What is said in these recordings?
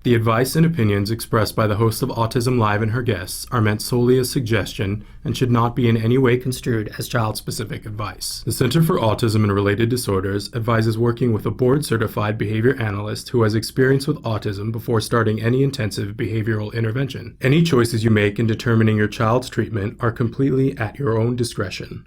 The advice and opinions expressed by the host of Autism Live and her guests are meant solely as suggestion and should not be in any way construed as child-specific advice. The Center for Autism and Related Disorders advises working with a board-certified behavior analyst who has experience with autism before starting any intensive behavioral intervention. Any choices you make in determining your child's treatment are completely at your own discretion.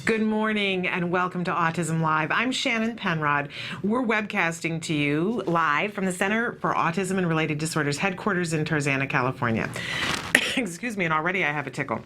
Good morning and welcome to Autism Live. I'm Shannon Penrod. We're webcasting to you live from the Center for Autism and Related Disorders headquarters in Tarzana, California. Excuse me, and already I have a tickle.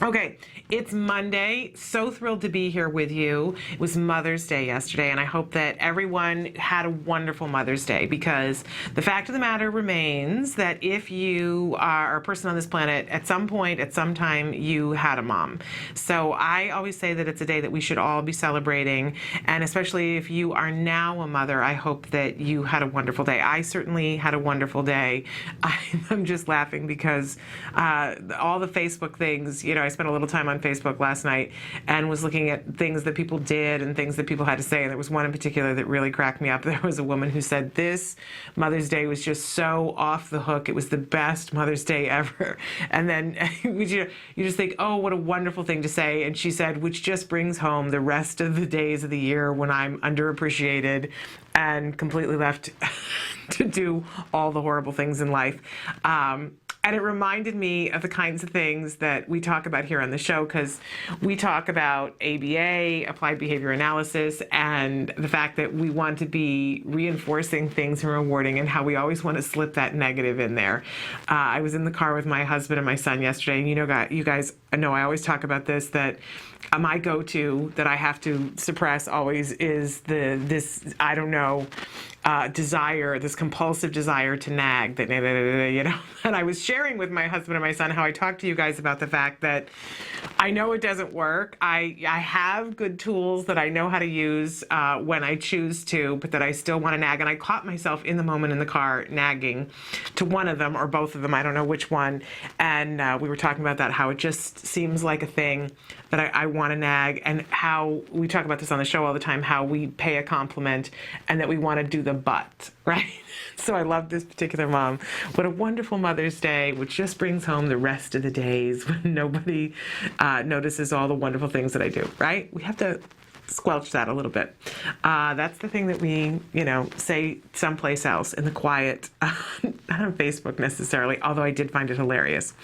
Okay, it's Monday. So thrilled to be here with you. It was Mother's Day yesterday, and I hope that everyone had a wonderful Mother's Day, because the fact of the matter remains that if you are a person on this planet, at some point, at some time, you had a mom. So I always say that it's a day that we should all be celebrating, and especially if you are now a mother, I hope that you had a wonderful day. I certainly had a wonderful day. I'm just laughing because all the Facebook things, I spent a little time on Facebook last night and was looking at things that people did and things that people had to say. And there was one in particular that really cracked me up. There was a woman who said, this Mother's Day was just so off the hook. It was the best Mother's Day ever. And then you just think, oh, what a wonderful thing to say. And she said, which just brings home the rest of the days of the year when I'm underappreciated and completely left to do all the horrible things in life. And it reminded me of the kinds of things that we talk about here on the show, because we talk about ABA, applied behavior analysis, and the fact that we want to be reinforcing things and rewarding, and how we always want to slip that negative in there. I was in the car with my husband and my son yesterday, and you guys know I always talk about this, that my go-to that I have to suppress always is this desire, this compulsive desire to nag, that And I was sharing with my husband and my son how I talked to you guys about the fact that I know it doesn't work. I have good tools that I know how to use when I choose to, but that I still want to nag. And I caught myself in the moment in the car nagging to one of them or both of them. I don't know which one. And we were talking about that, how it just seems like a thing that I want to nag, and how we talk about this on the show all the time, how we pay a compliment and that we want to do the but, right? So I love this particular mom. What a wonderful Mother's Day, which just brings home the rest of the days when nobody notices all the wonderful things that I do, right? We have to squelch that a little bit. That's the thing that we, say someplace else in the quiet, not on Facebook necessarily, although I did find it hilarious.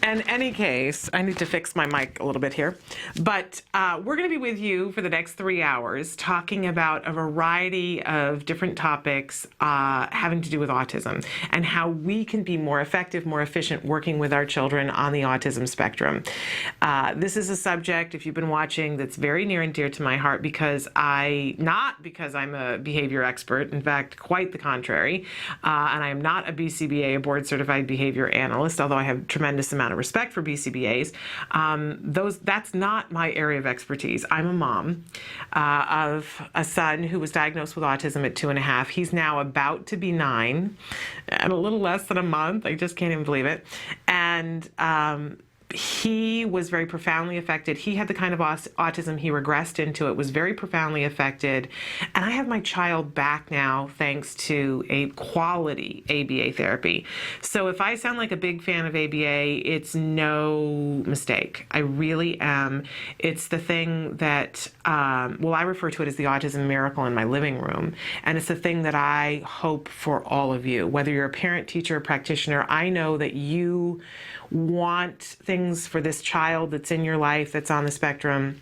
In any case, I need to fix my mic a little bit here, but we're going to be with you for the next 3 hours talking about a variety of different topics having to do with autism and how we can be more effective, more efficient working with our children on the autism spectrum. This is a subject, if you've been watching, that's very near and dear to my heart, because not because I'm a behavior expert, in fact, quite the contrary, and I am not a BCBA, a board certified behavior analyst, although I have tremendous amount of respect for BCBAs. That's not my area of expertise. I'm a mom of a son who was diagnosed with autism at 2.5. He's now about to be 9, and a little less than a month. I just can't even believe it. And he was very profoundly affected. He had the kind of autism he regressed into. It was very profoundly affected. And I have my child back now thanks to a quality ABA therapy. So if I sound like a big fan of ABA, it's no mistake. I really am. It's the thing that, I refer to it as the autism miracle in my living room. And it's the thing that I hope for all of you, whether you're a parent, teacher, or practitioner. I know that you want things for this child that's in your life, that's on the spectrum.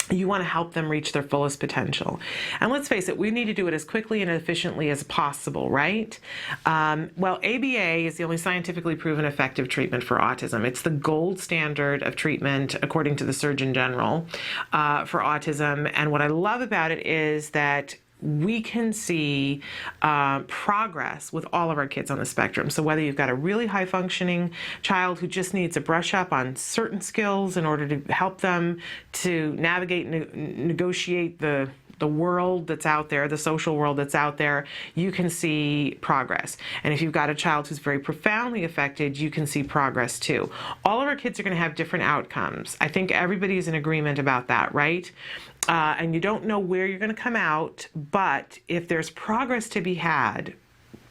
You want to help them reach their fullest potential. And let's face it, we need to do it as quickly and efficiently as possible, right? ABA is the only scientifically proven effective treatment for autism. It's the gold standard of treatment, according to the Surgeon General, for autism. And what I love about it is that we can see progress with all of our kids on the spectrum. So whether you've got a really high functioning child who just needs a brush up on certain skills in order to help them to navigate and negotiate the world that's out there, the social world that's out there, you can see progress. And if you've got a child who's very profoundly affected, you can see progress too. All of our kids are going to have different outcomes. I think everybody's in agreement about that, right? And you don't know where you're going to come out, but if there's progress to be had,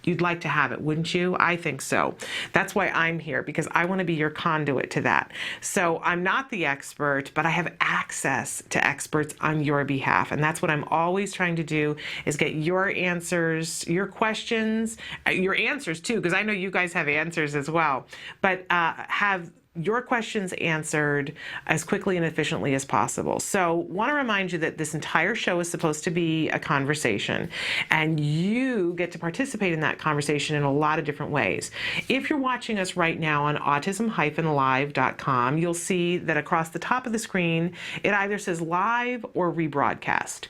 you'd like to have it, wouldn't you? I think so. That's why I'm here, because I want to be your conduit to that. So I'm not the expert, but I have access to experts on your behalf. And that's what I'm always trying to do, is get your answers, your questions, your answers too, because I know you guys have answers as well, but have your questions answered as quickly and efficiently as possible. So want to remind you that this entire show is supposed to be a conversation, and you get to participate in that conversation in a lot of different ways. If you're watching us right now on autism-live.com, you'll see that across the top of the screen, it either says live or rebroadcast.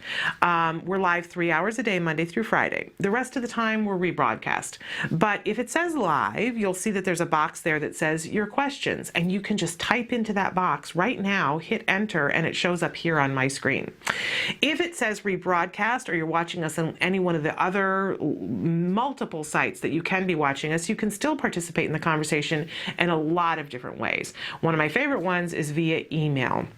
We're live 3 hours a day, Monday through Friday. The rest of the time, we're rebroadcast. But if it says live, you'll see that there's a box there that says your questions, and you can just type into that box right now, hit enter, and it shows up here on my screen. If it says rebroadcast, or you're watching us on any one of the other multiple sites that you can be watching us, you can still participate in the conversation in a lot of different ways. One of my favorite ones is via email.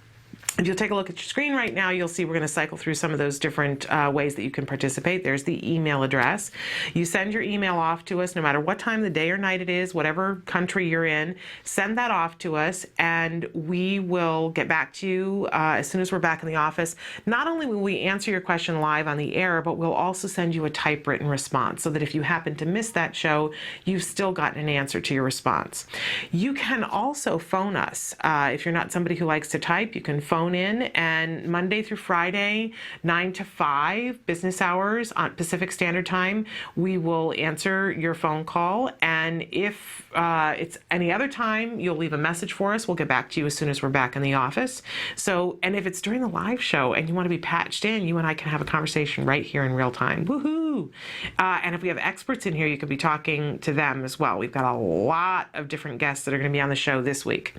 If you'll take a look at your screen right now, you'll see we're going to cycle through some of those different ways that you can participate. There's the email address. You send your email off to us, no matter what time of the day or night it is, whatever country you're in, send that off to us, and we will get back to you as soon as we're back in the office. Not only will we answer your question live on the air, but we'll also send you a typewritten response, so that if you happen to miss that show, you've still gotten an answer to your response. You can also phone us. If you're not somebody who likes to type, you can phone in, and Monday through Friday, 9 to 5 business hours on Pacific Standard Time, we will answer your phone call. And if it's any other time, you'll leave a message for us. We'll get back to you as soon as we're back in the office. So, and if it's during the live show and you want to be patched in, you and I can have a conversation right here in real time. Woohoo! And if we have experts in here, you could be talking to them as well. We've got a lot of different guests that are going to be on the show this week.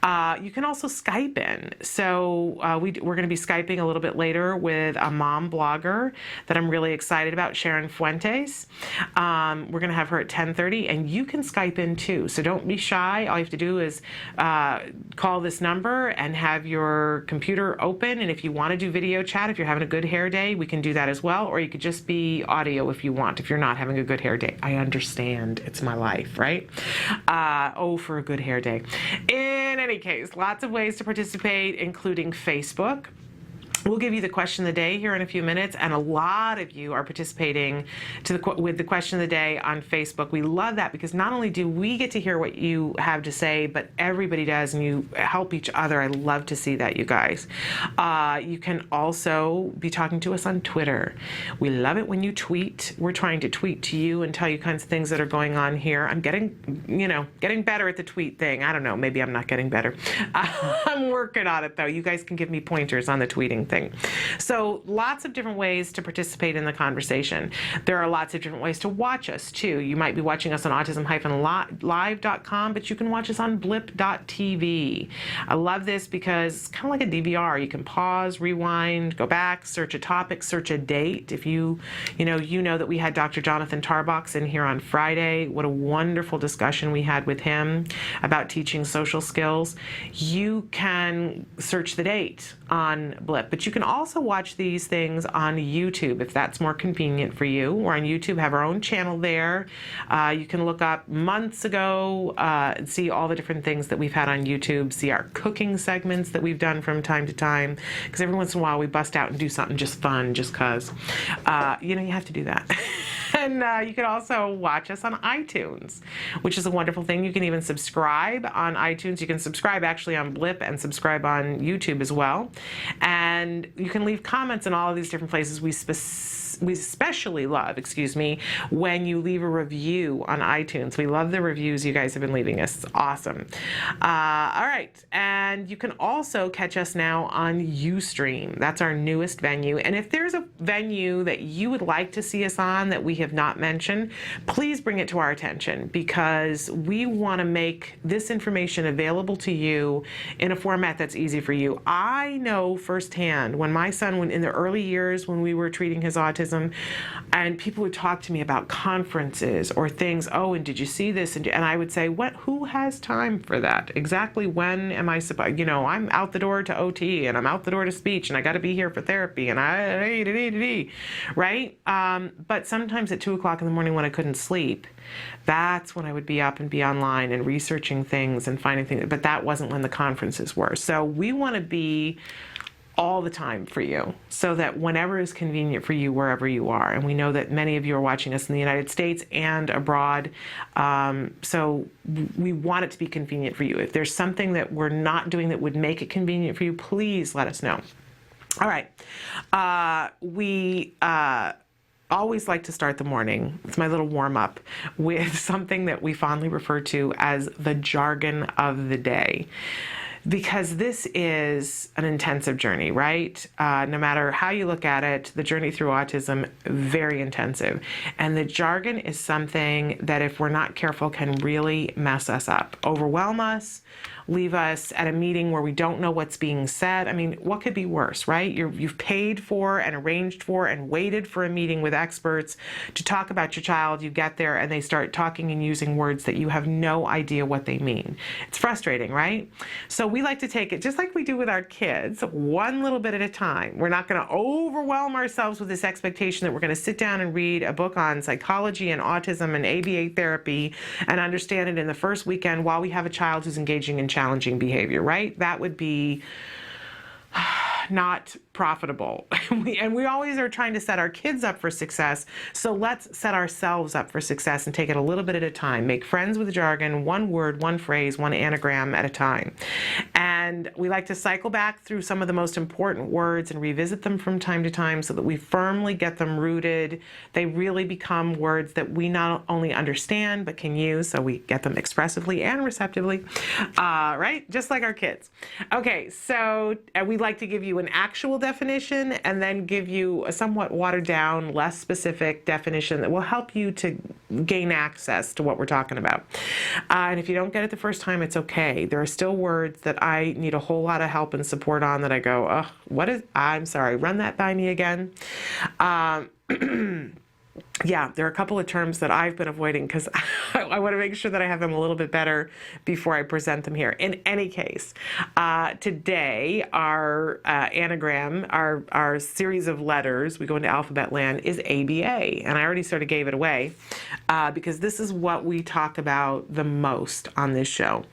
You can also Skype in. So we're going to be Skyping a little bit later with a mom blogger that I'm really excited about, Sharon Fuentes. We're going to have her at 10:30, and you can Skype in too. So don't be shy. All you have to do is call this number and have your computer open. And if you want to do video chat, if you're having a good hair day, we can do that as well. Or you could just be audio if you want, if you're not having a good hair day. I understand. It's my life, right? For a good hair day. In any case, lots of ways to participate, including Facebook. We'll give you the question of the day here in a few minutes, and a lot of you are participating with the question of the day on Facebook. We love that, because not only do we get to hear what you have to say, but everybody does, and you help each other. I love to see that, you guys. You can also be talking to us on Twitter. We love it when you tweet. We're trying to tweet to you and tell you kinds of things that are going on here. I'm getting better at the tweet thing. I don't know, maybe I'm not getting better. I'm working on it, though. You guys can give me pointers on the tweeting thing. So lots of different ways to participate in the conversation. There are lots of different ways to watch us too. You might be watching us on autism-live.com, but you can watch us on blip.tv. I love this because it's kind of like a DVR. You can pause, rewind, go back, search a topic, search a date. If you know that we had Dr. Jonathan Tarbox in here on Friday. What a wonderful discussion we had with him about teaching social skills. You can search the date on Blip, but you can also watch these things on YouTube if that's more convenient for you. We're on YouTube, have our own channel there. You can look up months ago and see all the different things that we've had on YouTube, see our cooking segments that we've done from time to time, because every once in a while we bust out and do something just fun, just because. You have to do that. And you can also watch us on iTunes, which is a wonderful thing. You can even subscribe on iTunes. You can subscribe actually on Blip and subscribe on YouTube as well. And you can leave comments in all of these different places. We we especially love, when you leave a review on iTunes. We love the reviews you guys have been leaving us. It's awesome. All right. And you can also catch us now on Ustream. That's our newest venue. And if there's a venue that you would like to see us on that we have not mentioned, please bring it to our attention, because we want to make this information available to you in a format that's easy for you. I know firsthand when my son, in the early years when we were treating his autism, and people would talk to me about conferences or things, oh, and did you see this? And I would say, who has time for that? Exactly when am I supposed, I'm out the door to OT and I'm out the door to speech and I got to be here for therapy and right? But sometimes at 2 o'clock in the morning when I couldn't sleep, that's when I would be up and be online and researching things and finding things, but that wasn't when the conferences were. So we want to be all the time for you, so that whenever is convenient for you, wherever you are. And we know that many of you are watching us in the United States and abroad. So we want it to be convenient for you. If there's something that we're not doing that would make it convenient for you, please let us know. All right. We always like to start the morning, it's my little warm-up, with something that we fondly refer to as the jargon of the day. Because this is an intensive journey, right? No matter how you look at it, the journey through autism, very intensive. And the jargon is something that, if we're not careful, can really mess us up, overwhelm us, leave us at a meeting where we don't know what's being said. I mean, what could be worse, right? You've paid for and arranged for and waited for a meeting with experts to talk about your child. You get there and they start talking and using words that you have no idea what they mean. It's frustrating, right? So we like to take it just like we do with our kids, one little bit at a time. We're not going to overwhelm ourselves with this expectation that we're going to sit down and read a book on psychology and autism and ABA therapy and understand it in the first weekend while we have a child who's engaging in challenging behavior, right? That would be not profitable. And we always are trying to set our kids up for success. So let's set ourselves up for success and take it a little bit at a time. Make friends with jargon, one word, one phrase, one anagram at a time. And we like to cycle back through some of the most important words and revisit them from time to time so that we firmly get them rooted. They really become words that we not only understand but can use, so we get them expressively and receptively, right? Just like our kids. Okay, so we like to give you an actual definition and then give you a somewhat watered down, less specific definition that will help you to gain access to what we're talking about. And if you don't get it the first time, it's okay. There are still words that I need a whole lot of help and support on that I go, oh, I'm sorry, run that by me again. Yeah, there are a couple of terms that I've been avoiding because I want to make sure that I have them a little bit better before I present them here. In any case, today our anagram, our series of letters, we go into alphabet land, is ABA. And I already sort of gave it away because this is what we talk about the most on this show.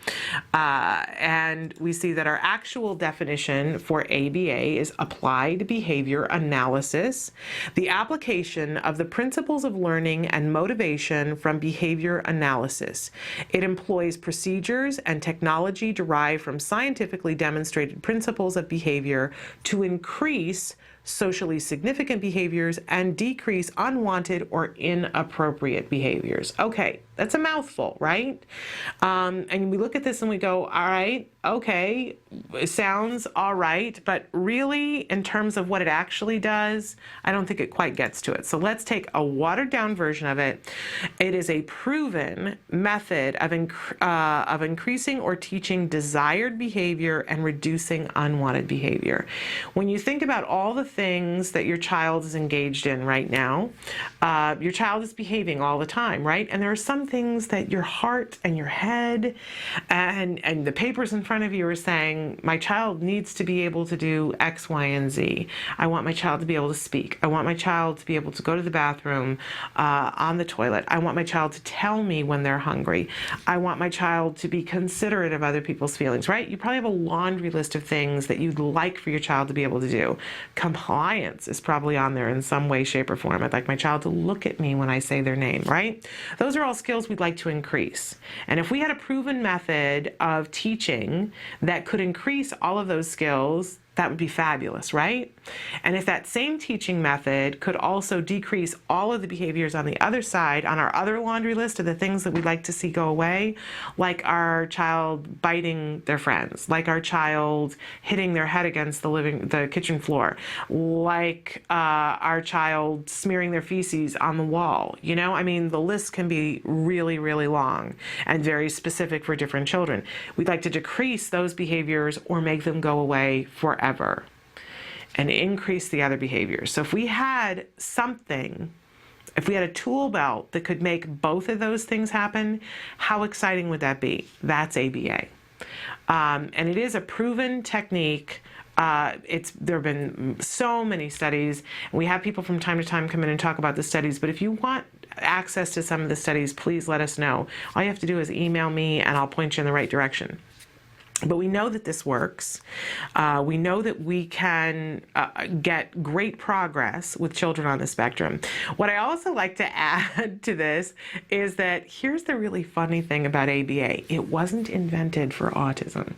And we see that our actual definition for ABA is applied behavior analysis, the application of the principles of learning and motivation from behavior analysis. It employs procedures and technology derived from scientifically demonstrated principles of behavior to increase socially significant behaviors and decrease unwanted or inappropriate behaviors. Okay, that's a mouthful, right? And we look at this and we go, all right, okay, it sounds all right, but really in terms of what it actually does, I don't think it quite gets to it. So let's take a watered down version of it. It is a proven method of increasing or teaching desired behavior and reducing unwanted behavior. When you think about all the things that your child is engaged in right now, your child is behaving all the time, right? And there are some things that your heart and your head and the papers in front of you are saying, my child needs to be able to do X, Y, and Z. I want my child to be able to speak. I want my child to be able to go to the bathroom on the toilet. I want my child to tell me when they're hungry. I want my child to be considerate of other people's feelings, right? You probably have a laundry list of things that you'd like for your child to be able to do. Compliance is probably on there in some way, shape, or form. I'd like my child to look at me when I say their name, right? Those are all skills we'd like to increase. And if we had a proven method of teaching that could increase all of those skills, that would be fabulous, right? And if that same teaching method could also decrease all of the behaviors on the other side, on our other laundry list of the things that we'd like to see go away, like our child biting their friends, like our child hitting their head against the kitchen floor, like our child smearing their feces on the wall. I mean, the list can be really, really long and very specific for different children. We'd like to decrease those behaviors or make them go away forever and increase the other behaviors. So if we had a tool belt that could make both of those things happen, how exciting would that be? That's ABA. And it is a proven technique. There have been so many studies, and we have people from time to time come in and talk about the studies, but if you want access to some of the studies, please let us know. All you have to do is email me and I'll point you in the right direction. But we know that this works. We know that we can get great progress with children on the spectrum. What I also like to add to this is that here's the really funny thing about ABA. It wasn't invented for autism.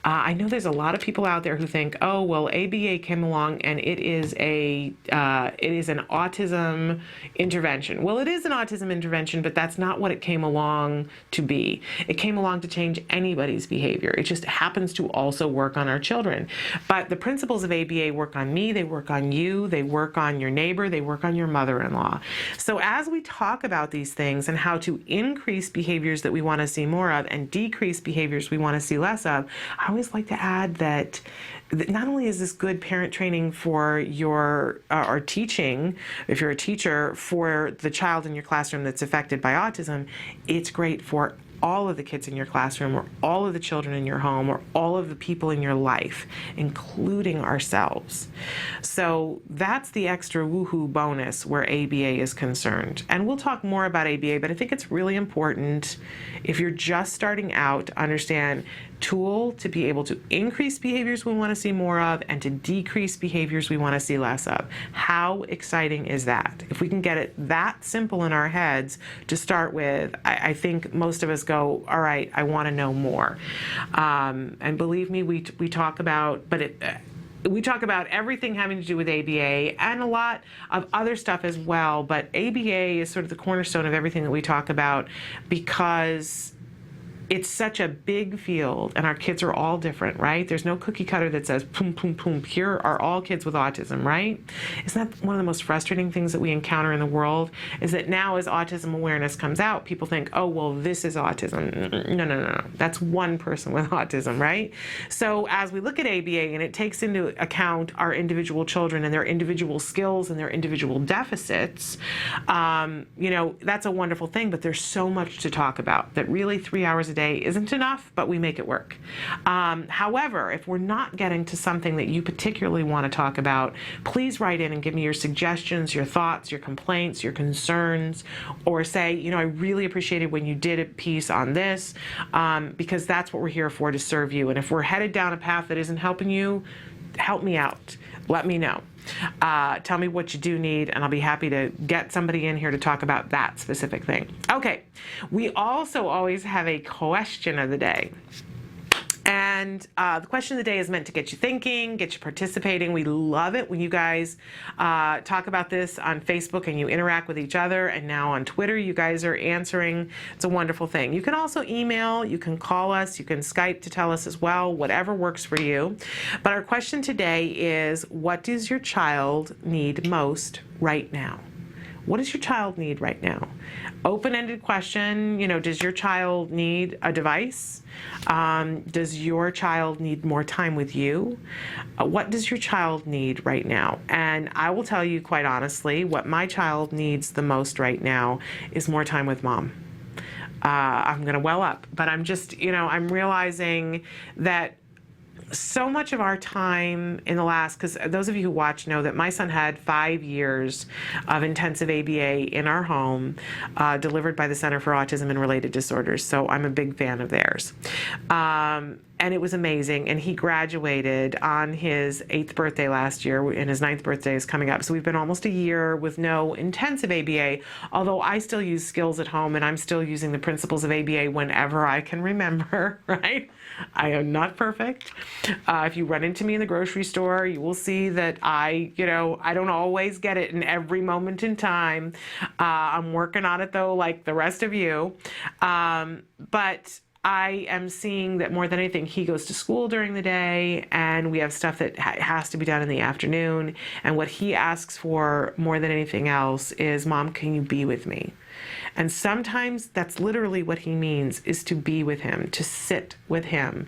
I know there's a lot of people out there who think, oh, well, ABA came along and it is an autism intervention. Well, it is an autism intervention, but that's not what it came along to be. It came along to change anybody's behavior. It just happens to also work on our children. But the principles of ABA work on me, they work on you, they work on your neighbor, they work on your mother-in-law. So as we talk about these things and how to increase behaviors that we want to see more of and decrease behaviors we want to see less of, I always like to add that not only is this good parent training for your or teaching, if you're a teacher, for the child in your classroom that's affected by autism, it's great for all of the kids in your classroom or all of the children in your home or all of the people in your life, including ourselves. So that's the extra woohoo bonus where ABA is concerned. And we'll talk more about ABA, but I think it's really important if you're just starting out to understand tool to be able to increase behaviors we want to see more of and to decrease behaviors we want to see less of. How exciting is that? If we can get it that simple in our heads to start with, I think most of us go, all right, I want to know more. And believe me, we talk about, we talk about everything having to do with ABA and a lot of other stuff as well, but ABA is sort of the cornerstone of everything that we talk about because it's such a big field and our kids are all different, right? There's no cookie cutter that says, boom, boom, boom, here are all kids with autism, right? Isn't that one of the most frustrating things that we encounter in the world? Is that now as autism awareness comes out, people think, oh, well, this is autism. No. That's one person with autism, right? So as we look at ABA and it takes into account our individual children and their individual skills and their individual deficits, that's a wonderful thing, but there's so much to talk about that really 3 hours a day isn't enough, but we make it work. However, if we're not getting to something that you particularly want to talk about, please write in and give me your suggestions, your thoughts, your complaints, your concerns, or say, I really appreciated when you did a piece on this, because that's what we're here for, to serve you. And if we're headed down a path that isn't helping you, help me out. Let me know. Tell me what you do need, and I'll be happy to get somebody in here to talk about that specific thing. Okay, we also always have a question of the day. And the question of the day is meant to get you thinking, get you participating. We love it when you guys talk about this on Facebook and you interact with each other. And now on Twitter, you guys are answering. It's a wonderful thing. You can also email, you can call us, you can Skype to tell us as well, whatever works for you. But our question today is, what does your child need most right now? What does your child need right now? Open-ended question, does your child need a device? Does your child need more time with you? What does your child need right now? And I will tell you quite honestly, what my child needs the most right now is more time with mom. I'm going to well up, but I'm just, I'm realizing that so much of our time in the last, because those of you who watch know that my son had 5 years of intensive ABA in our home, delivered by the Center for Autism and Related Disorders. So I'm a big fan of theirs. and it was amazing. And he graduated on his 8th birthday last year, and his 9th birthday is coming up. So we've been almost a year with no intensive ABA, although I still use skills at home, and I'm still using the principles of ABA whenever I can remember, right? I am not perfect. If you run into me in the grocery store, you will see that I don't always get it in every moment in time. I'm working on it though, like the rest of you. But I am seeing that more than anything, he goes to school during the day, and we have stuff that has to be done in the afternoon. And what he asks for more than anything else is, Mom, can you be with me? And sometimes that's literally what he means, is to be with him, to sit with him.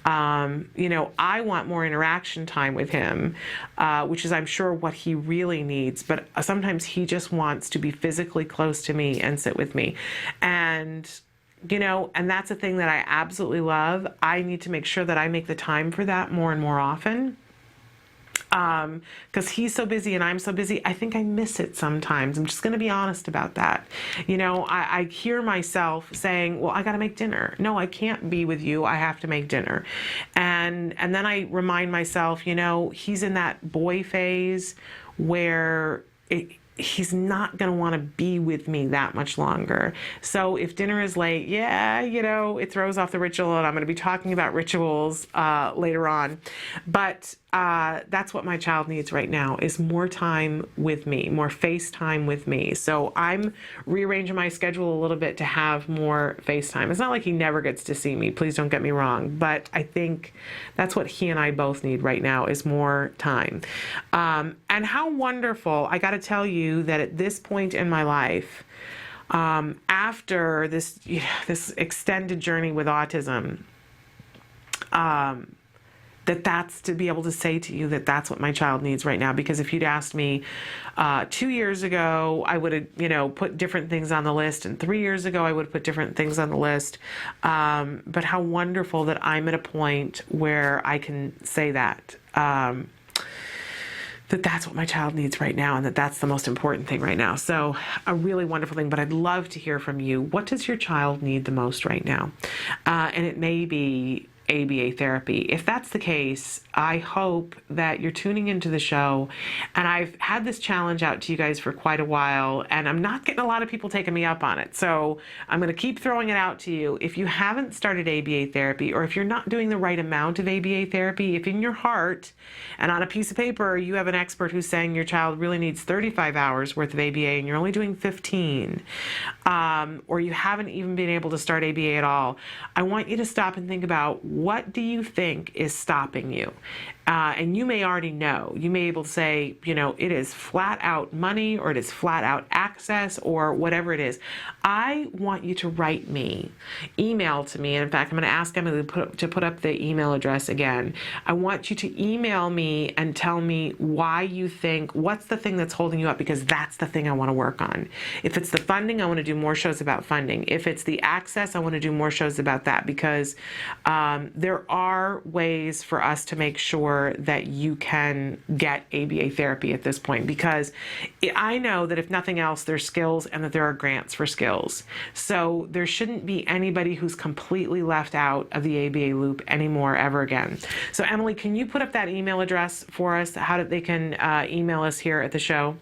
I want more interaction time with him, which is, I'm sure, what he really needs. But sometimes he just wants to be physically close to me and sit with me. And that's a thing that I absolutely love. I need to make sure that I make the time for that more and more often. Because he's so busy and I'm so busy, I think I miss it sometimes. I'm just going to be honest about that. I hear myself saying, well, I got to make dinner. No, I can't be with you. I have to make dinner. And then I remind myself, he's in that boy phase where he's not going to want to be with me that much longer. So if dinner is late, it throws off the ritual, and I'm going to be talking about rituals later on. But that's what my child needs right now, is more time with me, more FaceTime with me. So I'm rearranging my schedule a little bit to have more FaceTime. It's not like he never gets to see me, please don't get me wrong, but I think that's what he and I both need right now, is more time. And how wonderful, I got to tell you that at this point in my life, after this extended journey with autism, that's to be able to say to you that that's what my child needs right now. Because if you'd asked me 2 years ago, I would have, put different things on the list. And 3 years ago, I would have put different things on the list. But how wonderful that I'm at a point where I can say that. That's what my child needs right now, and that's the most important thing right now. So a really wonderful thing, but I'd love to hear from you. What does your child need the most right now? And it may be ABA therapy. If that's the case, I hope that you're tuning into the show. And I've had this challenge out to you guys for quite a while, and I'm not getting a lot of people taking me up on it. So I'm going to keep throwing it out to you. If you haven't started ABA therapy, or if you're not doing the right amount of ABA therapy, if in your heart and on a piece of paper you have an expert who's saying your child really needs 35 hours worth of ABA and you're only doing 15, or you haven't even been able to start ABA at all, I want you to stop and think about, what do you think is stopping you? And you may already know. You may be able to say, it is flat out money, or it is flat out access, or whatever it is. I want you to write me, email to me. And in fact, I'm going to ask Emily to put up the email address again. I want you to email me and tell me why you think, what's the thing that's holding you up, because that's the thing I want to work on. If it's the funding, I want to do more shows about funding. If it's the access, I want to do more shows about that, because there are ways for us to make sure that you can get ABA therapy at this point, because I know that if nothing else, there's skills and that there are grants for skills. So there shouldn't be anybody who's completely left out of the ABA loop anymore ever again. So Emily, can you put up that email address for us? How they can email us here at the show?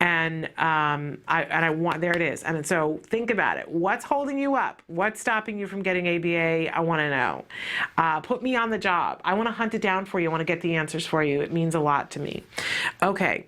And I want, there it is. And so think about it. What's holding you up? What's stopping you from getting ABA? I want to know. Put me on the job. I want to hunt it down for you. I want to get the answers for you. It means a lot to me. Okay.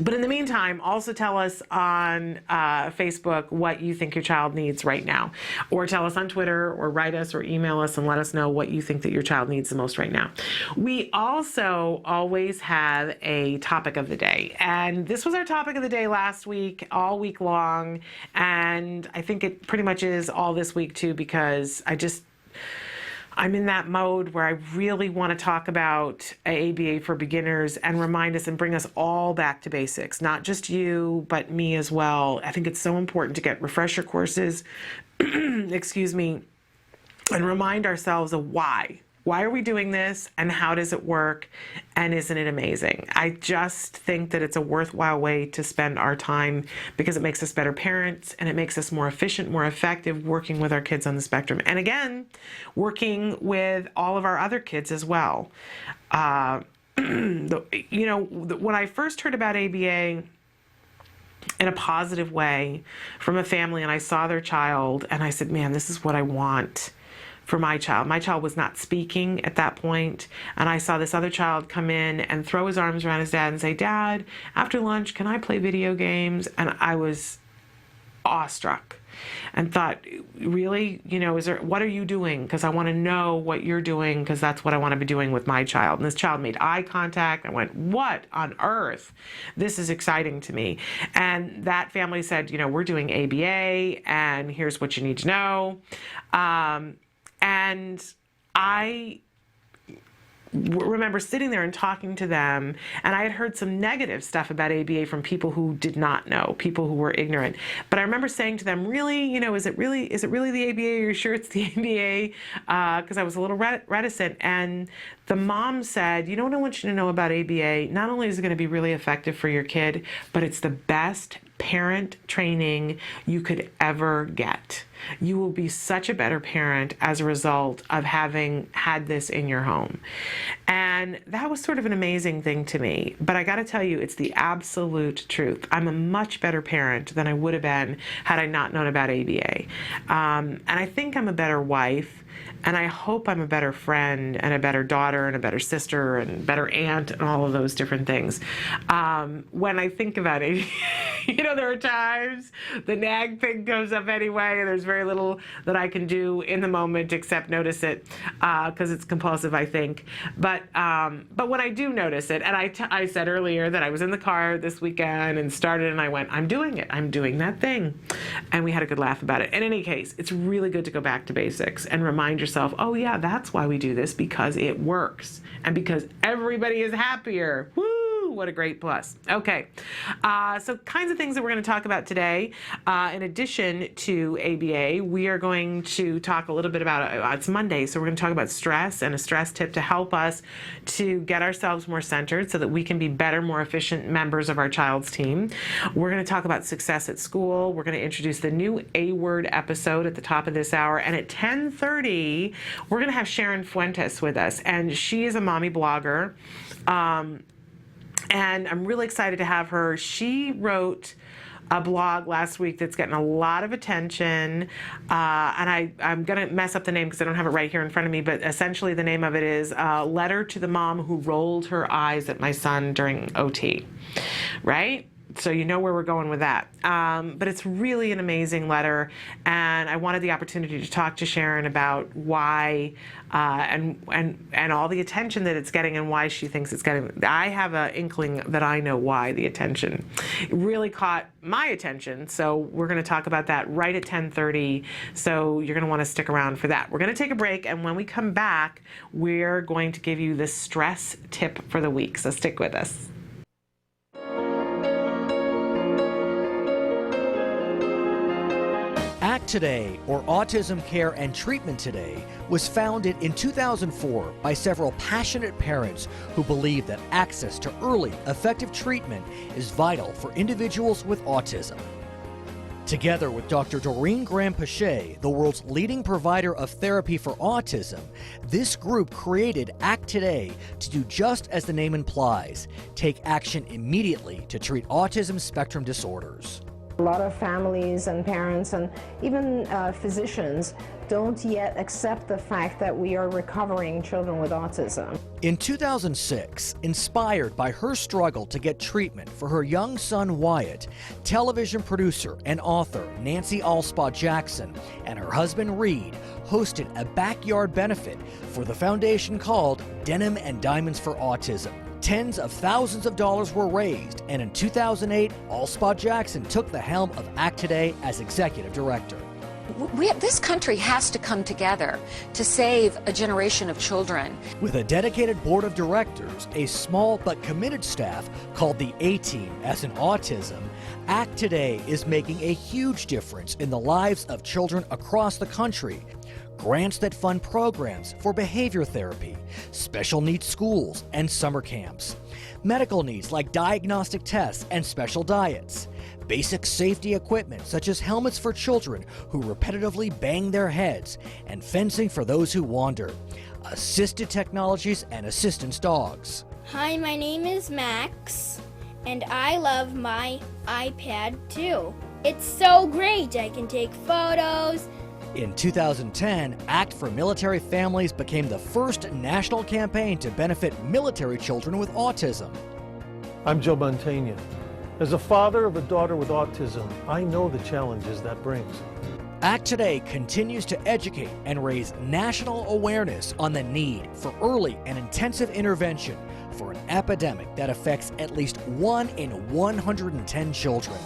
But in the meantime, also tell us on Facebook what you think your child needs right now. Or tell us on Twitter, or write us, or email us and let us know what you think that your child needs the most right now. We also always have a topic of the day. And this was our topic of the day last week, all week long. And I think it pretty much is all this week too, because I'm in that mode where I really want to talk about ABA for beginners and remind us and bring us all back to basics, not just you, but me as well. I think it's so important to get refresher courses, excuse me, and remind ourselves of why why are we doing this and how does it work, and isn't it amazing? I just think that it's a worthwhile way to spend our time because it makes us better parents and it makes us more efficient, more effective working with our kids on the spectrum. And again, working with all of our other kids as well. When I first heard about ABA in a positive way from a family and I saw their child and I said, man, this is what I want for my child. My child was not speaking at that point, and I saw this other child come in and throw his arms around his dad and say, Dad, after lunch, can I play video games? And I was awestruck and thought, really, what are you doing? Because I want to know what you're doing, because that's what I want to be doing with my child. And this child made eye contact. I went, what on earth? This is exciting to me. And that family said, we're doing ABA, and here's what you need to know. And I remember sitting there and talking to them, and I had heard some negative stuff about ABA from people who did not know, people who were ignorant. But I remember saying to them, really, is it really the ABA? Are you sure it's the ABA? Because I was a little reticent. And the mom said, what I want you to know about ABA, not only is it going to be really effective for your kid, but it's the best parent training you could ever get. You will be such a better parent as a result of having had this in your home. And that was sort of an amazing thing to me. But I got to tell you, it's the absolute truth. I'm a much better parent than I would have been had I not known about ABA. And I think I'm a better wife. And I hope I'm a better friend and a better daughter and a better sister and better aunt and all of those different things. When I think about it, there are times the nag thing comes up anyway, and there's very little that I can do in the moment except notice it because it's compulsive, I think. But when I do notice it, and I said earlier that I was in the car this weekend and started, and I went, I'm doing it. I'm doing that thing. And we had a good laugh about it. In any case, it's really good to go back to basics and remind yourself, oh yeah, that's why we do this, because it works and because everybody is happier. Woo, what a great plus. Okay, so kinds of things that we're going to talk about today. In addition to ABA, we are going to talk a little bit about, it's Monday, so we're going to talk about stress and a stress tip to help us to get ourselves more centered so that we can be better, more efficient members of our child's team. We're going to talk about success at school. We're going to introduce the new A-word episode at the top of this hour, and at 10:30, we're going to have Sharon Fuentes with us, and she is a mommy blogger, and I'm really excited to have her. She wrote a blog last week that's getting a lot of attention, and I'm going to mess up the name because I don't have it right here in front of me, but essentially the name of it is Letter to the Mom Who Rolled Her Eyes at My Son During OT, right? So you know where we're going with that. But it's really an amazing letter, and I wanted the opportunity to talk to Sharon about why and all the attention that it's getting and why she thinks it's getting. I have an inkling that I know why the attention. It really caught my attention, so we're going to talk about that right at 10:30, so you're going to want to stick around for that. We're going to take a break, and when we come back, we're going to give you the stress tip for the week, so stick with us. ACT Today, or Autism Care and Treatment Today, was founded in 2004 by several passionate parents who believe that access to early, effective treatment is vital for individuals with autism. Together with Dr. Doreen Graham-Pache, the world's leading provider of therapy for autism, this group created ACT Today to do just as the name implies, take action immediately to treat autism spectrum disorders. A lot of families and parents and even physicians don't yet accept the fact that we are recovering children with autism. In 2006, inspired by her struggle to get treatment for her young son Wyatt, television producer and author Nancy Alspaugh-Jackson and her husband Reed hosted a backyard benefit for the foundation called Denim and Diamonds for Autism. Tens of thousands of dollars were raised, and in 2008, Alspaugh-Jackson took the helm of ACT Today as executive director. This country has to come together to save a generation of children. With a dedicated board of directors, a small but committed staff called the A-Team as in autism, ACT Today is making a huge difference in the lives of children across the country. grants that fund programs for behavior therapy, special needs schools, and summer camps. Medical needs like diagnostic tests and special diets. Basic safety equipment such as helmets for children who repetitively bang their heads, and fencing for those who wander. Assisted technologies and assistance dogs. Hi, my name is Max, and I love my iPad too. It's so great. I can take photos. In 2010, Act for Military Families became the first national campaign to benefit military children with autism. I'm Joe Montaigne. As a father of a daughter with autism, I know the challenges that brings. ACT Today continues to educate and raise national awareness on the need for early and intensive intervention for an epidemic that affects at least 1 in 110 children.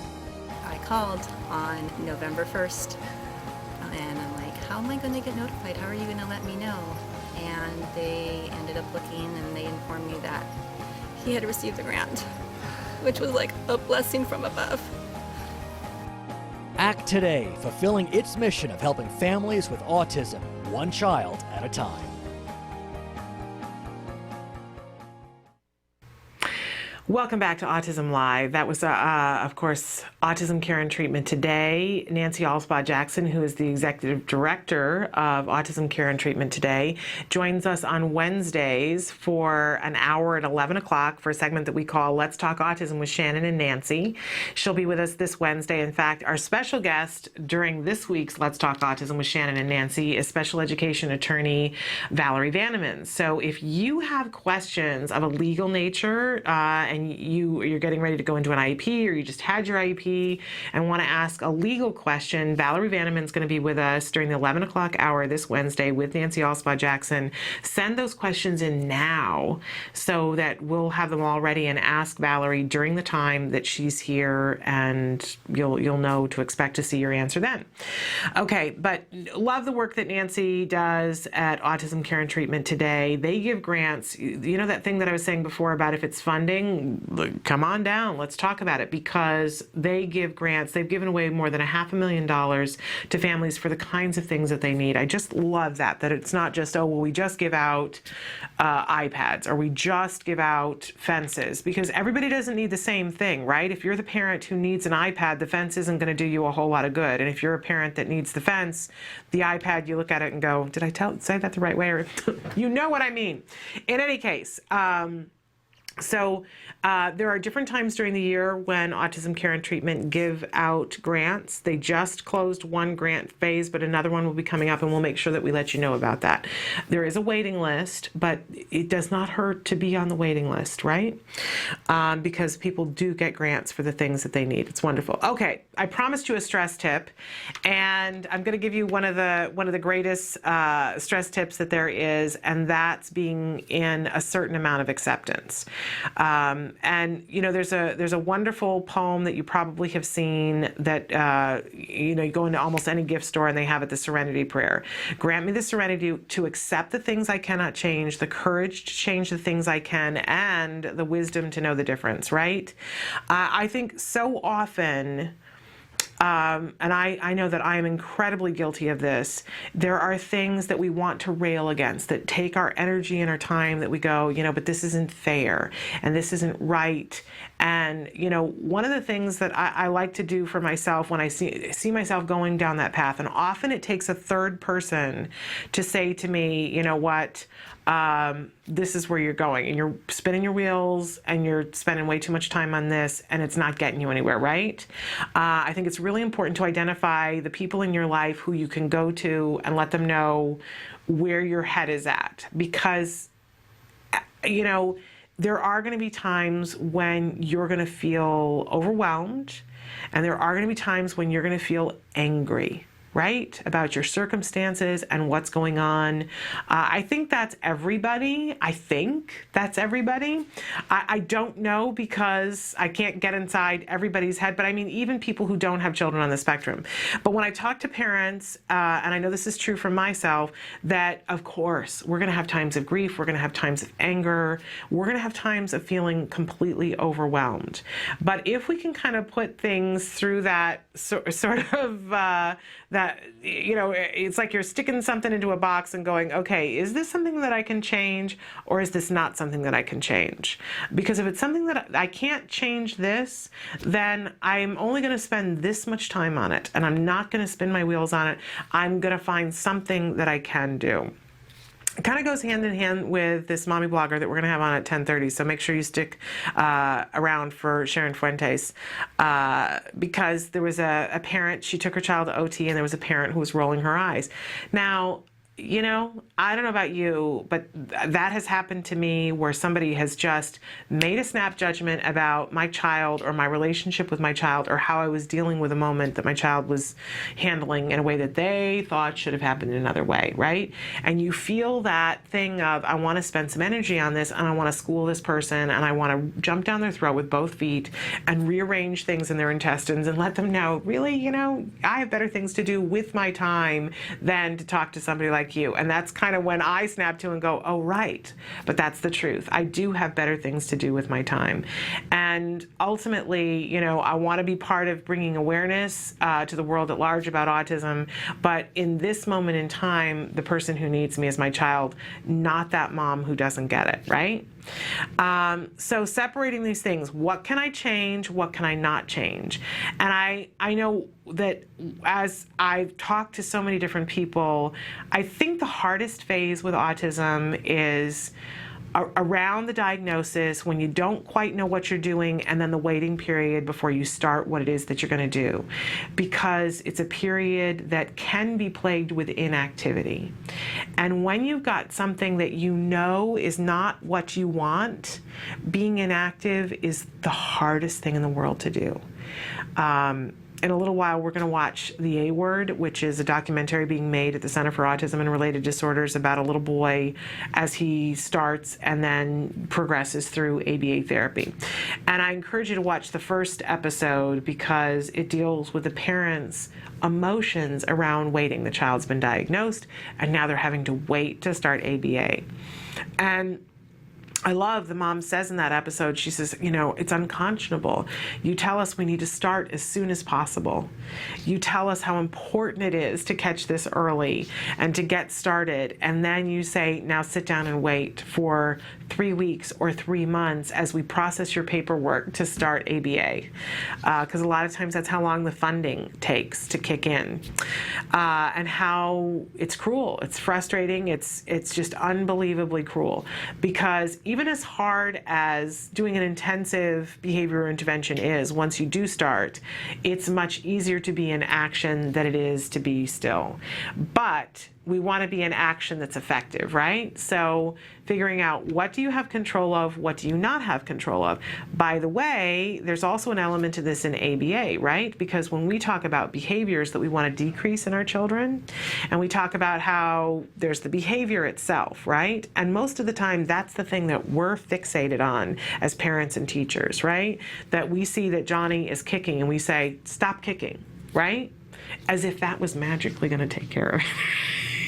I called on November 1st, and I'm like, how am I going to get notified? How are you going to let me know? And they ended up looking, and they informed me that he had received a grant, which was like a blessing from above. ACT Today, fulfilling its mission of helping families with autism, one child at a time. Welcome back to Autism Live. That was, of course, Autism Care and Treatment Today. Nancy Alspaugh-Jackson, who is the Executive Director of Autism Care and Treatment Today, joins us on Wednesdays for an hour at 11 o'clock for a segment that we call Let's Talk Autism with Shannon and Nancy. She'll be with us this Wednesday. In fact, our special guest during this week's Let's Talk Autism with Shannon and Nancy is special education attorney Valerie Vanneman. So if you have questions of a legal nature and you're getting ready to go into an IEP, or you just had your IEP and want to ask a legal question, Valerie Vanneman's going to be with us during the 11 o'clock hour this Wednesday with Nancy Alspaugh-Jackson. Send those questions in now so that we'll have them all ready and ask Valerie during the time that she's here, and you'll know to expect to see your answer then. Okay, but love the work that Nancy does at Autism Care and Treatment Today. They give grants. You know that thing that I was saying before about if it's funding, come on down, let's talk about it, because they give grants. They've given away more than $500,000 to families for the kinds of things that they need. I just love that it's not just, oh, well, we just give out iPads, or we just give out fences, because everybody doesn't need the same thing, right? If you're the parent who needs an iPad, the fence isn't going to do you a whole lot of good. And if you're a parent that needs the fence, the iPad, you look at it and go, did I say that the right way? Or you know what I mean. In any case, So there are different times during the year when Autism Care and Treatment give out grants. They just closed one grant phase, but another one will be coming up, and we'll make sure that we let you know about that. There is a waiting list, but it does not hurt to be on the waiting list, right? Because people do get grants for the things that they need. It's wonderful. Okay, I promised you a stress tip, and I'm going to give you one of the greatest stress tips that there is, and that's being in a certain amount of acceptance. And you know, there's a wonderful poem that you probably have seen that you know, you go into almost any gift store and they have it, the Serenity Prayer. Grant me the serenity to accept the things I cannot change, the courage to change the things I can, and the wisdom to know the difference, right? I think so often, and I know that I am incredibly guilty of this, there are things that we want to rail against, that take our energy and our time, that we go, you know, but this isn't fair, and this isn't right. And, you know, one of the things that I like to do for myself when I see myself going down that path, and often it takes a third person to say to me, you know what, this is where you're going, and you're spinning your wheels, and you're spending way too much time on this, and it's not getting you anywhere, right? I think it's really important to identify the people in your life who you can go to and let them know where your head is at, because, you know, there are going to be times when you're going to feel overwhelmed, and there are going to be times when you're going to feel angry, right, about your circumstances and what's going on. I think that's everybody. I don't know, because I can't get inside everybody's head, but I mean, even people who don't have children on the spectrum. But when I talk to parents, and I know this is true for myself, that of course, we're going to have times of grief, we're going to have times of anger, we're going to have times of feeling completely overwhelmed. But if we can kind of put things through that sort of, it's like you're sticking something into a box and going, okay, is this something that I can change, or is this not something that I can change? Because if it's something that I can't change this, then I'm only going to spend this much time on it, and I'm not going to spin my wheels on it. I'm going to find something that I can do. It kind of goes hand in hand with this mommy blogger that we're going to have on at 10:30. So make sure you stick around for Sharon Fuentes, because there was a parent, she took her child to OT, and there was a parent who was rolling her eyes. Now, I don't know about you, but that has happened to me, where somebody has just made a snap judgment about my child or my relationship with my child, or how I was dealing with a moment that my child was handling in a way that they thought should have happened another way, right? And you feel that thing of, I want to spend some energy on this, and I want to school this person, and I want to jump down their throat with both feet and rearrange things in their intestines and let them know, really, I have better things to do with my time than to talk to somebody like you. And that's kind of when I snap to and go, oh, right. But that's the truth. I do have better things to do with my time. And ultimately, I want to be part of bringing awareness to the world at large about autism. But in this moment in time, the person who needs me is my child, not that mom who doesn't get it, right? So separating these things, what can I change? What can I not change? And I know that as I've talked to so many different people, I think the hardest phase with autism is around the diagnosis, when you don't quite know what you're doing, and then the waiting period before you start what it is that you're going to do, because it's a period that can be plagued with inactivity. And when you've got something that is not what you want, being inactive is the hardest thing in the world to do. In a little while, we're going to watch The A Word, which is a documentary being made at the Center for Autism and Related Disorders about a little boy as he starts and then progresses through ABA therapy. And I encourage you to watch the first episode, because it deals with the parents' emotions around waiting. The child's been diagnosed, and now they're having to wait to start ABA. And I love the mom says in that episode, she says, it's unconscionable. You tell us we need to start as soon as possible. You tell us how important it is to catch this early and to get started. And then you say, now sit down and wait for 3 weeks or 3 months as we process your paperwork to start ABA. Because a lot of times that's how long the funding takes to kick in. And how it's cruel. It's frustrating. It's just unbelievably cruel. Because even as hard as doing an intensive behavioral intervention is, once you do start, it's much easier to be in action than it is to be still. But we want to be in action that's effective, right? So figuring out, what do you have control of? What do you not have control of? By the way, there's also an element to this in ABA, right? Because when we talk about behaviors that we want to decrease in our children, and we talk about how there's the behavior itself, right? And most of the time, that's the thing that we're fixated on as parents and teachers, right? That we see that Johnny is kicking and we say, stop kicking, right? As if that was magically going to take care of it.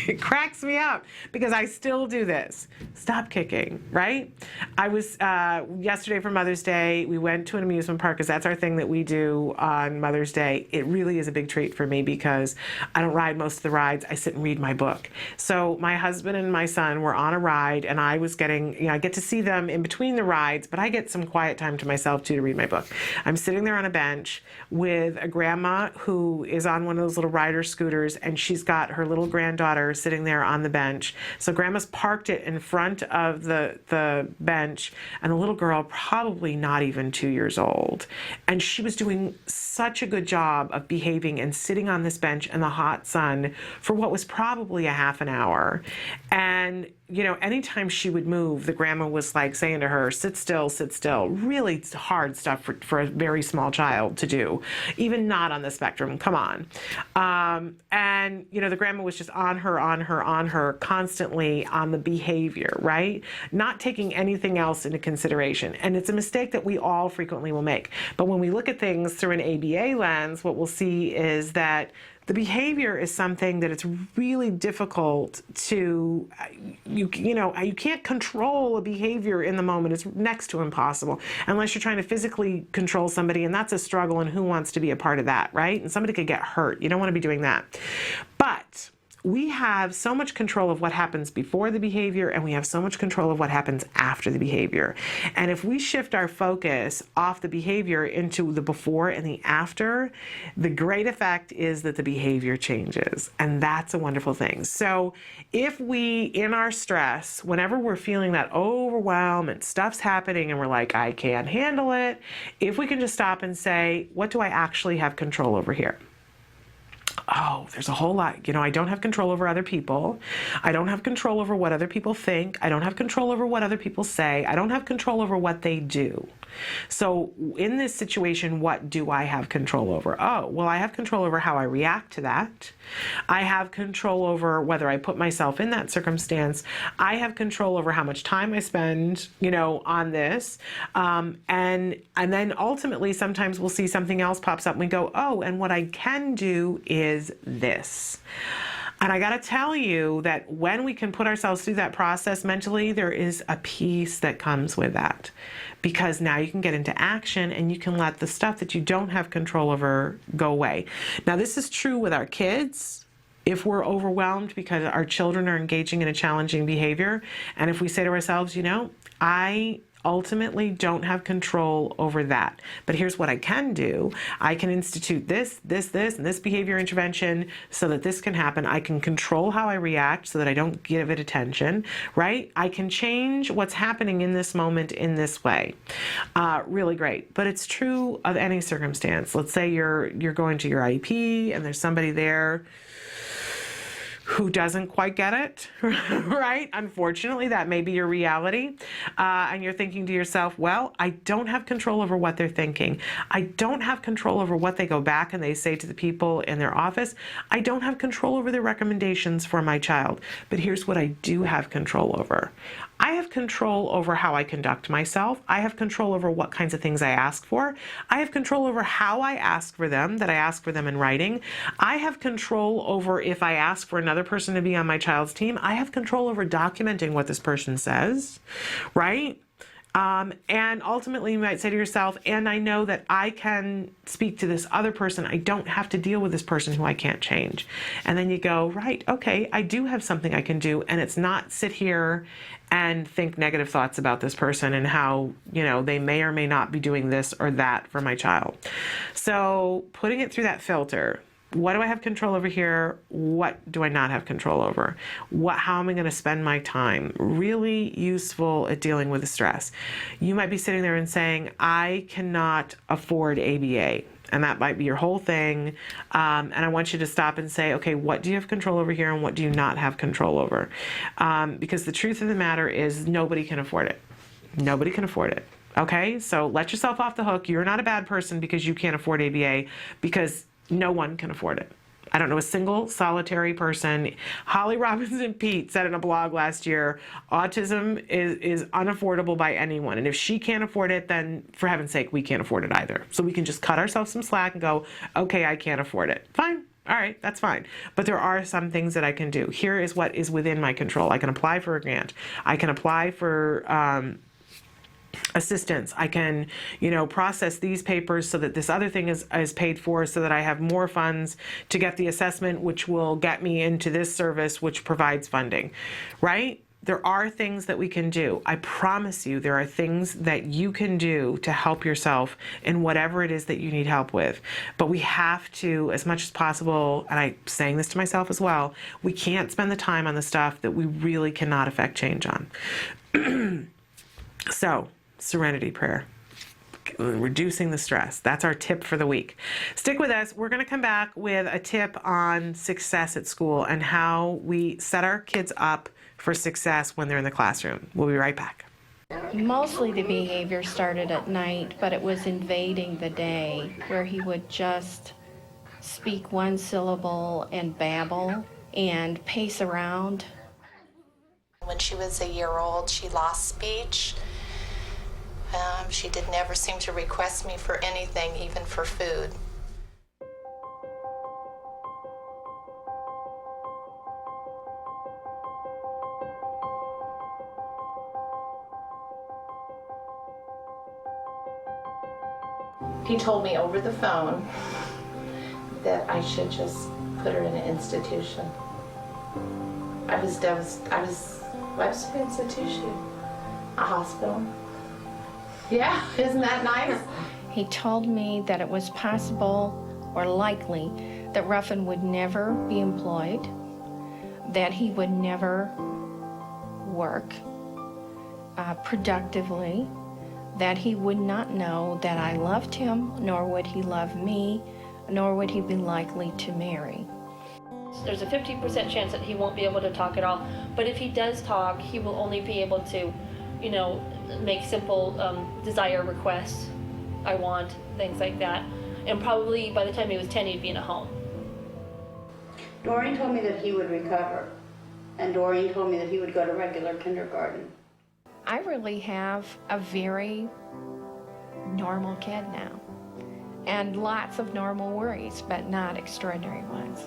It cracks me up, because I still do this. Stop kicking, right? I was, yesterday for Mother's Day, we went to an amusement park, because that's our thing that we do on Mother's Day. It really is a big treat for me, because I don't ride most of the rides. I sit and read my book. So my husband and my son were on a ride, and I was getting, I get to see them in between the rides, but I get some quiet time to myself too to read my book. I'm sitting there on a bench with a grandma who is on one of those little rider scooters, and she's got her little granddaughter sitting there on the bench. So grandma's parked it in front of the bench, and the little girl, probably not even 2 years old. And she was doing such a good job of behaving and sitting on this bench in the hot sun for what was probably a half an hour. And anytime she would move, the grandma was like saying to her, sit still, sit still. Really hard stuff for a very small child to do, even not on the spectrum. Come on. And the grandma was just on her, constantly on the behavior, right? Not taking anything else into consideration. And it's a mistake that we all frequently will make. But when we look at things through an ABA lens, what we'll see is that The behavior is something that it's really difficult to, you can't control a behavior in the moment. It's next to impossible unless you're trying to physically control somebody, and that's a struggle, and who wants to be a part of that, right? And somebody could get hurt. You don't want to be doing that. But we have so much control of what happens before the behavior, and we have so much control of what happens after the behavior. And if we shift our focus off the behavior into the before and the after, the great effect is that the behavior changes. And that's a wonderful thing. So if we, in our stress, whenever we're feeling that overwhelm and stuff's happening and we're like, I can't handle it, if we can just stop and say, what do I actually have control over here? Oh, there's a whole lot. I don't have control over other people. I don't have control over what other people think. I don't have control over what other people say. I don't have control over what they do. So in this situation, what do I have control over? Oh, well, I have control over how I react to that. I have control over whether I put myself in that circumstance. I have control over how much time I spend, on this. And then ultimately, sometimes we'll see something else pops up and we go, oh, and what I can do is this. And I got to tell you that when we can put ourselves through that process mentally, there is a peace that comes with that. Because now you can get into action and you can let the stuff that you don't have control over go away. Now, this is true with our kids. If we're overwhelmed because our children are engaging in a challenging behavior, and if we say to ourselves, I ultimately don't have control over that. But here's what I can do. I can institute this, and this behavior intervention so that this can happen. I can control how I react so that I don't give it attention, right? I can change what's happening in this moment in this way. Really great. But it's true of any circumstance. Let's say you're going to your IEP and there's somebody there who doesn't quite get it, right? Unfortunately, that may be your reality. And you're thinking to yourself, well, I don't have control over what they're thinking. I don't have control over what they go back and they say to the people in their office. I don't have control over their recommendations for my child. But here's what I do have control over. I have control over how I conduct myself. I have control over what kinds of things I ask for. I have control over how I ask for them, that I ask for them in writing. I have control over if I ask for another person to be on my child's team. I have control over documenting what this person says, right? And ultimately you might say to yourself, and I know that I can speak to this other person. I don't have to deal with this person who I can't change. And then you go, right, okay, I do have something I can do. And it's not sit here and think negative thoughts about this person and how, they may or may not be doing this or that for my child. So putting it through that filter. What do I have control over here? What do I not have control over? How am I going to spend my time? Really useful at dealing with the stress. You might be sitting there and saying, I cannot afford ABA. And that might be your whole thing. And I want you to stop and say, okay, what do you have control over here and what do you not have control over? Because the truth of the matter is nobody can afford it. Nobody can afford it. Okay? So let yourself off the hook. You're not a bad person because you can't afford ABA, because no one can afford it. I don't know a single solitary person. Holly Robinson Pete said in a blog last year, autism is unaffordable by anyone. And if she can't afford it, then for heaven's sake, we can't afford it either. So we can just cut ourselves some slack and go, okay, I can't afford it. Fine. All right, that's fine. But there are some things that I can do. Here is what is within my control. I can apply for a grant. I can apply for assistance. I can, process these papers so that this other thing is paid for, so that I have more funds to get the assessment, which will get me into this service, which provides funding, right? There are things that we can do. I promise you, there are things that you can do to help yourself in whatever it is that you need help with. But we have to, as much as possible, and I'm saying this to myself as well, we can't spend the time on the stuff that we really cannot affect change on. So, serenity prayer. Reducing the stress. That's our tip for the week. Stick with us. We're going to come back with a tip on success at school and how we set our kids up for success when they're in the classroom. We'll be right back. Mostly the behavior started at night, but it was invading the day, where he would just speak one syllable and babble and pace around. When she was a year old, she lost speech. She did never seem to request me for anything, even for food. He told me over the phone that I should just put her in an institution. I was devastated. I was an institution, a hospital. Yeah, isn't that nice? He told me that it was possible or likely that Ruffin would never be employed, that he would never work productively, that he would not know that I loved him, nor would he love me, nor would he be likely to marry. There's a 50% chance that he won't be able to talk at all, but if he does talk, he will only be able to, you know, make simple desire requests. I want, things like that. And probably by the time he was 10, he'd be in a home. Doreen told me that he would recover, and Doreen told me that he would go to regular kindergarten. I really have a very normal kid now, and lots of normal worries, but not extraordinary ones.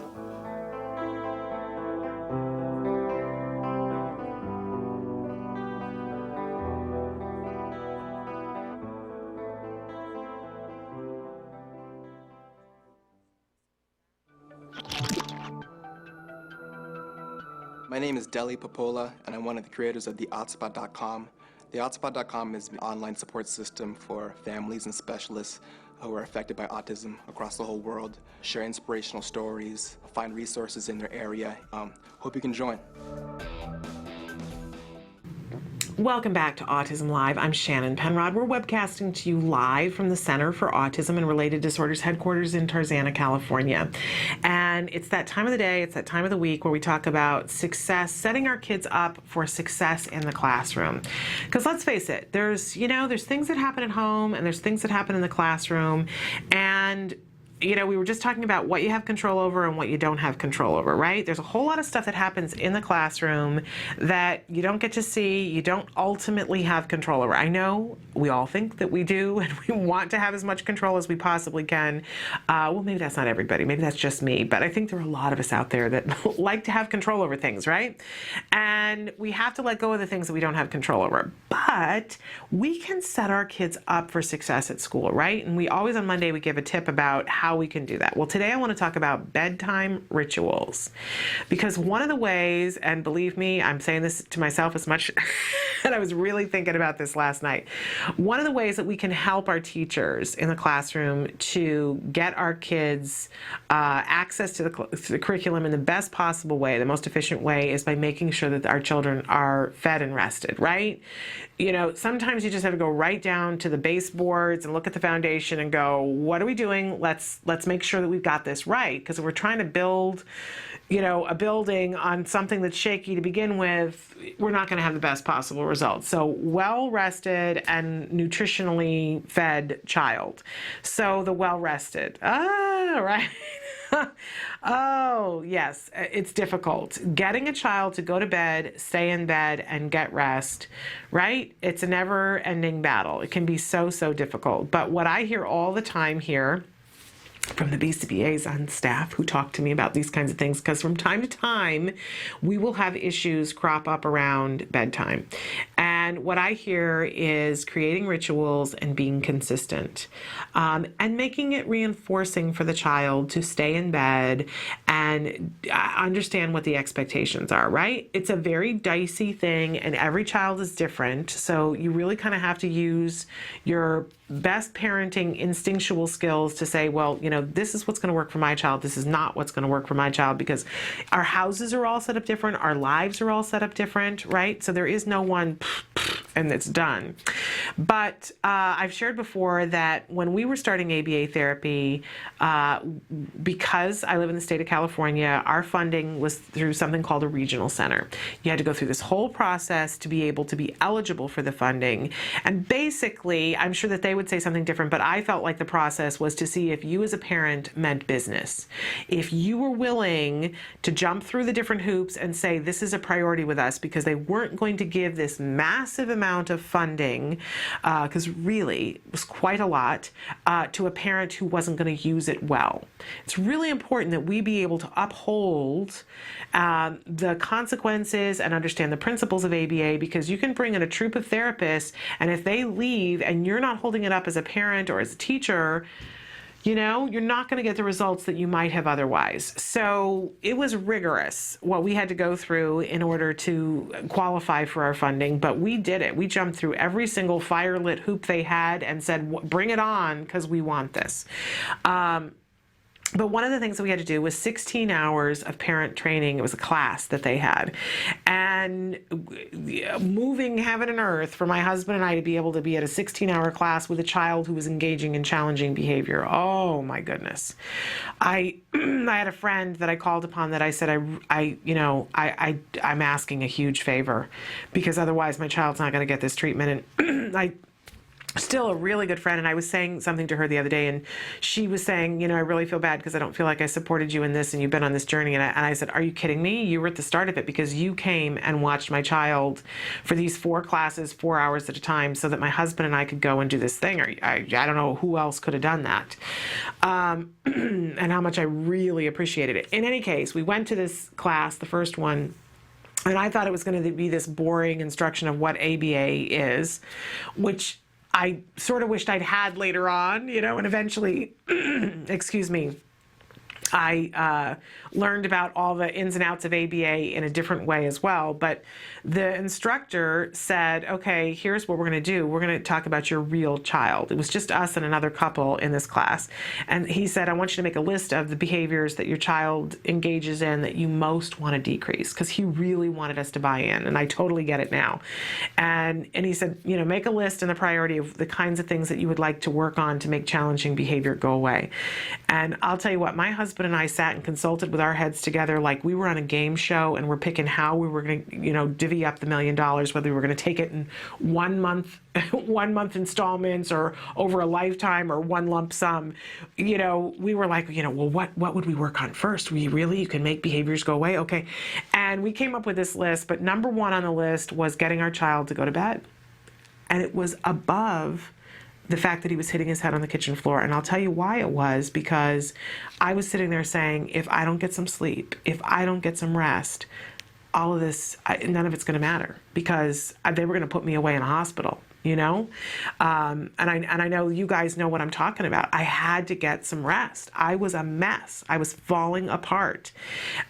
My name is Deli Popola, and I'm one of the creators of TheOutSpot.com. TheOutSpot.com is an online support system for families and specialists who are affected by autism across the whole world. Share inspirational stories, find resources in their area. Hope you can join. Welcome back to Autism Live. I'm Shannon Penrod. We're webcasting to you live from the Center for Autism and Related Disorders headquarters in Tarzana, California. And it's that time of the day, it's that time of the week where we talk about success, setting our kids up for success in the classroom. Because let's face it, there's things that happen at home and there's things that happen in the classroom. And we were just talking about what you have control over and what you don't have control over, right? There's a whole lot of stuff that happens in the classroom that you don't get to see, you don't ultimately have control over. I know we all think that we do, and we want to have as much control as we possibly can. Well, maybe that's not everybody, maybe that's just me, but I think there are a lot of us out there that like to have control over things, right? And we have to let go of the things that we don't have control over. But we can set our kids up for success at school, right? And we always on Monday, we give a tip about how we can do that. Well, today I want to talk about bedtime rituals, because one of the ways, and believe me, I'm saying this to myself as much, and I was really thinking about this last night, one of the ways that we can help our teachers in the classroom to get our kids access to the curriculum in the best possible way, the most efficient way, is by making sure that our children are fed and rested, right? Sometimes you just have to go right down to the baseboards and look at the foundation and go, what are we doing? Let's make sure that we've got this right. Because if we're trying to build, a building on something that's shaky to begin with, we're not going to have the best possible results. So well-rested and nutritionally fed child. So the well-rested. Right. Oh, yes, it's difficult. Getting a child to go to bed, stay in bed, and get rest, right? It's a never-ending battle. It can be so, so difficult. But what I hear all the time here from the BCBAs on staff who talk to me about these kinds of things, because from time to time, we will have issues crop up around bedtime. And what I hear is creating rituals and being consistent, and making it reinforcing for the child to stay in bed and understand what the expectations are, right? It's a very dicey thing, and every child is different. So you really kind of have to use your best parenting instinctual skills to say, well, this is what's going to work for my child. This is not what's going to work for my child, because our houses are all set up different. Our lives are all set up different, right? So there is no one and it's done. But I've shared before that when we were starting ABA therapy, because I live in the state of California, our funding was through something called a regional center. You had to go through this whole process to be able to be eligible for the funding. And basically, I'm sure that they would say something different, but I felt like the process was to see if you as a parent meant business. If you were willing to jump through the different hoops and say, this is a priority with us, because they weren't going to give this massive amount amount of funding, because really it was quite a lot, to a parent who wasn't going to use it well. It's really important that we be able to uphold the consequences and understand the principles of ABA, because you can bring in a troop of therapists, and if they leave and you're not holding it up as a parent or as a teacher, you know, you're not going to get the results that you might have otherwise. So it was rigorous what we had to go through in order to qualify for our funding, but we did it. We jumped through every single fire-lit hoop they had and said, bring it on, because we want this. But one of the things that we had to do was 16 hours of parent training. It was a class that they had. And moving heaven and earth for my husband and I to be able to be at a 16-hour class with a child who was engaging in challenging behavior. Oh my goodness. I had a friend that I called upon that I said, I'm asking a huge favor, because otherwise my child's not going to get this treatment. And still a really good friend, and I was saying something to her the other day, and she was saying, you know, I really feel bad because I don't feel like I supported you in this, and you've been on this journey. And I said, are you kidding me? You were at the start of it, because you came and watched my child for these 4 classes, 4 hours at a time, so that my husband and I could go and do this thing. I don't know who else could have done that. And how much I really appreciated it. In any case, we went to this class, the first one, and I thought it was going to be this boring instruction of what ABA is, which I sort of wished I'd had later on, you know, and eventually, excuse me, I learned about all the ins and outs of ABA in a different way as well. But the instructor said, okay, here's what we're going to do. We're going to talk about your real child. It was just us and another couple in this class. And he said, I want you to make a list of the behaviors that your child engages in that you most want to decrease, because he really wanted us to buy in. And I totally get it now. And he said, you know, make a list and the priority of the kinds of things that you would like to work on to make challenging behavior go away. And I'll tell you what, my husband and I sat and consulted with our heads together like we were on a game show, and we're picking how we were going to, you know, divvy up the $1 million, whether we were going to take it in 1 month, 1 month installments, or over a lifetime, or one lump sum. You know, we were like, you know, well, what would we work on first? You can make behaviors go away. Okay. And we came up with this list, but number 1 on the list was getting our child to go to bed. And it was above the fact that he was hitting his head on the kitchen floor. And I'll tell you why it was, because I was sitting there saying, if I don't get some sleep, if I don't get some rest, all of this, none of it's going to matter, because they were going to put me away in a hospital, you know? And I know you guys know what I'm talking about. I had to get some rest. I was a mess. I was falling apart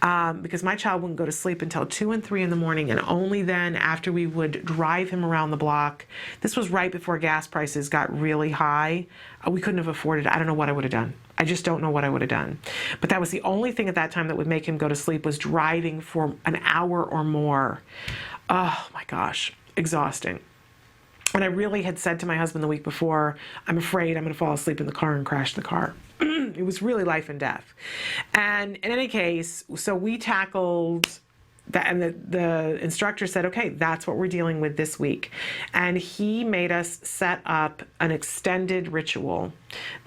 because my child wouldn't go to sleep until 2 and 3 in the morning, and only then after we would drive him around the block. This was right before gas prices got really high. We couldn't have afforded it. I don't know what I would have done. I just don't know what I would have done. But that was the only thing at that time that would make him go to sleep, was driving for an hour or more. Oh my gosh, exhausting. And I really had said to my husband the week before, I'm afraid I'm going to fall asleep in the car and crash the car. It was really life and death. And in any case, so we tackled that, and the instructor said, okay, that's what we're dealing with this week. And he made us set up an extended ritual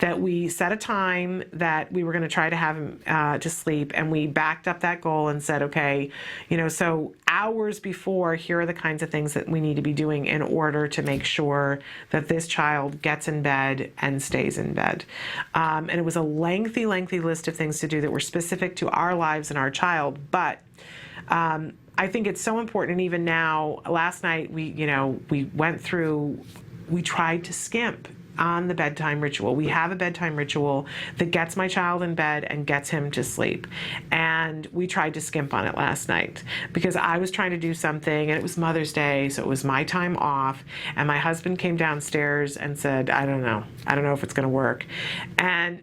that we set a time that we were going to try to have him to sleep. And we backed up that goal and said, okay, you know, so hours before, here are the kinds of things that we need to be doing in order to make sure that this child gets in bed and stays in bed. And it was a lengthy list of things to do that were specific to our lives and our child. But I think it's so important, and even now, last night we tried to skimp on the bedtime ritual. We have a bedtime ritual that gets my child in bed and gets him to sleep. And we tried to skimp on it last night because I was trying to do something, and it was Mother's Day, so it was my time off. And my husband came downstairs and said, I don't know if it's going to work. And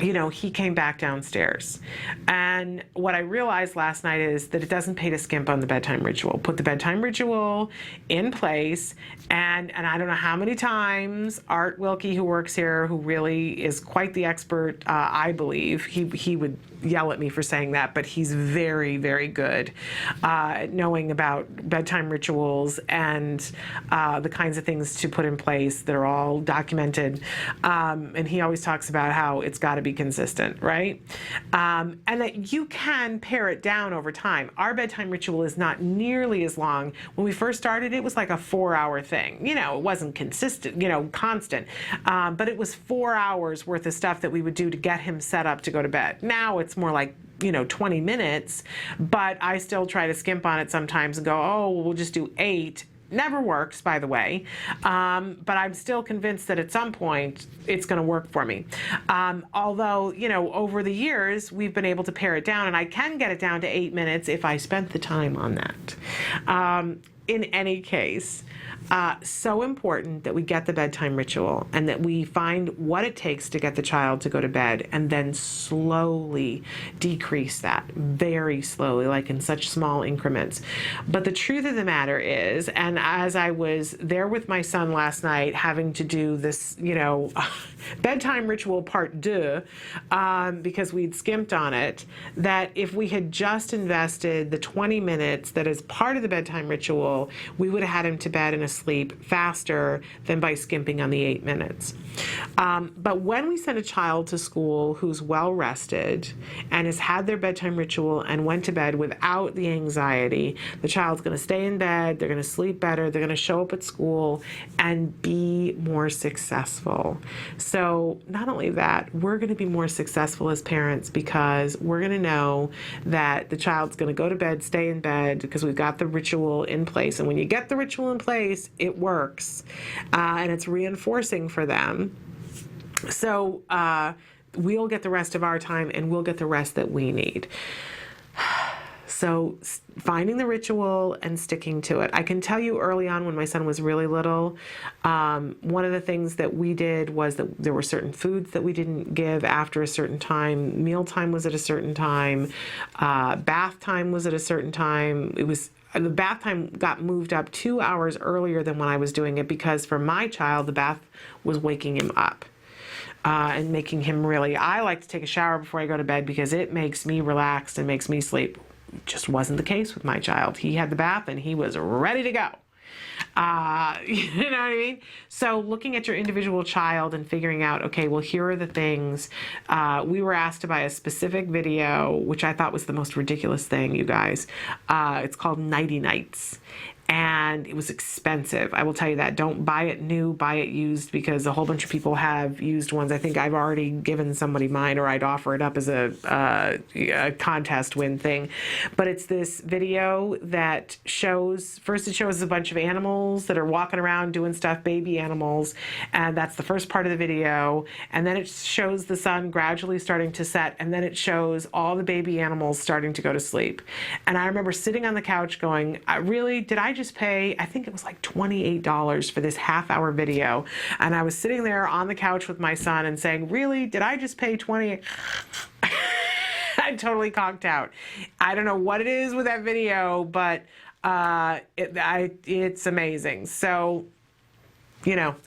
you know, he came back downstairs. And what I realized last night is that it doesn't pay to skimp on the bedtime ritual. Put the bedtime ritual in place. And I don't know how many times Art Wilkie, who works here, who really is quite the expert, I believe, he would yell at me for saying that, but he's very, very good at knowing about bedtime rituals and the kinds of things to put in place that are all documented. And he always talks about how it's got to be be consistent, right? And that you can pare it down over time. Our bedtime ritual is not nearly as long. When we first started, it was like a 4-hour thing. You know, it wasn't consistent, constant, but it was 4 hours worth of stuff that we would do to get him set up to go to bed. Now it's more like 20 minutes, but I still try to skimp on it sometimes and go, oh, well, we'll just do 8. Never works, by the way, but I'm still convinced that at some point it's going to work for me. Although, over the years, we've been able to pare it down, and I can get it down to 8 minutes if I spent the time on that. In any case, so important that we get the bedtime ritual and that we find what it takes to get the child to go to bed, and then slowly decrease that, very slowly, like in such small increments. But the truth of the matter is, and as I was there with my son last night having to do this, bedtime ritual part 2, because we'd skimped on it, that if we had just invested the 20 minutes that is part of the bedtime ritual, we would have had him to bed and asleep faster than by skimping on the 8 minutes. But when we send a child to school who's well rested and has had their bedtime ritual and went to bed without the anxiety, the child's going to stay in bed, they're going to sleep better, they're going to show up at school and be more successful. So not only that, we're going to be more successful as parents because we're going to know that the child's going to go to bed, stay in bed, because we've got the ritual in place. And when you get the ritual in place, it works, and it's reinforcing for them. So we'll get the rest of our time, and we'll get the rest that we need. So finding the ritual and sticking to it. I can tell you early on when my son was really little, one of the things that we did was that there were certain foods that we didn't give after a certain time. Mealtime was at a certain time. Bath time was at a certain time. The bath time got moved up 2 hours earlier than when I was doing it because for my child, the bath was waking him up. And making him I like to take a shower before I go to bed because it makes me relaxed and makes me sleep. It just wasn't the case with my child. He had the bath and he was ready to go. You know what I mean? So looking at your individual child and figuring out, okay, well, here are the things. We were asked to buy a specific video, which I thought was the most ridiculous thing, you guys. It's called Nighty Nights. And it was expensive. I will tell you that. Don't buy it new, buy it used, because a whole bunch of people have used ones. I think I've already given somebody mine, or I'd offer it up as a contest win thing. But it's this video that shows a bunch of animals that are walking around doing stuff, baby animals, and that's the first part of the video. And then it shows the sun gradually starting to set, and then it shows all the baby animals starting to go to sleep. And I remember sitting on the couch going, really, did I just pay, I think it was like $28 for this half-hour video, and I was sitting there on the couch with my son and saying, really, did I just pay $20? I totally conked out. I don't know what it is with that video, but it's amazing. So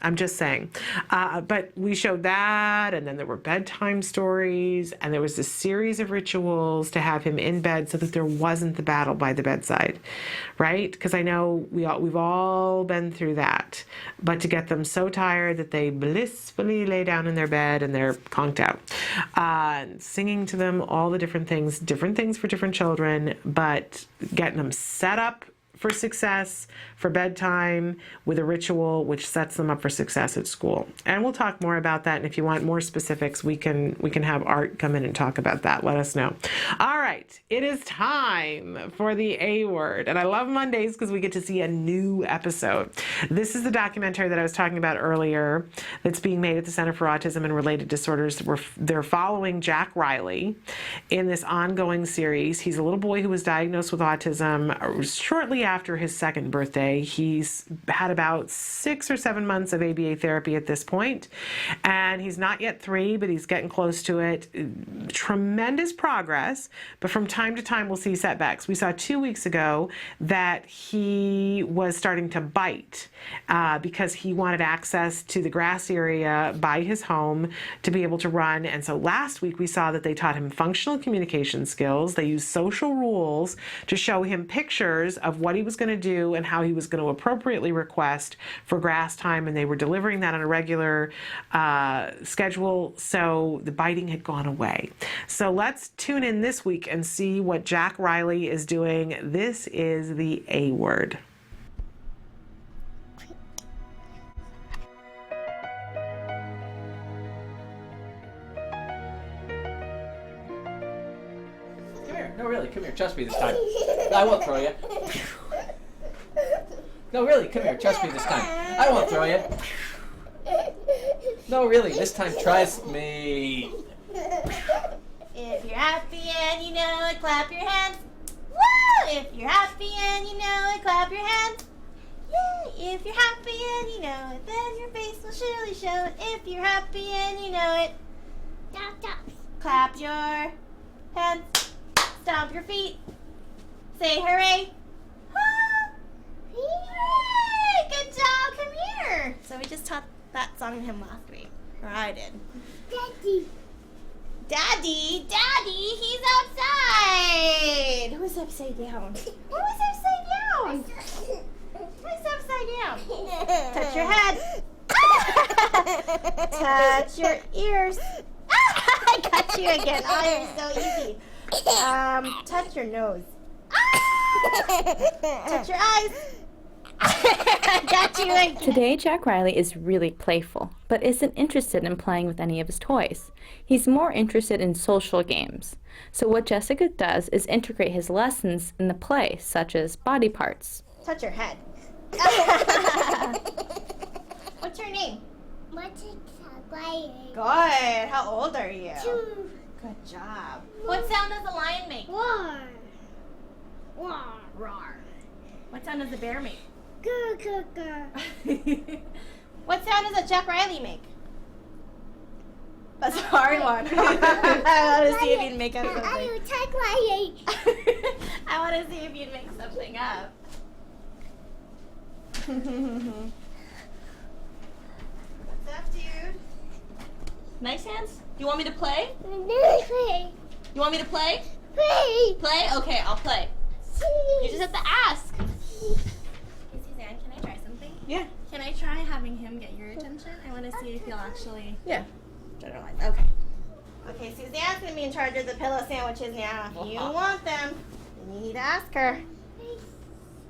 I'm just saying. But we showed that, and then there were bedtime stories, and there was a series of rituals to have him in bed so that there wasn't the battle by the bedside, right? Because I know we've all been through that. But to get them so tired that they blissfully lay down in their bed and they're conked out. Singing to them all the different things for different children, but getting them set up for success for bedtime with a ritual which sets them up for success at school. And we'll talk more about that, and if you want more specifics, we can have Art come in and talk about that. Let us know. All right, it is time for the A word, and I love Mondays because we get to see a new episode. This is the documentary that I was talking about earlier that's being made at the Center for Autism and Related Disorders. They're following Jack Riley in this ongoing series. He's a little boy who was diagnosed with autism shortly after his second birthday. He's had about 6 or 7 months of ABA therapy at this point, and he's not yet 3, but he's getting close to it. Tremendous progress, but from time to time we'll see setbacks. We saw 2 weeks ago that he was starting to bite because he wanted access to the grass area by his home to be able to run. And so last week we saw that they taught him functional communication skills. They used social rules to show him pictures of what he was going to do and how he was going to appropriately request for grass time, and they were delivering that on a regular schedule, so the biting had gone away. So let's tune in this week and see what Jack Riley is doing. This is the A word. Come here. No, really, come here. Trust me this time. I won't throw you. No, really, come here. Trust me this time. I won't throw you. No, really, this time trust me. If you're happy and you know it, clap your hands. Woo! If you're happy and you know it, clap your hands. Yeah, if you're happy and you know it, then your face will surely show it. If you're happy and you know it, tap, tap. Clap your hands. Stomp your feet. Say hooray. Hooray! Good job, come here. So we just taught that song to him last week. Or I did. Daddy. Daddy, Daddy, he's outside. Who's upside down? Who's upside down? Who's upside down? Touch your head. Touch your ears. I got you again. Oh, you're so easy. Touch your nose. Touch your eyes. Got you again. Today, Jack Riley is really playful, but isn't interested in playing with any of his toys. He's more interested in social games. So what Jessica does is integrate his lessons in the play, such as body parts. Touch your head. What's your name? Good. How old are you? 2. Good job. What sound does a lion make? Roar. Roar. Roar. What sound does a bear make? Grr, grr, grr. What sound does a Jack Riley make? That's a hard one. I want to see if you'd make up something. Jack Riley. I want to see if you'd make something up. What's up, dude? Nice hands? You want me to play? Play. You want me to play? Play. Play? Okay, I'll play. You just have to ask. Hey, Suzanne, can I try something? Yeah. Can I try having him get your attention? I want to see if he'll actually generalize. Okay. Okay, Suzanne's going to be in charge of the pillow sandwiches now. If you want them, you need to ask her.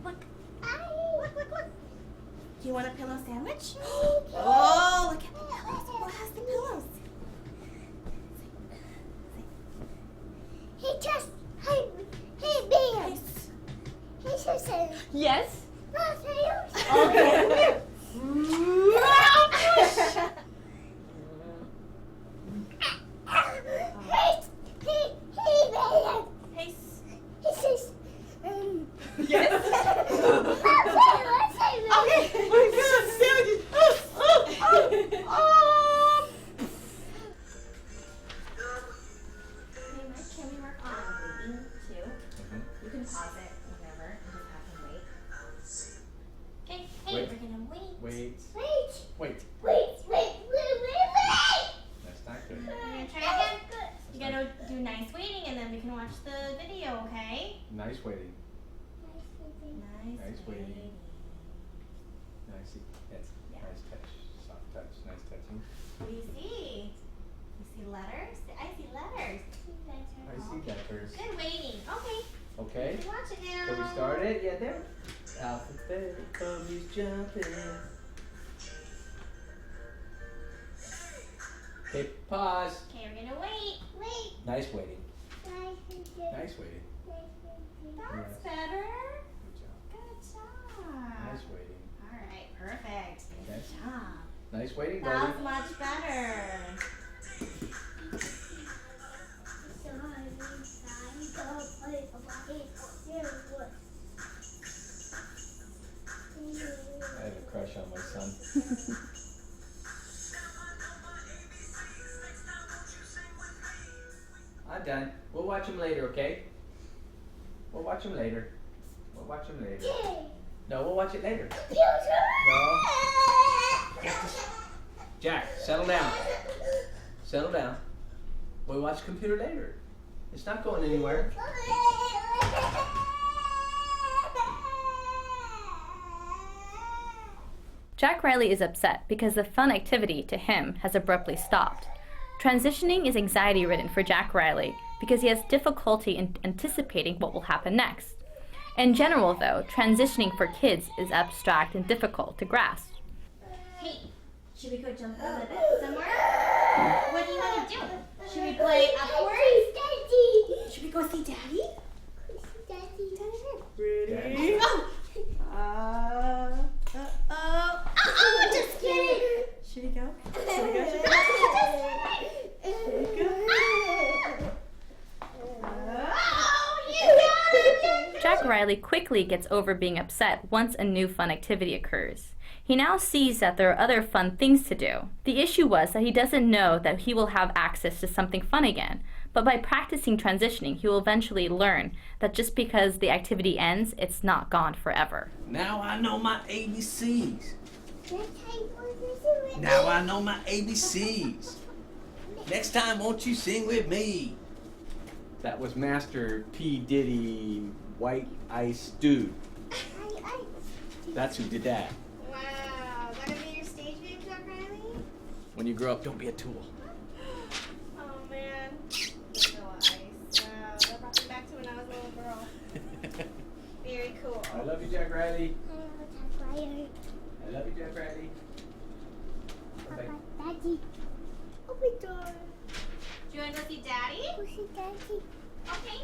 Look. Look, look, look. Do you want a pillow sandwich? Oh, look at the pillows. Who has the pillows? Hey, Jess. Hey, Bear. Hey, Susan. Yes? Okay. Nice waiting. Nice waiting. Nice. Yes. Nice touch. Soft touch. Nice touching. What do you see? You see letters? I see letters. I see letters. Good waiting. Okay. Okay. You can watch it now. Can we start it? Yeah, there. Alphabetical, he's jumping. Okay, pause. Okay, we're gonna wait. Wait. Nice waiting. Nice waiting. That's better. Good job. Good job. Nice waiting. All right, perfect. Good Yes. job. Nice waiting, buddy. That was much better. I have a crush on my son. I'm not done. We'll watch them later, okay? We'll watch them later. We'll watch them later. No, we'll watch it later. No. Jack, settle down. Settle down. We'll watch the computer later. It's not going anywhere. Jack Riley is upset because the fun activity, to him, has abruptly stopped. Transitioning is anxiety-ridden for Jack Riley because he has difficulty in anticipating what will happen next. In general, though, transitioning for kids is abstract and difficult to grasp. Hey, should we go jump a little bit somewhere? What do you want to do? Should we play upwards? Daddy. Should we go see Daddy? Ready? Oh. Oh, just kidding. Should we go? Should we go? Should we go? Oh, you got it! Jack Riley quickly gets over being upset once a new fun activity occurs. He now sees that there are other fun things to do. The issue was that he doesn't know that he will have access to something fun again, but by practicing transitioning, he will eventually learn that just because the activity ends, it's not gone forever. Now I know my ABCs. Now I know my ABCs. Next time, won't you sing with me? That was Master P. Diddy White Ice Dude. That's who did that. Wow, is that gonna be your stage name, Jack Riley? When you grow up, don't be a tool. Oh man. Vanilla Ice. Wow, that brought me back to when I was a little girl. Very cool. I love you, Jack Riley. I love you, Jack Riley. Okay. Daddy. Oh my god. Do you want to go see Daddy? Go see Daddy. Okay.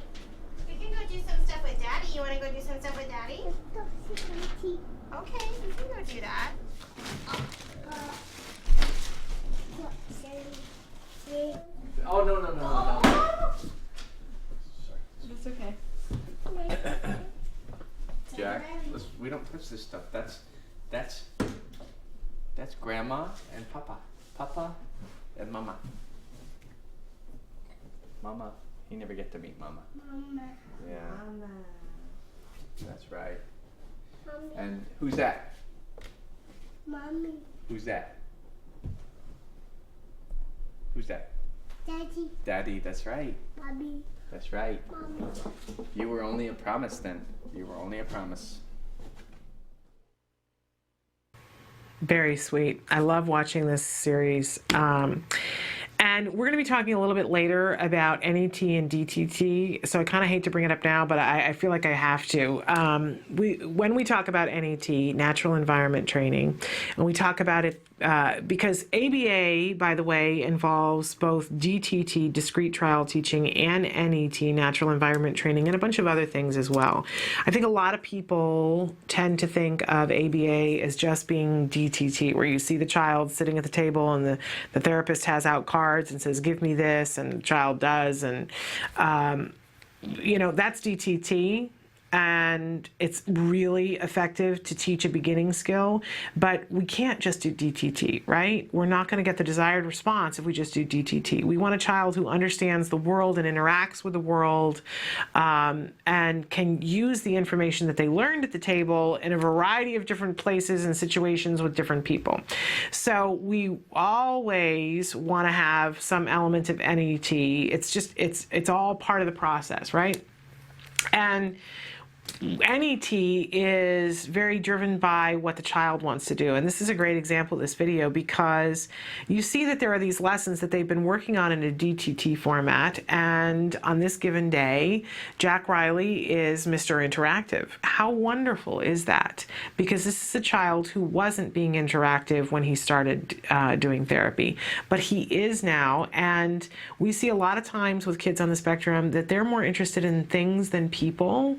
We can go do some stuff with Daddy. You want to go do some stuff with Daddy? Let's go see Daddy. Okay, we can go do that. Oh, no. That's okay. Jack, we don't touch this stuff. That's Grandma and Papa. Papa and Mama. Mama. You never get to meet Mama. Mama. Yeah. Mama. That's right. Mommy. And who's that? Mommy. Who's that? Who's that? Daddy. Daddy, that's right. Mommy. That's right. Mommy. You were only a promise then. You were only a promise. Very sweet. I love watching this series. And we're going to be talking a little bit later about NET and DTT, so I kind of hate to bring it up now, but I feel like I have to. When we talk about NET, natural environment training, and we talk about it because ABA, by the way, involves both DTT, discrete trial teaching, and NET, natural environment training, and a bunch of other things as well. I think a lot of people tend to think of ABA as just being DTT, where you see the child sitting at the table and the therapist has out cards and says, give me this, and the child does, and that's DTT, and it's really effective to teach a beginning skill, but we can't just do DTT, right? We're not going to get the desired response if we just do DTT. We want a child who understands the world and interacts with the world, and can use the information that they learned at the table in a variety of different places and situations with different people. So we always want to have some element of NET. It's all part of the process, right? And NET is very driven by what the child wants to do. And this is a great example of this video because you see that there are these lessons that they've been working on in a DTT format. And on this given day, Jack Riley is Mr. Interactive. How wonderful is that? Because this is a child who wasn't being interactive when he started doing therapy, but he is now. And we see a lot of times with kids on the spectrum that they're more interested in things than people.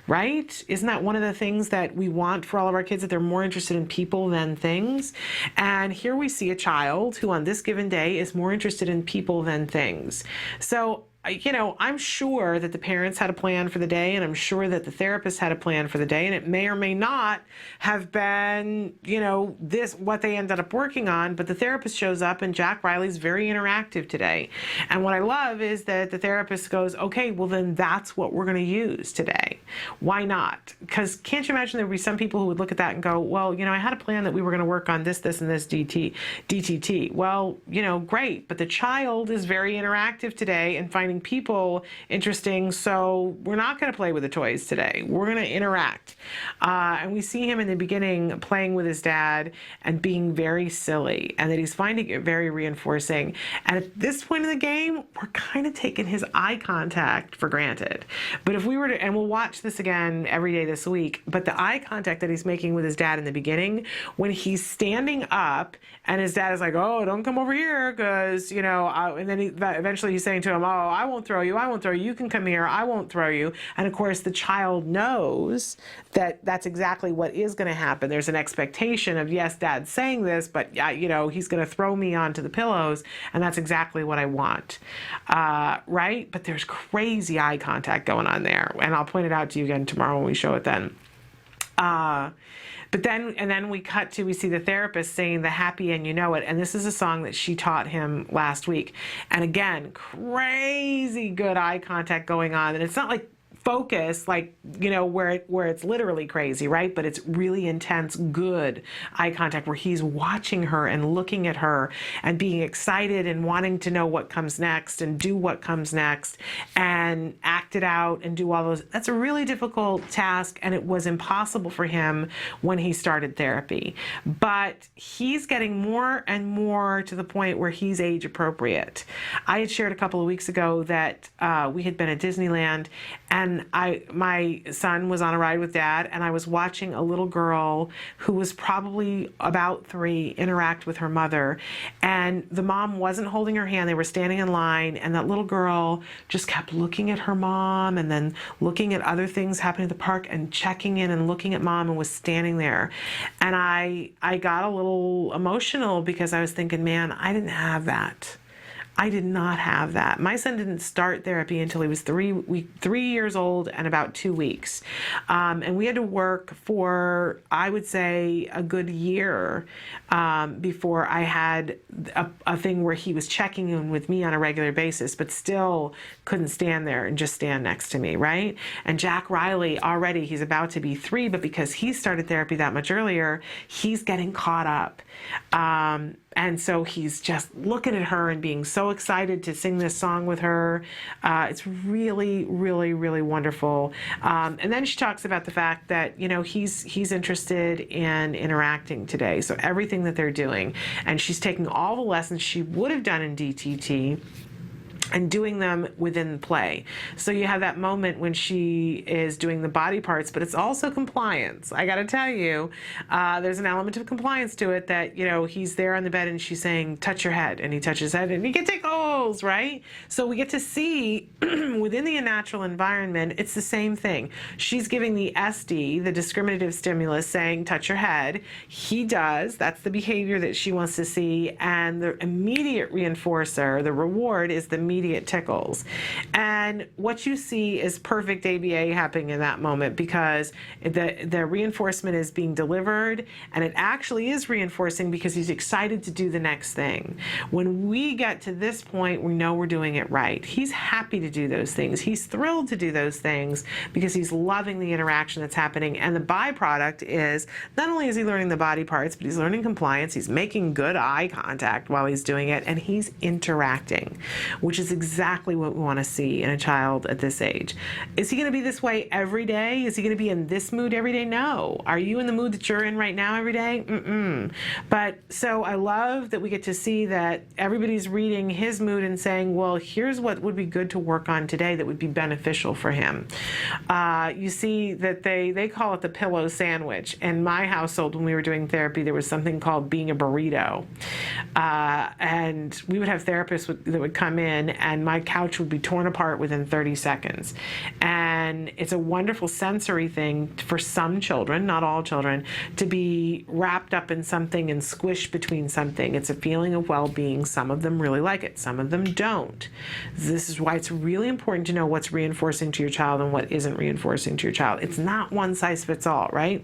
Right? Isn't that one of the things that we want for all of our kids, that they're more interested in people than things? And here we see a child who on this given day is more interested in people than things. So I'm sure that the parents had a plan for the day, and I'm sure that the therapist had a plan for the day, and it may or may not have been, this what they ended up working on, but the therapist shows up, and Jack Riley's very interactive today. And what I love is that the therapist goes, okay, well then that's what we're going to use today. Why not? Because can't you imagine there would be some people who would look at that and go, well, I had a plan that we were going to work on this, and this DTT. Well, great, but the child is very interactive today and finding people interesting, so we're not going to play with the toys today. We're going to interact. And we see him in the beginning playing with his dad and being very silly, and that he's finding it very reinforcing. And at this point in the game, we're kind of taking his eye contact for granted. But if we were to, and we'll watch this again every day this week, but the eye contact that he's making with his dad in the beginning, when he's standing up and his dad is like, oh, don't come over here, because, and then eventually he's saying to him, oh, I won't throw you, you can come here, I won't throw you. And of course the child knows that that's exactly what is going to happen. There's an expectation of, yes, dad's saying this, but he's going to throw me onto the pillows, and that's exactly what I want, right? But there's crazy eye contact going on there, and I'll point it out to you again tomorrow when we show it then. But then we see the therapist singing The Happy and You Know It, and this is a song that she taught him last week. And again, crazy good eye contact going on, and it's not like focus, like, where it's literally crazy, right? But it's really intense, good eye contact where he's watching her and looking at her and being excited and wanting to know what comes next and do what comes next and act it out and do all those. That's a really difficult task, and it was impossible for him when he started therapy. But he's getting more and more to the point where he's age appropriate. I had shared a couple of weeks ago that we had been at Disneyland, and my son was on a ride with dad, and I was watching a little girl who was probably about 3 interact with her mother, and the mom wasn't holding her hand. They were standing in line, and that little girl just kept looking at her mom and then looking at other things happening at the park and checking in and looking at mom, and was standing there. And I got a little emotional because I was thinking, man, I didn't have that. I did not have that. My son didn't start therapy until he was 3 years old and about 2 weeks. And we had to work for, I would say, a good year before I had a thing where he was checking in with me on a regular basis, but still couldn't stand there and just stand next to me, right? And Jack Riley, already, he's about to be 3, but because he started therapy that much earlier, he's getting caught up. And so he's just looking at her and being so excited to sing this song with her. It's really, really, really wonderful. And then she talks about the fact that, he's interested in interacting today. So everything that they're doing. And she's taking all the lessons she would have done in DTT and doing them within play. So you have that moment when she is doing the body parts, but it's also compliance. I gotta tell you, there's an element of compliance to it that, he's there on the bed and she's saying, touch your head, and he touches his head and he can take O's, right? So we get to see within the natural environment, it's the same thing. She's giving the SD, the discriminative stimulus, saying, touch your head. He does, that's the behavior that she wants to see, and the immediate reinforcer, the reward, is the immediate tickles. And what you see is perfect ABA happening in that moment, because the reinforcement is being delivered, and it actually is reinforcing because he's excited to do the next thing. When we get to this point, we know we're doing it right. He's happy to do those things. He's thrilled to do those things because he's loving the interaction that's happening. And the byproduct is not only is he learning the body parts, but he's learning compliance. He's making good eye contact while he's doing it, and he's interacting, which is exactly what we want to see in a child at this age. Is he going to be this way every day? Is he going to be in this mood every day? No. Are you in the mood that you're in right now every day? Mm-mm. But so I love that we get to see that everybody's reading his mood and saying, well, here's what would be good to work on today that would be beneficial for him. You see that they call it the pillow sandwich. In my household, when we were doing therapy, there was something called being a burrito. And we would have therapists that would come in, and my couch would be torn apart within 30 seconds. And it's a wonderful sensory thing for some children, not all children, to be wrapped up in something and squished between something. It's a feeling of well-being. Some of them really like it, some of them don't. This is why it's really important to know what's reinforcing to your child and what isn't reinforcing to your child. It's not one size fits all, right?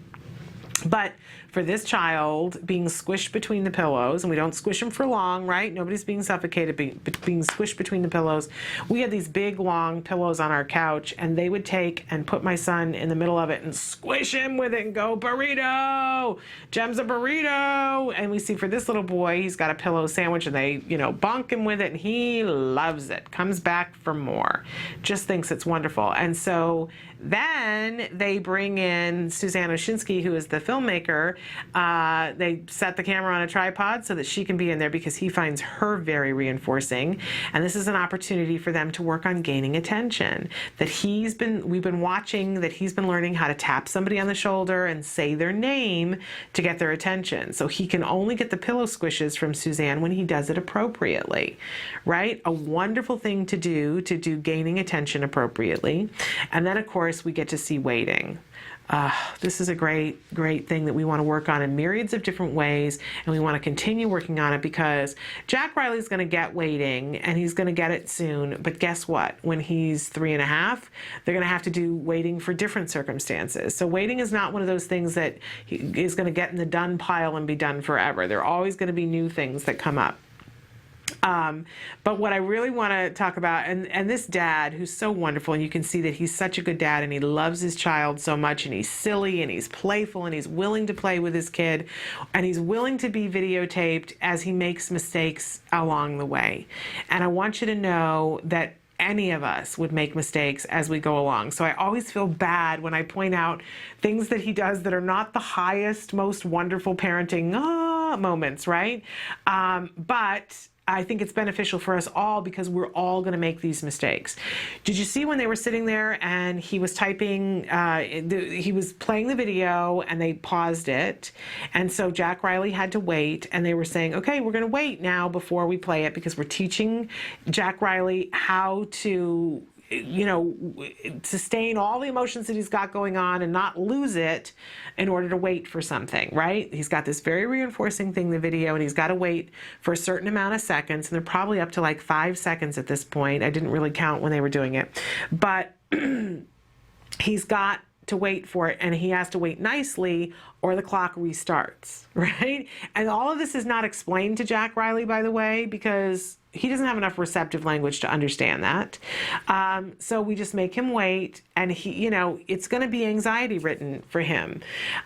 But for this child, being squished between the pillows, and we don't squish them for long, right? Nobody's being suffocated, being squished between the pillows. We had these big, long pillows on our couch, and they would take and put my son in the middle of it and squish him with it and go, burrito, Jem's a burrito. And we see for this little boy, he's got a pillow sandwich, and they, bonk him with it, and he loves it, comes back for more, just thinks it's wonderful. And so then they bring in Suzanne Oshinsky, who is the filmmaker. They set the camera on a tripod so that she can be in there because he finds her very reinforcing. And this is an opportunity for them to work on gaining attention. That we've been watching, that he's been learning how to tap somebody on the shoulder and say their name to get their attention. So he can only get the pillow squishes from Suzanne when he does it appropriately, right? A wonderful thing to do gaining attention appropriately. And then, of course, we get to see waiting. This is a great thing that we want to work on in myriads of different ways, and we want to continue working on it because Jack Riley's going to get waiting, and he's going to get it soon. But guess what? When he's 3.5, they're going to have to do waiting for different circumstances. So waiting is not one of those things that is going to get in the done pile and be done forever. There are always going to be new things that come up. But what I really want to talk about, and this dad who's so wonderful, and you can see that he's such a good dad, and he loves his child so much, and he's silly, and he's playful, and he's willing to play with his kid, and he's willing to be videotaped as he makes mistakes along the way. And I want you to know that any of us would make mistakes as we go along. So I always feel bad when I point out things that he does that are not the highest, most wonderful parenting moments, right? But I think it's beneficial for us all because we're all going to make these mistakes. Did you see when they were sitting there and he was typing, he was playing the video and they paused it, and so Jack Riley had to wait, and they were saying, okay, we're going to wait now before we play it because we're teaching Jack Riley how to sustain all the emotions that he's got going on and not lose it in order to wait for something, right? He's got this very reinforcing thing, the video, and he's got to wait for a certain amount of seconds, and they're probably up to like 5 seconds at this point. I didn't really count when they were doing it, but he's got to wait for it, and he has to wait nicely or the clock restarts, right? And all of this is not explained to Jack Riley, by the way, because he doesn't have enough receptive language to understand that. So we just make him wait, and it's going to be anxiety written for him.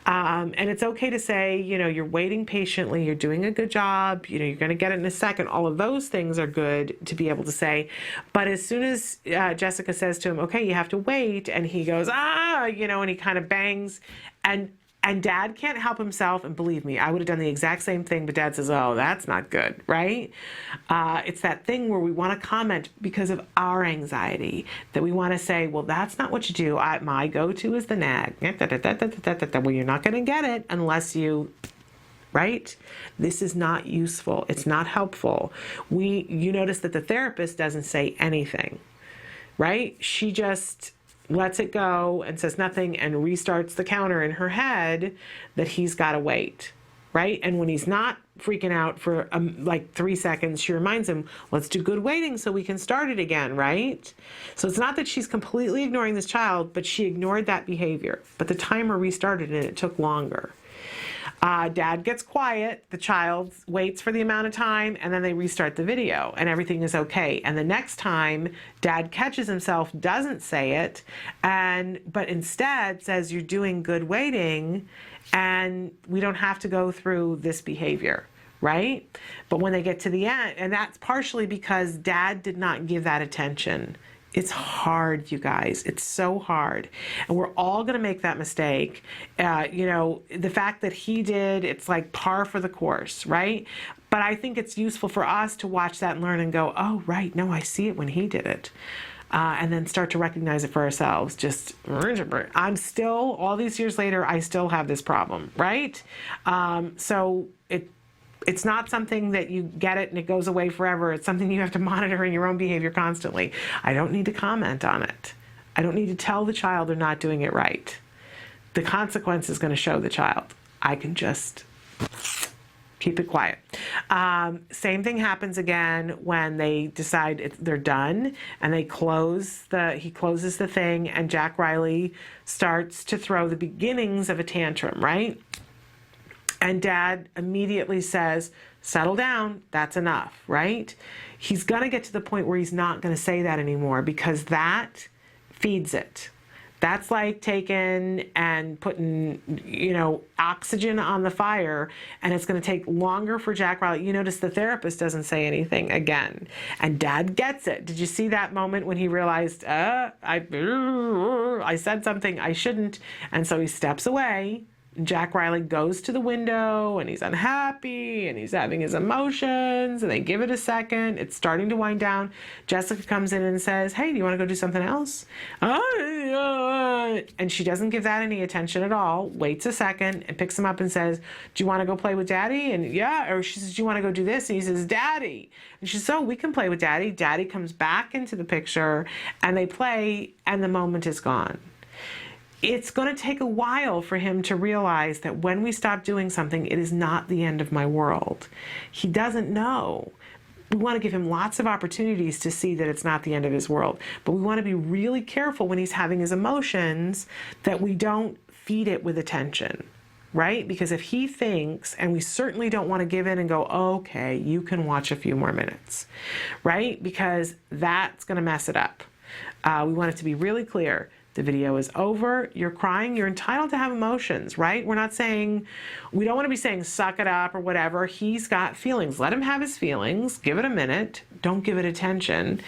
And it's okay to say, you're waiting patiently, you're doing a good job, you're going to get it in a second. All of those things are good to be able to say. But as soon as Jessica says to him, okay, you have to wait, and he goes, and he kind of bangs, and Dad can't help himself, and believe me, I would have done the exact same thing, but Dad says, oh, that's not good, right? It's that thing where we want to comment because of our anxiety, that we want to say, well, that's not what you do. My go-to is the nag. Well, you're not going to get it unless you... right? This is not useful. It's not helpful. You notice that the therapist doesn't say anything, right? She just lets it go and says nothing and restarts the counter in her head that he's got to wait, right? And when he's not freaking out for like 3 seconds, she reminds him, let's do good waiting so we can start it again, right? So it's not that she's completely ignoring this child, but she ignored that behavior. But the timer restarted and it took longer. Dad gets quiet, the child waits for the amount of time, and then they restart the video, and everything is okay. And the next time, Dad catches himself, doesn't say it, but instead says, you're doing good waiting, and we don't have to go through this behavior, right? But when they get to the end, and that's partially because Dad did not give that attention. It's hard, you guys. It's so hard. And we're all going to make that mistake. The fact that he did, it's like par for the course, right? But I think it's useful for us to watch that and learn and go, oh, right, no, I see it when he did it. And then start to recognize it for ourselves. I'm still, all these years later, I still have this problem, right? It's not something that you get it and it goes away forever. It's something you have to monitor in your own behavior constantly. I don't need to comment on it. I don't need to tell the child they're not doing it right. The consequence is going to show the child. I can just keep it quiet. Same thing happens again when they decide they're done and he closes the thing, and Jack Riley starts to throw the beginnings of a tantrum, right? And Dad immediately says, settle down, that's enough, right? He's going to get to the point where he's not going to say that anymore, because that feeds it. That's like taking and putting, oxygen on the fire, and it's going to take longer for Jack Riley. You notice the therapist doesn't say anything again, and Dad gets it. Did you see that moment when he realized, I said something I shouldn't, and so he steps away. Jack Riley goes to the window, and he's unhappy, and he's having his emotions, and they give it a second. It's starting to wind down. Jessica comes in and says, hey, do you want to go do something else? And she doesn't give that any attention at all, waits a second, and picks him up and says, do you want to go play with Daddy? And yeah, or she says, do you want to go do this? And he says, Daddy. And she says, oh, we can play with Daddy. Daddy comes back into the picture, and they play, and the moment is gone. It's going to take a while for him to realize that when we stop doing something, it is not the end of my world. He doesn't know. We want to give him lots of opportunities to see that it's not the end of his world. But we want to be really careful when he's having his emotions that we don't feed it with attention, right? Because if he thinks, and we certainly don't want to give in and go, okay, you can watch a few more minutes, right? Because that's going to mess it up. We want it to be really clear. The video is over. You're crying. You're entitled to have emotions, right? We don't want to be saying suck it up or whatever. He's got feelings. Let him have his feelings. Give it a minute. Don't give it attention.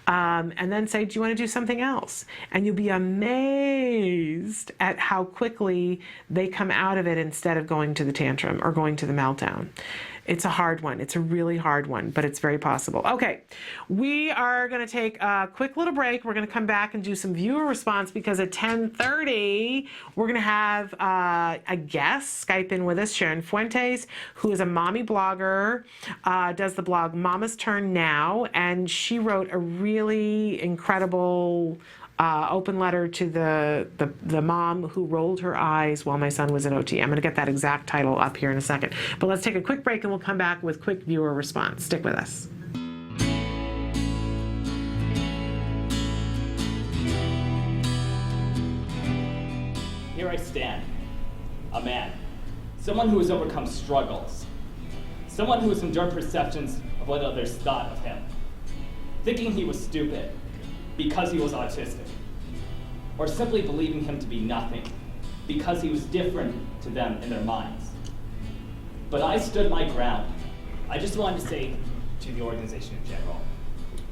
And then say, do you want to do something else? And you'll be amazed at how quickly they come out of it instead of going to the tantrum or going to the meltdown. It's a hard one. It's a really hard one, but it's very possible. Okay, we are going to take a quick little break. We're going to come back and do some viewer response, because at 10:30, we're going to have a guest Skype in with us, Sharon Fuentes, who is a mommy blogger, does the blog Mama's Turn Now, and she wrote a really incredible open letter to the mom who rolled her eyes while my son was in OT. I'm going to get that exact title up here in a second. But let's take a quick break, and we'll come back with quick viewer response. Stick with us. Here I stand, a man, someone who has overcome struggles, someone who has endured perceptions of what others thought of him, thinking he was stupid because he was autistic, or simply believing him to be nothing because he was different to them in their minds. But I stood my ground. I just wanted to say to the organization in general,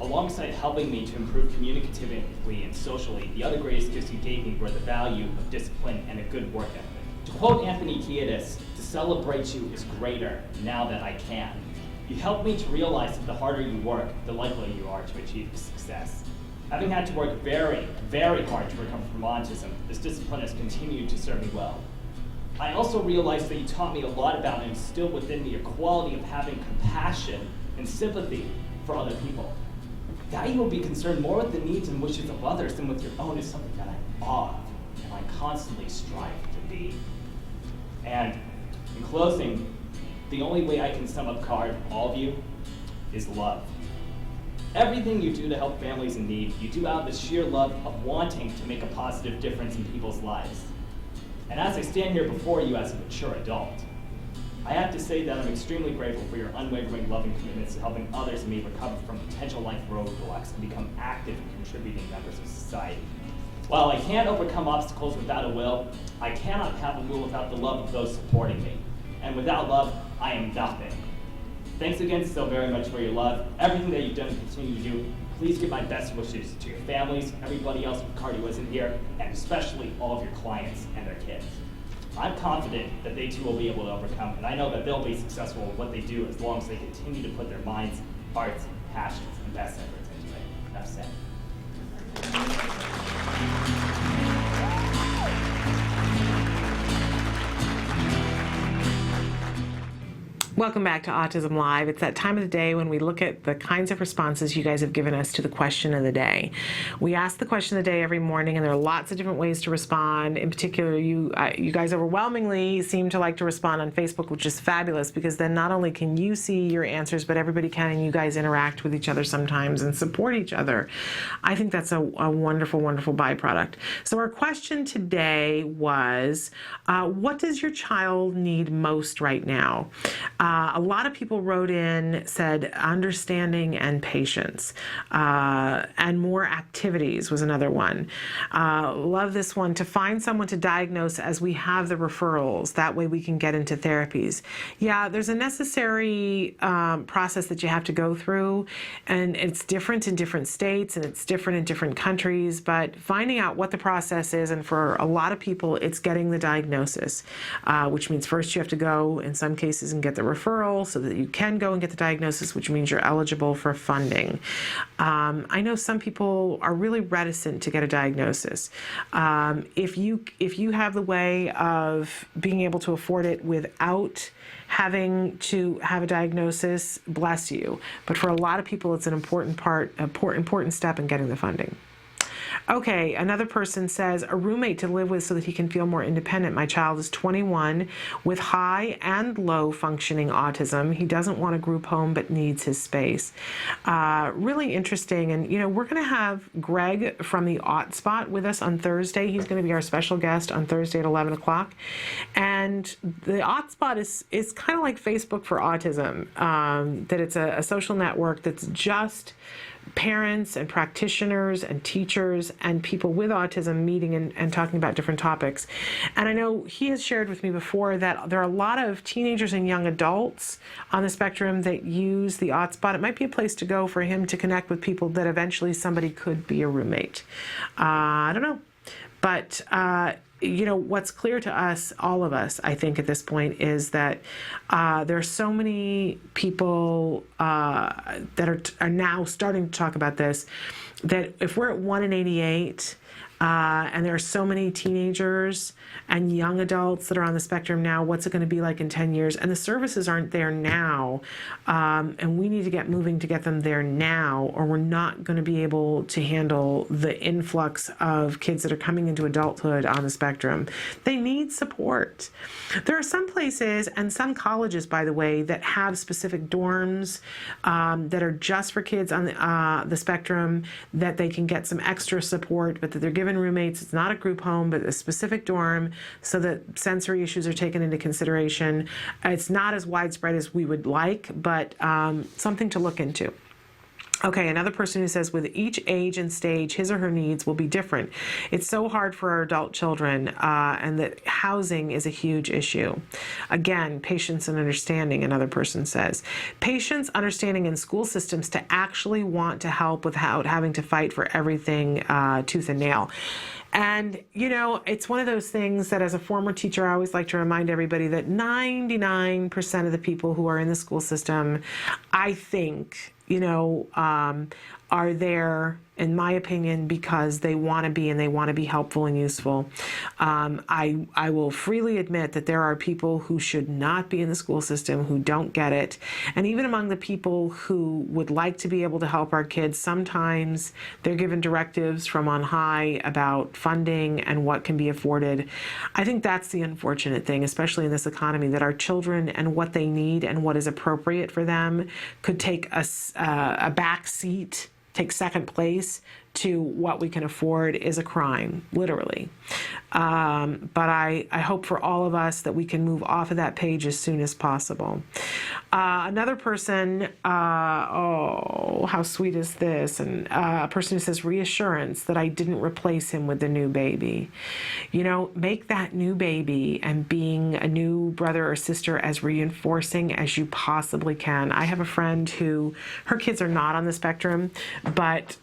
alongside helping me to improve communicatively and socially, the other greatest gifts you gave me were the value of discipline and a good work ethic. To quote Anthony Kiedis, to celebrate you is greater now that I can. You helped me to realize that the harder you work, the likelier you are to achieve success. Having had to work very, very hard to recover from autism, this discipline has continued to serve me well. I also realized that you taught me a lot about and instilled within me a quality of having compassion and sympathy for other people. That you will be concerned more with the needs and wishes of others than with your own is something that I'm awe of, and I constantly strive to be. And in closing, the only way I can sum up all of you is love. Everything you do to help families in need, you do out of the sheer love of wanting to make a positive difference in people's lives. And as I stand here before you as a mature adult, I have to say that I'm extremely grateful for your unwavering loving commitments to helping others and me recover from potential life roadblocks and become active and contributing members of society. While I can't overcome obstacles without a will, I cannot have a will without the love of those supporting me. And without love, I am nothing. Thanks again so very much for your love, everything that you've done and continue to do. Please give my best wishes to your families, everybody else with cardio isn't here, and especially all of your clients and their kids. I'm confident that they too will be able to overcome, and I know that they'll be successful with what they do as long as they continue to put their minds, hearts, passions, and best efforts into it. Enough said. Welcome back to Autism Live. It's that time of the day when we look at the kinds of responses you guys have given us to the question of the day. We ask the question of the day every morning, and there are lots of different ways to respond. In particular, you guys overwhelmingly seem to like to respond on Facebook, which is fabulous, because then not only can you see your answers, but everybody can, and you guys interact with each other sometimes and support each other. I think that's a wonderful, wonderful byproduct. So our question today was, what does your child need most right now? A lot of people wrote in, said understanding and patience, and more activities was another one. Love this one. To find someone to diagnose as we have the referrals. That way we can get into therapies. Yeah, there's a necessary process that you have to go through, and it's different in different states and it's different in different countries, but finding out what the process is, and for a lot of people, it's getting the diagnosis, which means first you have to go, in some cases, and get the referral so that you can go and get the diagnosis, which means you're eligible for funding. I know some people are really reticent to get a diagnosis. If you have the way of being able to afford it without having to have a diagnosis, bless you. But for a lot of people, it's an important step in getting the funding. Okay, another person says, a roommate to live with so that he can feel more independent. My child is 21 with high and low functioning autism. He doesn't want a group home but needs his space. Really interesting. And, we're going to have Greg from the Spot with us on Thursday. He's going to be our special guest on Thursday at 11 o'clock. And the Spot is kind of like Facebook for autism, that it's a social network that's just parents and practitioners and teachers and people with autism meeting and talking about different topics. And I know he has shared with me before that there are a lot of teenagers and young adults on the spectrum that use the Spot. It might be a place to go for him to connect with people that eventually somebody could be a roommate. I don't know. But what's clear to us, all of us, I think at this point, is that there are so many people that are now starting to talk about this, that if we're at 1 in 88, and there are so many teenagers and young adults that are on the spectrum now, what's it going to be like in 10 years? And the services aren't there now, and we need to get moving to get them there now, or we're not going to be able to handle the influx of kids that are coming into adulthood on the spectrum. They need support. There are some places and some colleges, by the way, that have specific dorms that are just for kids on the spectrum, that they can get some extra support, but that they're given roommates. It's not a group home, but a specific dorm, so that sensory issues are taken into consideration. It's not as widespread as we would like, but something to look into. Okay, another person who says, with each age and stage, his or her needs will be different. It's so hard for our adult children, and that housing is a huge issue. Again, patience and understanding, another person says. Patience, understanding in school systems to actually want to help without having to fight for everything tooth and nail. And, it's one of those things that as a former teacher, I always like to remind everybody that 99% of the people who are in the school system, I think, are there, in my opinion, because they want to be, and they want to be helpful and useful. I will freely admit that there are people who should not be in the school system, who don't get it. And even among the people who would like to be able to help our kids, sometimes they're given directives from on high about funding and what can be afforded. I think that's the unfortunate thing, especially in this economy, that our children and what they need and what is appropriate for them could take a back seat, take second place to what we can afford is a crime, literally. But I hope for all of us that we can move off of that page as soon as possible. Another person, oh, how sweet is this? And a person who says, reassurance that I didn't replace him with the new baby. Make that new baby and being a new brother or sister as reinforcing as you possibly can. I have a friend who, her kids are not on the spectrum, but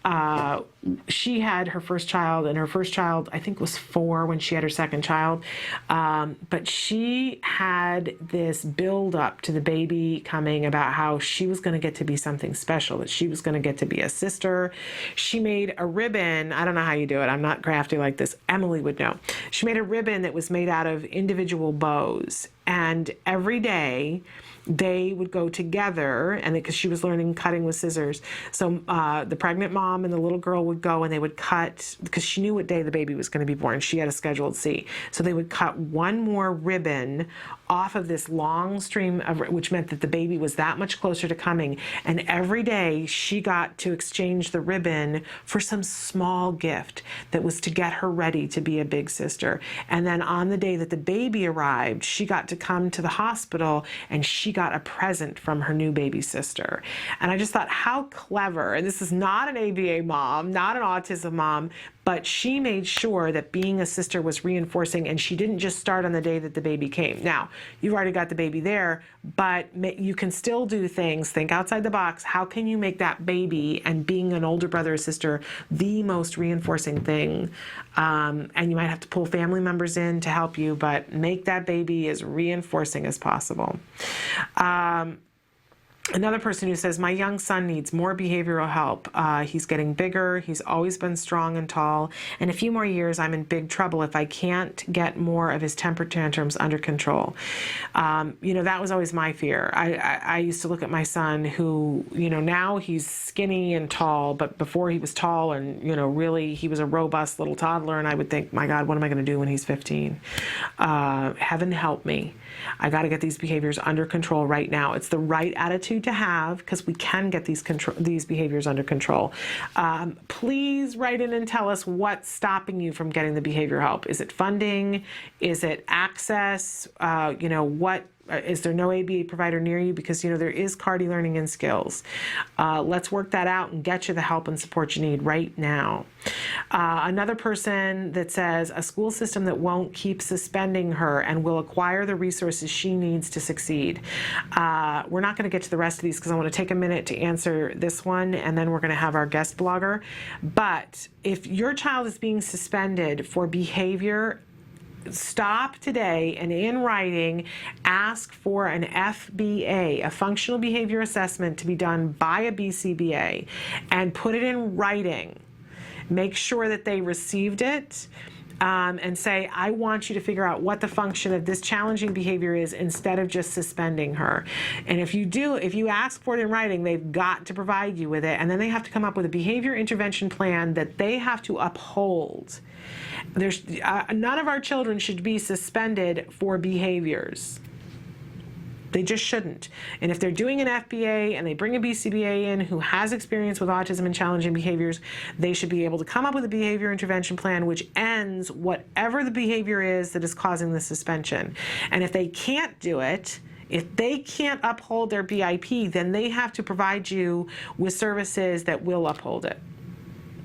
she had her first child, and her first child, I think, was 4 when she had her second child. But she had this build up to the baby coming about how she was going to get to be something special, that she was going to get to be a sister. She made a ribbon. I don't know how you do it. I'm not crafty like this. Emily would know. She made a ribbon that was made out of individual bows. And every day they would go together, and because she was learning cutting with scissors, so the pregnant mom and the little girl would go and they would cut, because she knew what day the baby was going to be born. She had a scheduled C. So they would cut one more ribbon off of this long stream of, which meant that the baby was that much closer to coming. And every day she got to exchange the ribbon for some small gift that was to get her ready to be a big sister. And then on the day that the baby arrived, she got to come to the hospital and she got a present from her new baby sister. And I just thought, how clever. And this is not an ABA mom, not an autism mom, but she made sure that being a sister was reinforcing, and she didn't just start on the day that the baby came. Now, you've already got the baby there, but you can still do things, think outside the box. How can you make that baby and being an older brother or sister the most reinforcing thing? And you might have to pull family members in to help you, but make that baby as reinforcing as possible. Another person who says, my young son needs more behavioral help. He's getting bigger. He's always been strong and tall. In a few more years, I'm in big trouble if I can't get more of his temper tantrums under control. That was always my fear. I used to look at my son who, now he's skinny and tall, but before he was tall and, really he was a robust little toddler. And I would think, my God, what am I going to do when he's 15? Heaven help me. I got to get these behaviors under control right now. It's the right attitude to have, because we can get these behaviors under control. Please write in and tell us what's stopping you from getting the behavior help. Is it funding? Is it access? Is there no ABA provider near you? Because, there is CARD learning and skills. Let's work that out and get you the help and support you need right now. Another person that says, a school system that won't keep suspending her and will acquire the resources she needs to succeed. We're not going to get to the rest of these because I want to take a minute to answer this one, and then we're going to have our guest blogger. But if your child is being suspended for behavior, stop today and in writing ask for an FBA, a functional behavior assessment, to be done by a BCBA, and put it in writing. Make sure that they received it, and say, I want you to figure out what the function of this challenging behavior is instead of just suspending her. And if you ask for it in writing, they've got to provide you with it, and then they have to come up with a behavior intervention plan that they have to uphold. None of our children should be suspended for behaviors. They just shouldn't. And if they're doing an FBA and they bring a BCBA in who has experience with autism and challenging behaviors, they should be able to come up with a behavior intervention plan which ends whatever the behavior is that is causing the suspension. And if they can't do it, if they can't uphold their BIP, then they have to provide you with services that will uphold it.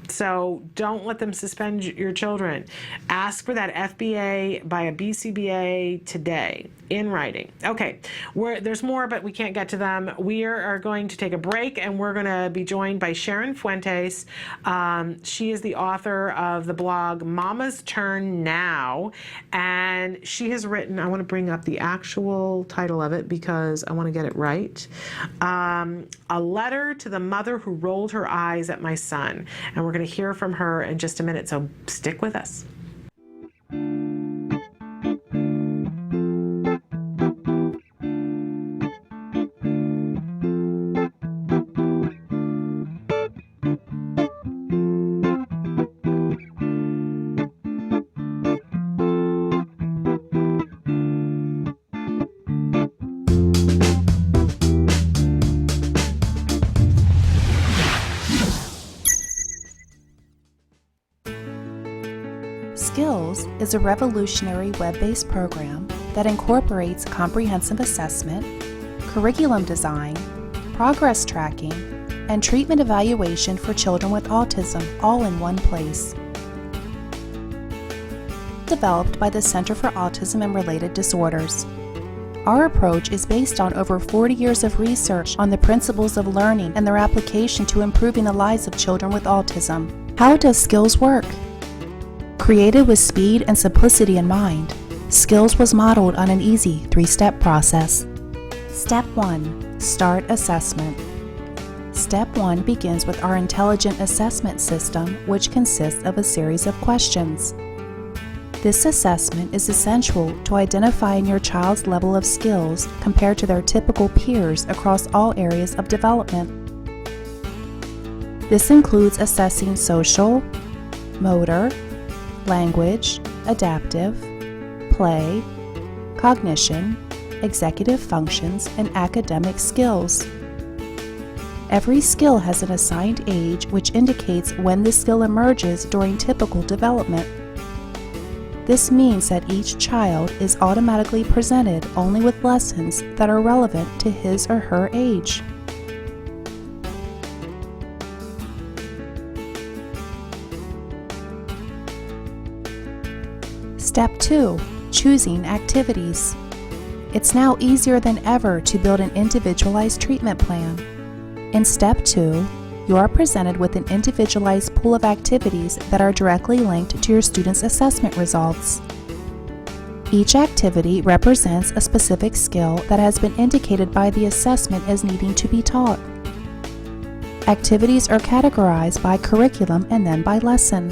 So don't let them suspend your children. Ask for that FBA by a BCBA today in writing. Okay, there's more, but we can't get to them. We are going to take a break, and we're going to be joined by Sharon Fuentes. She is the author of the blog Mama's Turn Now, and she has written, I want to bring up the actual title of it because I want to get it right, A Letter to the Mother Who Rolled Her Eyes at My Son. And we're going to hear from her in just a minute, so stick with us. Skills is a revolutionary web-based program that incorporates comprehensive assessment, curriculum design, progress tracking, and treatment evaluation for children with autism all in one place. Developed by the Center for Autism and Related Disorders. Our approach is based on over 40 years of research on the principles of learning and their application to improving the lives of children with autism. How does Skills work? Created with speed and simplicity in mind, Skills was modeled on an easy 3-step process. Step 1. Start assessment. Step 1 begins with our intelligent assessment system, which consists of a series of questions. This assessment is essential to identifying your child's level of skills compared to their typical peers across all areas of development. This includes assessing social, motor, language, adaptive, play, cognition, executive functions, and academic skills. Every skill has an assigned age which indicates when the skill emerges during typical development. This means that each child is automatically presented only with lessons that are relevant to his or her age. Step 2. Choosing activities. It's now easier than ever to build an individualized treatment plan. In Step 2, you are presented with an individualized pool of activities that are directly linked to your student's assessment results. Each activity represents a specific skill that has been indicated by the assessment as needing to be taught. Activities are categorized by curriculum and then by lesson.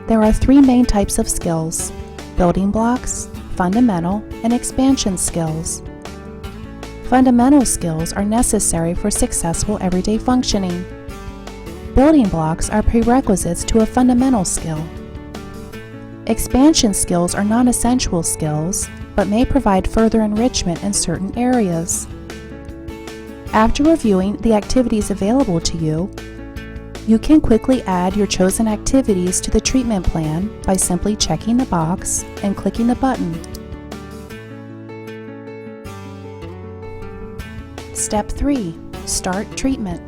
There are 3 main types of skills: building blocks, fundamental, and expansion skills. Fundamental skills are necessary for successful everyday functioning. Building blocks are prerequisites to a fundamental skill. Expansion skills are non-essential skills, but may provide further enrichment in certain areas. After reviewing the activities available to you, you can quickly add your chosen activities to the treatment plan by simply checking the box and clicking the button. Step 3. Start treatment.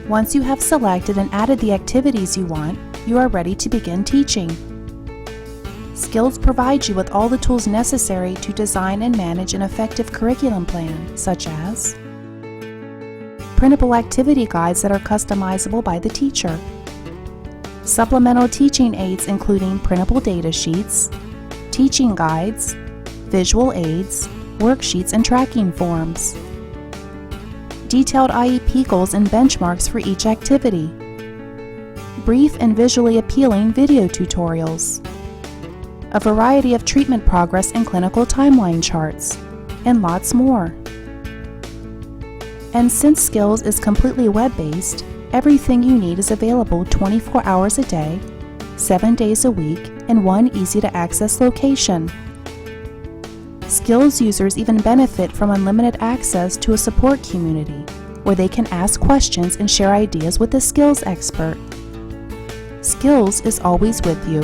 Once you have selected and added the activities you want, you are ready to begin teaching. Skills provide you with all the tools necessary to design and manage an effective curriculum plan, such as printable activity guides that are customizable by the teacher, supplemental teaching aids including printable data sheets, teaching guides, visual aids, worksheets, and tracking forms, detailed IEP goals and benchmarks for each activity, brief and visually appealing video tutorials, a variety of treatment progress and clinical timeline charts, and lots more. And since Skills is completely web-based, everything you need is available 24 hours a day, 7 days a week, in one easy-to-access location. Skills users even benefit from unlimited access to a support community where they can ask questions and share ideas with a skills expert. Skills is always with you.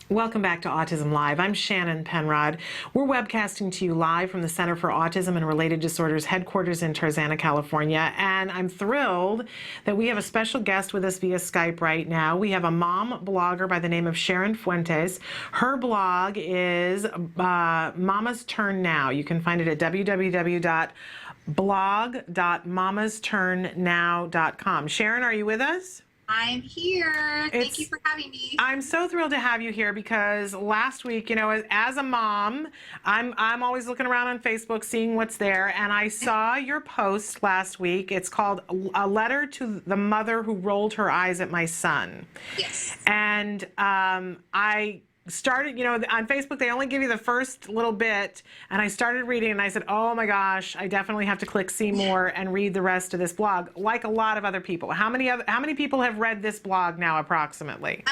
Welcome back to Autism Live. I'm Shannon Penrod. We're webcasting to you live from the Center for Autism and Related Disorders headquarters in Tarzana, California. And I'm thrilled that we have a special guest with us via Skype right now. We have a mom blogger by the name of Sharon Fuentes. Her blog is Mama's Turn Now. You can find it at www.blog.mamasturnnow.com. Sharon, are you with us? I'm here. Thank you for having me. I'm so thrilled to have you here because last week, you know, as a mom, I'm always looking around on Facebook, seeing what's there, and I saw your post last week. It's called A Letter to the Mother Who Rolled Her Eyes at My Son. Yes. And I started, you know, on Facebook, they only give you the first little bit, and I started reading, and I said, oh my gosh, I definitely have to click see more and read the rest of this blog, like a lot of other people. How many people have read this blog now, approximately?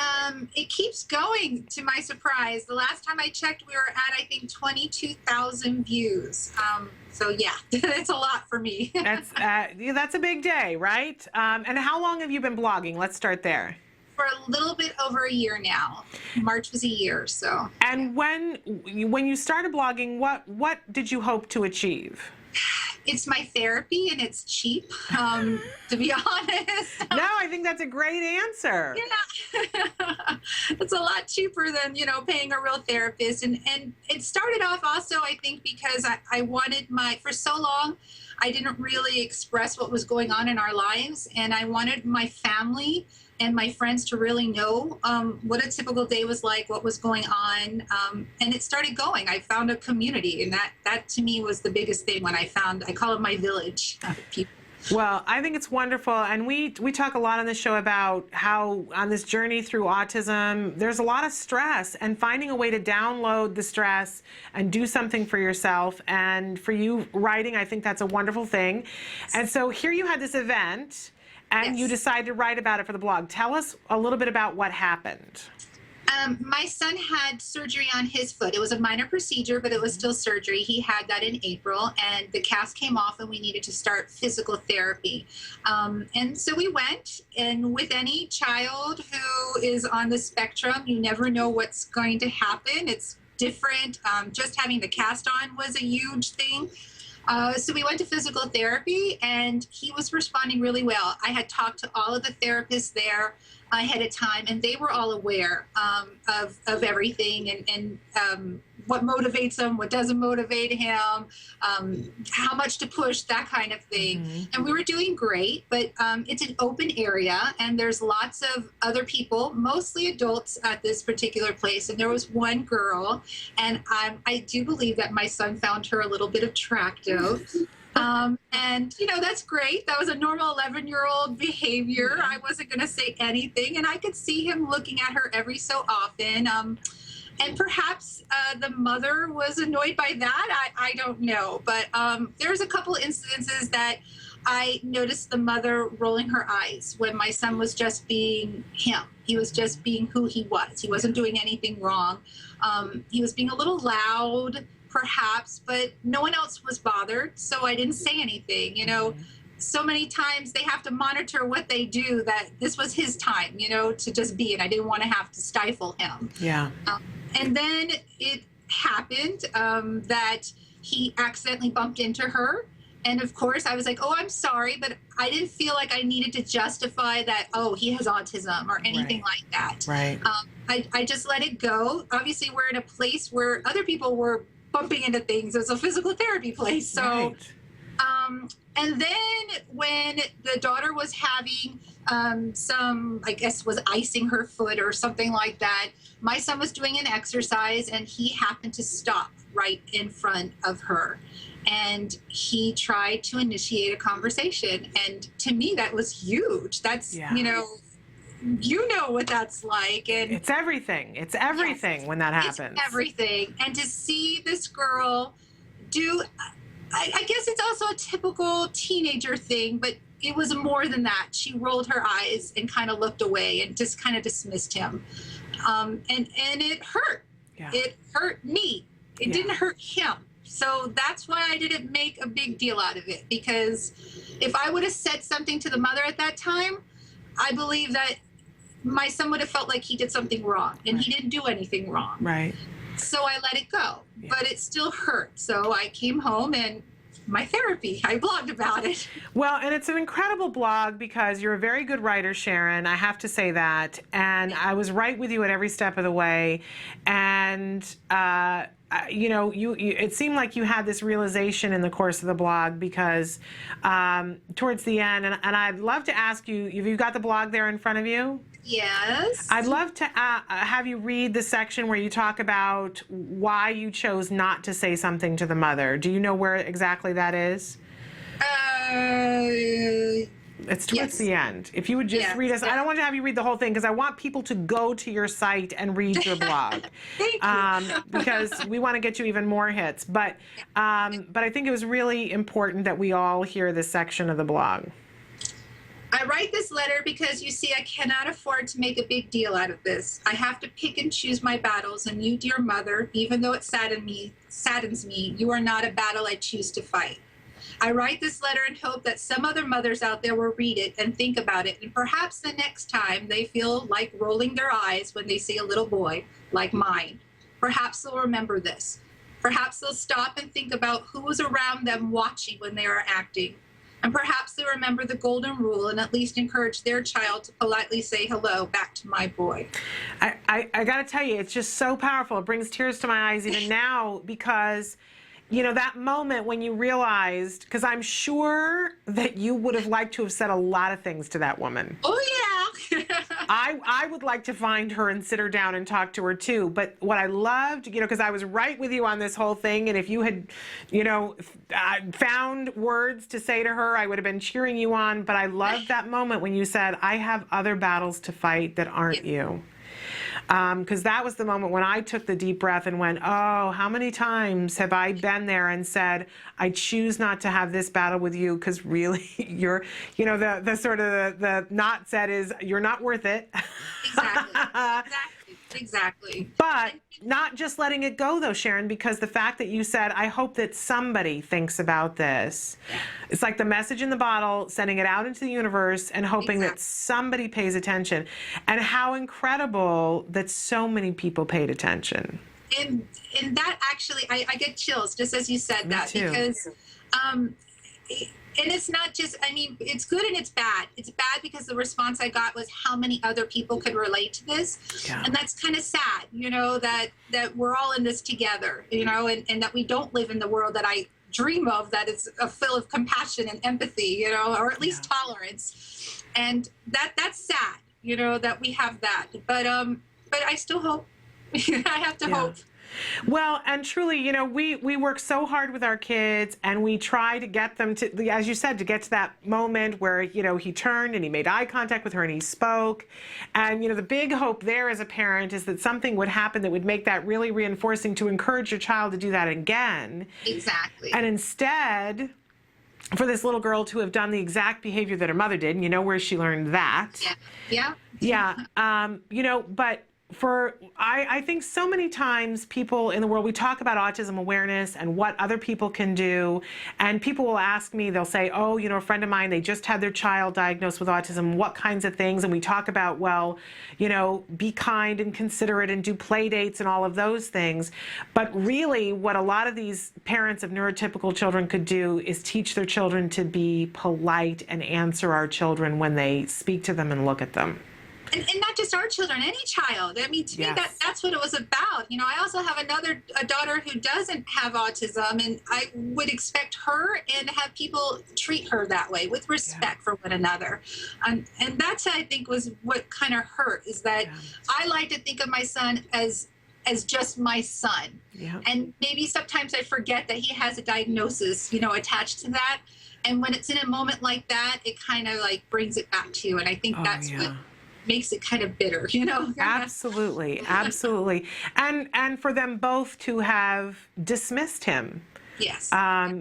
It keeps going, to my surprise. The last time I checked, we were at, I think, 22,000 views. So yeah, it's a lot for me. That's a big day, right? And how long have you been blogging? Let's start there. For a little bit over a year now. March was a year, so. And when you started blogging, what did you hope to achieve? It's my therapy and it's cheap, to be honest. No, I think that's a great answer. Yeah. It's a lot cheaper than, you know, paying a real therapist. And it started off also, I think, because I wanted for so long, I didn't really express what was going on in our lives. And I wanted my family and my friends to really know what a typical day was like, what was going on. And it started going. I found a community, and that to me was the biggest thing when I call it my village of people. Well, I think it's wonderful, and we talk a lot on the show about how on this journey through autism, there's a lot of stress, and finding a way to download the stress and do something for yourself. And for you, writing, I think that's a wonderful thing. And so here you had this event, and you decided to write about it for the blog. Tell us a little bit about what happened. My son had surgery on his foot. It was a minor procedure, but it was still surgery. He had that in April, and the cast came off, and we needed to start physical therapy. And so we went, and with any child who is on the spectrum, you never know what's going to happen. It's different. Just having the cast on was a huge thing. So we went to physical therapy, and he was responding really well. I had talked to all of the therapists there ahead of time, and they were all aware of everything and what motivates him, what doesn't motivate him, how much to push, that kind of thing. And we were doing great, but it's an open area, and there's lots of other people, mostly adults at this particular place. And there was one girl, and I do believe that my son found her a little bit attractive. And, you know, that's great. That was a normal 11-year-old behavior. I wasn't going to say anything. And I could see him looking at her every so often. And perhaps the mother was annoyed by that. I don't know. But there's a couple incidences that I noticed the mother rolling her eyes when my son was just being him. He was just being who he was. He wasn't doing anything wrong. He was being a little loud, perhaps, but no one else was bothered, so I didn't say anything. You know, so many times they have to monitor what they do, that this was his time, you know, to just be, and I didn't want to have to stifle him. Yeah. And then it happened that he accidentally bumped into her. And of course, I was like, oh, I'm sorry, but I didn't feel like I needed to justify that, oh, he has autism or anything like that. Right. I just let it go. Obviously, we're in a place where other people were bumping into things. It's a physical therapy place. So, and then when the daughter was having some, I guess, was icing her foot or something like that, my son was doing an exercise, and he happened to stop right in front of her. And he tried to initiate a conversation. And to me, that was huge. That's, you know what that's like. And it's everything. It's everything when that happens. It's everything. And to see this girl do, I guess it's also a typical teenager thing, but it was more than that. She rolled her eyes and kind of looked away and just kind of dismissed him. And it hurt. Yeah. It hurt me. It didn't hurt him. So that's why I didn't make a big deal out of it, because if I would have said something to the mother at that time, I believe that my son would have felt like he did something wrong, and he didn't do anything wrong. Right. So I let it go, but it still hurt. So I came home, and my therapy, I blogged about it. Well, and it's an incredible blog because you're a very good writer, Sharon. I have to say that. And I was right with you at every step of the way. And, you know, it seemed like you had this realization in the course of the blog, because towards the end, and I'd love to ask you, have you got the blog there in front of you? Yes. I'd love to have you read the section where you talk about why you chose not to say something to the mother. Do you know where exactly that is? It's towards the end. If you would just read us. I don't want to have you read the whole thing, because I want people to go to your site and read your blog. Thank you. Because we want to get you even more hits. But I think it was really important that we all hear this section of the blog. I write this letter because, you see, I cannot afford to make a big deal out of this. I have to pick and choose my battles, and you, dear mother, even though it saddens me, you are not a battle I choose to fight. I write this letter in hope that some other mothers out there will read it and think about it, and perhaps the next time they feel like rolling their eyes when they see a little boy like mine, perhaps they'll remember this. Perhaps they'll stop and think about who was around them watching when they are acting. And perhaps they remember the golden rule and at least encourage their child to politely say hello back to my boy. I got to tell you, it's just so powerful. It brings tears to my eyes even now, because, you know, that moment when you realized, because I'm sure that you would have liked to have said a lot of things to that woman. Oh, yeah. I would like to find her and sit her down and talk to her too. But what I loved, because I was right with you on this whole thing, and if you had, found words to say to her, I would have been cheering you on. But I loved that moment when you said, I have other battles to fight that aren't you. Because that was the moment when I took the deep breath and went, oh, how many times have I been there and said, I choose not to have this battle with you because really you're, the sort of the not said is you're not worth it. Exactly. But not just letting it go though, Sharon, because the fact that you said, I hope that somebody thinks about this. It's like the message in the bottle, sending it out into the universe and hoping that somebody pays attention. And how incredible that so many people paid attention. And that actually, I get chills just as you said that, because and it's not just, it's good and it's bad. It's bad because the response I got was how many other people could relate to this. Yeah. And that's kind of sad, that we're all in this together, and that we don't live in the world that I dream of, that is full of compassion and empathy, or at least tolerance. And that's sad, that we have that. But I still hope. I have to hope. Well, and truly, we work so hard with our kids and we try to get them to, as you said, to get to that moment where, he turned and he made eye contact with her and he spoke. And, the big hope there as a parent is that something would happen that would make that really reinforcing to encourage your child to do that again. Exactly. And instead, for this little girl to have done the exact behavior that her mother did, and where she learned that. Yeah. But I think so many times people in the world, we talk about autism awareness and what other people can do, and people will ask me, they'll say, oh, a friend of mine, they just had their child diagnosed with autism, what kinds of things? And we talk about, well, be kind and considerate and do play dates and all of those things. But really what a lot of these parents of neurotypical children could do is teach their children to be polite and answer our children when they speak to them and look at them. And not just our children, any child. To me, that's what it was about. I also have a daughter who doesn't have autism, and I would expect her and have people treat her that way with respect for one another. And that's, I think, was what kind of hurt, is that I like to think of my son as just my son. Yeah. And maybe sometimes I forget that he has a diagnosis, what that. And when it's in a moment like that, it kind of like brings it back to you. And I think that's what makes it kind of bitter, Absolutely. And for them both to have dismissed him. Yes.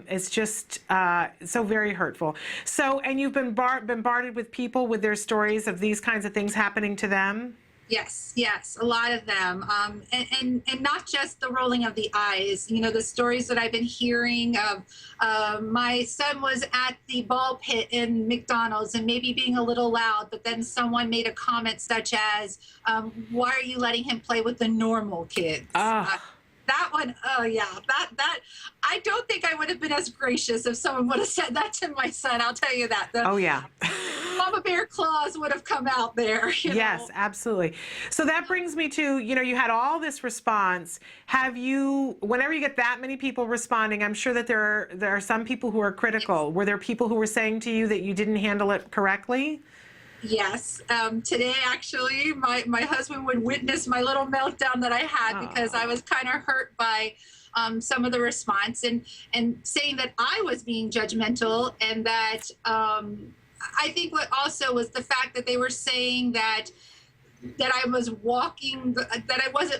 It's just so very hurtful. So, and you've been bombarded with people with their stories of these kinds of things happening to them? Yes, a lot of them. And not just the rolling of the eyes, the stories that I've been hearing of my son was at the ball pit in McDonald's and maybe being a little loud, but then someone made a comment such as, why are you letting him play with the normal kids? That one, that I don't think I would have been as gracious if someone would have said that to my son. I'll tell you that. Mama Bear claws would have come out there. Yes, absolutely. So that brings me to, you had all this response. Have you, whenever you get that many people responding, I'm sure that there are some people who are critical. Were there people who were saying to you that you didn't handle it correctly? Yes. Today, actually, my husband would witness my little meltdown that I had because I was kind of hurt by some of the response and saying that I was being judgmental, and that I think what also was the fact that they were saying that I was walking,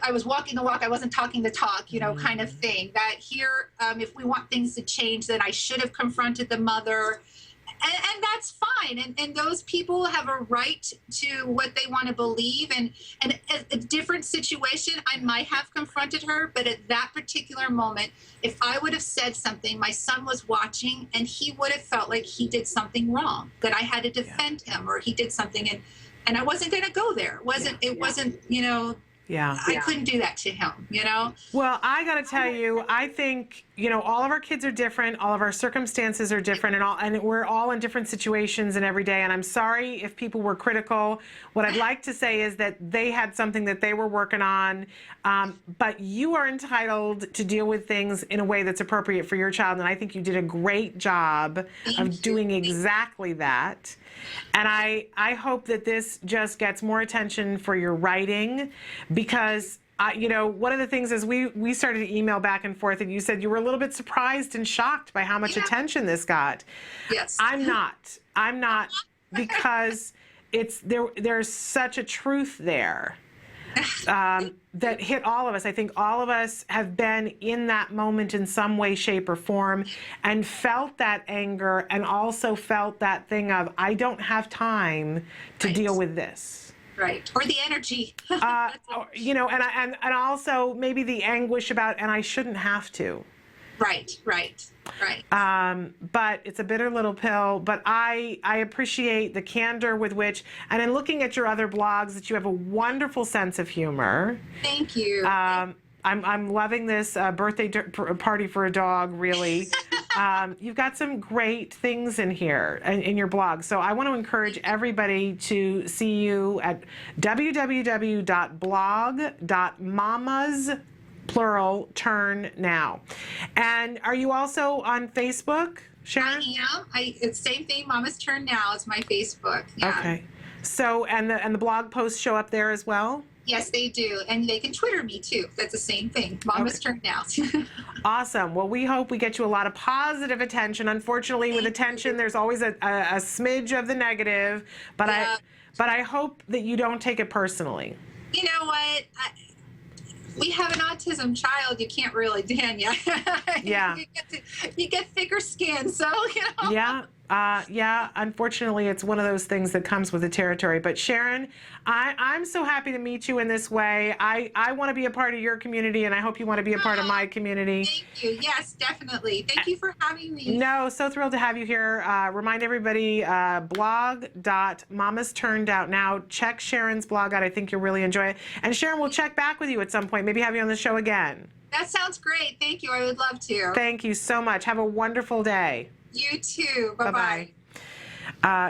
I was walking the walk, I wasn't talking the talk, kind of thing. That here, if we want things to change, then I should have confronted the mother. And that's fine. And those people have a right to what they want to believe. And a different situation, I might have confronted her. But at that particular moment, if I would have said something, my son was watching and he would have felt like he did something wrong, that I had to defend him, or he did something. And I wasn't going to go there. It wasn't, I couldn't do that to him, Well, I got to tell you, I think all of our kids are different, all of our circumstances are different, and we're all in different situations and every day. And I'm sorry if people were critical. What I'd like to say is that they had something that they were working on, but you are entitled to deal with things in a way that's appropriate for your child. And I think you did a great job of doing exactly that. And I hope that this just gets more attention for your writing, because one of the things is we started to email back and forth, and you said you were a little bit surprised and shocked by how much attention this got. Yes. I'm not, because there's such a truth there that hit all of us. I think all of us have been in that moment in some way, shape, or form, and felt that anger, and also felt that thing of, I don't have time to deal with this. Right. Or the energy. And also maybe the anguish about, and I shouldn't have to. Right. But it's a bitter little pill. But I appreciate the candor with which, and in looking at your other blogs, that you have a wonderful sense of humor. Thank you. I'm loving this birthday party for a dog, really. You've got some great things in here, in your blog. So I want to encourage everybody to see you at www.blog.mamas, plural, turn now. And are you also on Facebook, Sharon? I am. It's same thing. Mama's Turn Now is my Facebook. Yeah. Okay. So, and the blog posts show up there as well? Yes, they do. And they can Twitter me too. That's the same thing. Mama's Turn Now. Awesome. Well, we hope we get you a lot of positive attention. Unfortunately, with attention, there's always a smidge of the negative, but I hope that you don't take it personally. You know what? We have an autism child. You can't really, Dania. Yeah. you get thicker skin, so, Yeah. Unfortunately, it's one of those things that comes with the territory. But Sharon, I'm so happy to meet you in this way. I want to be a part of your community, and I hope you want to be a part of my community. Thank you. Yes, definitely. Thank you for having me. No, so thrilled to have you here. Remind everybody, blog.mamasturnedoutnow. Check Sharon's blog out. I think you'll really enjoy it. And Sharon, we'll check back with you at some point. Maybe have you on the show again. That sounds great. Thank you. I would love to. Thank you so much. Have a wonderful day. You too. Bye-bye.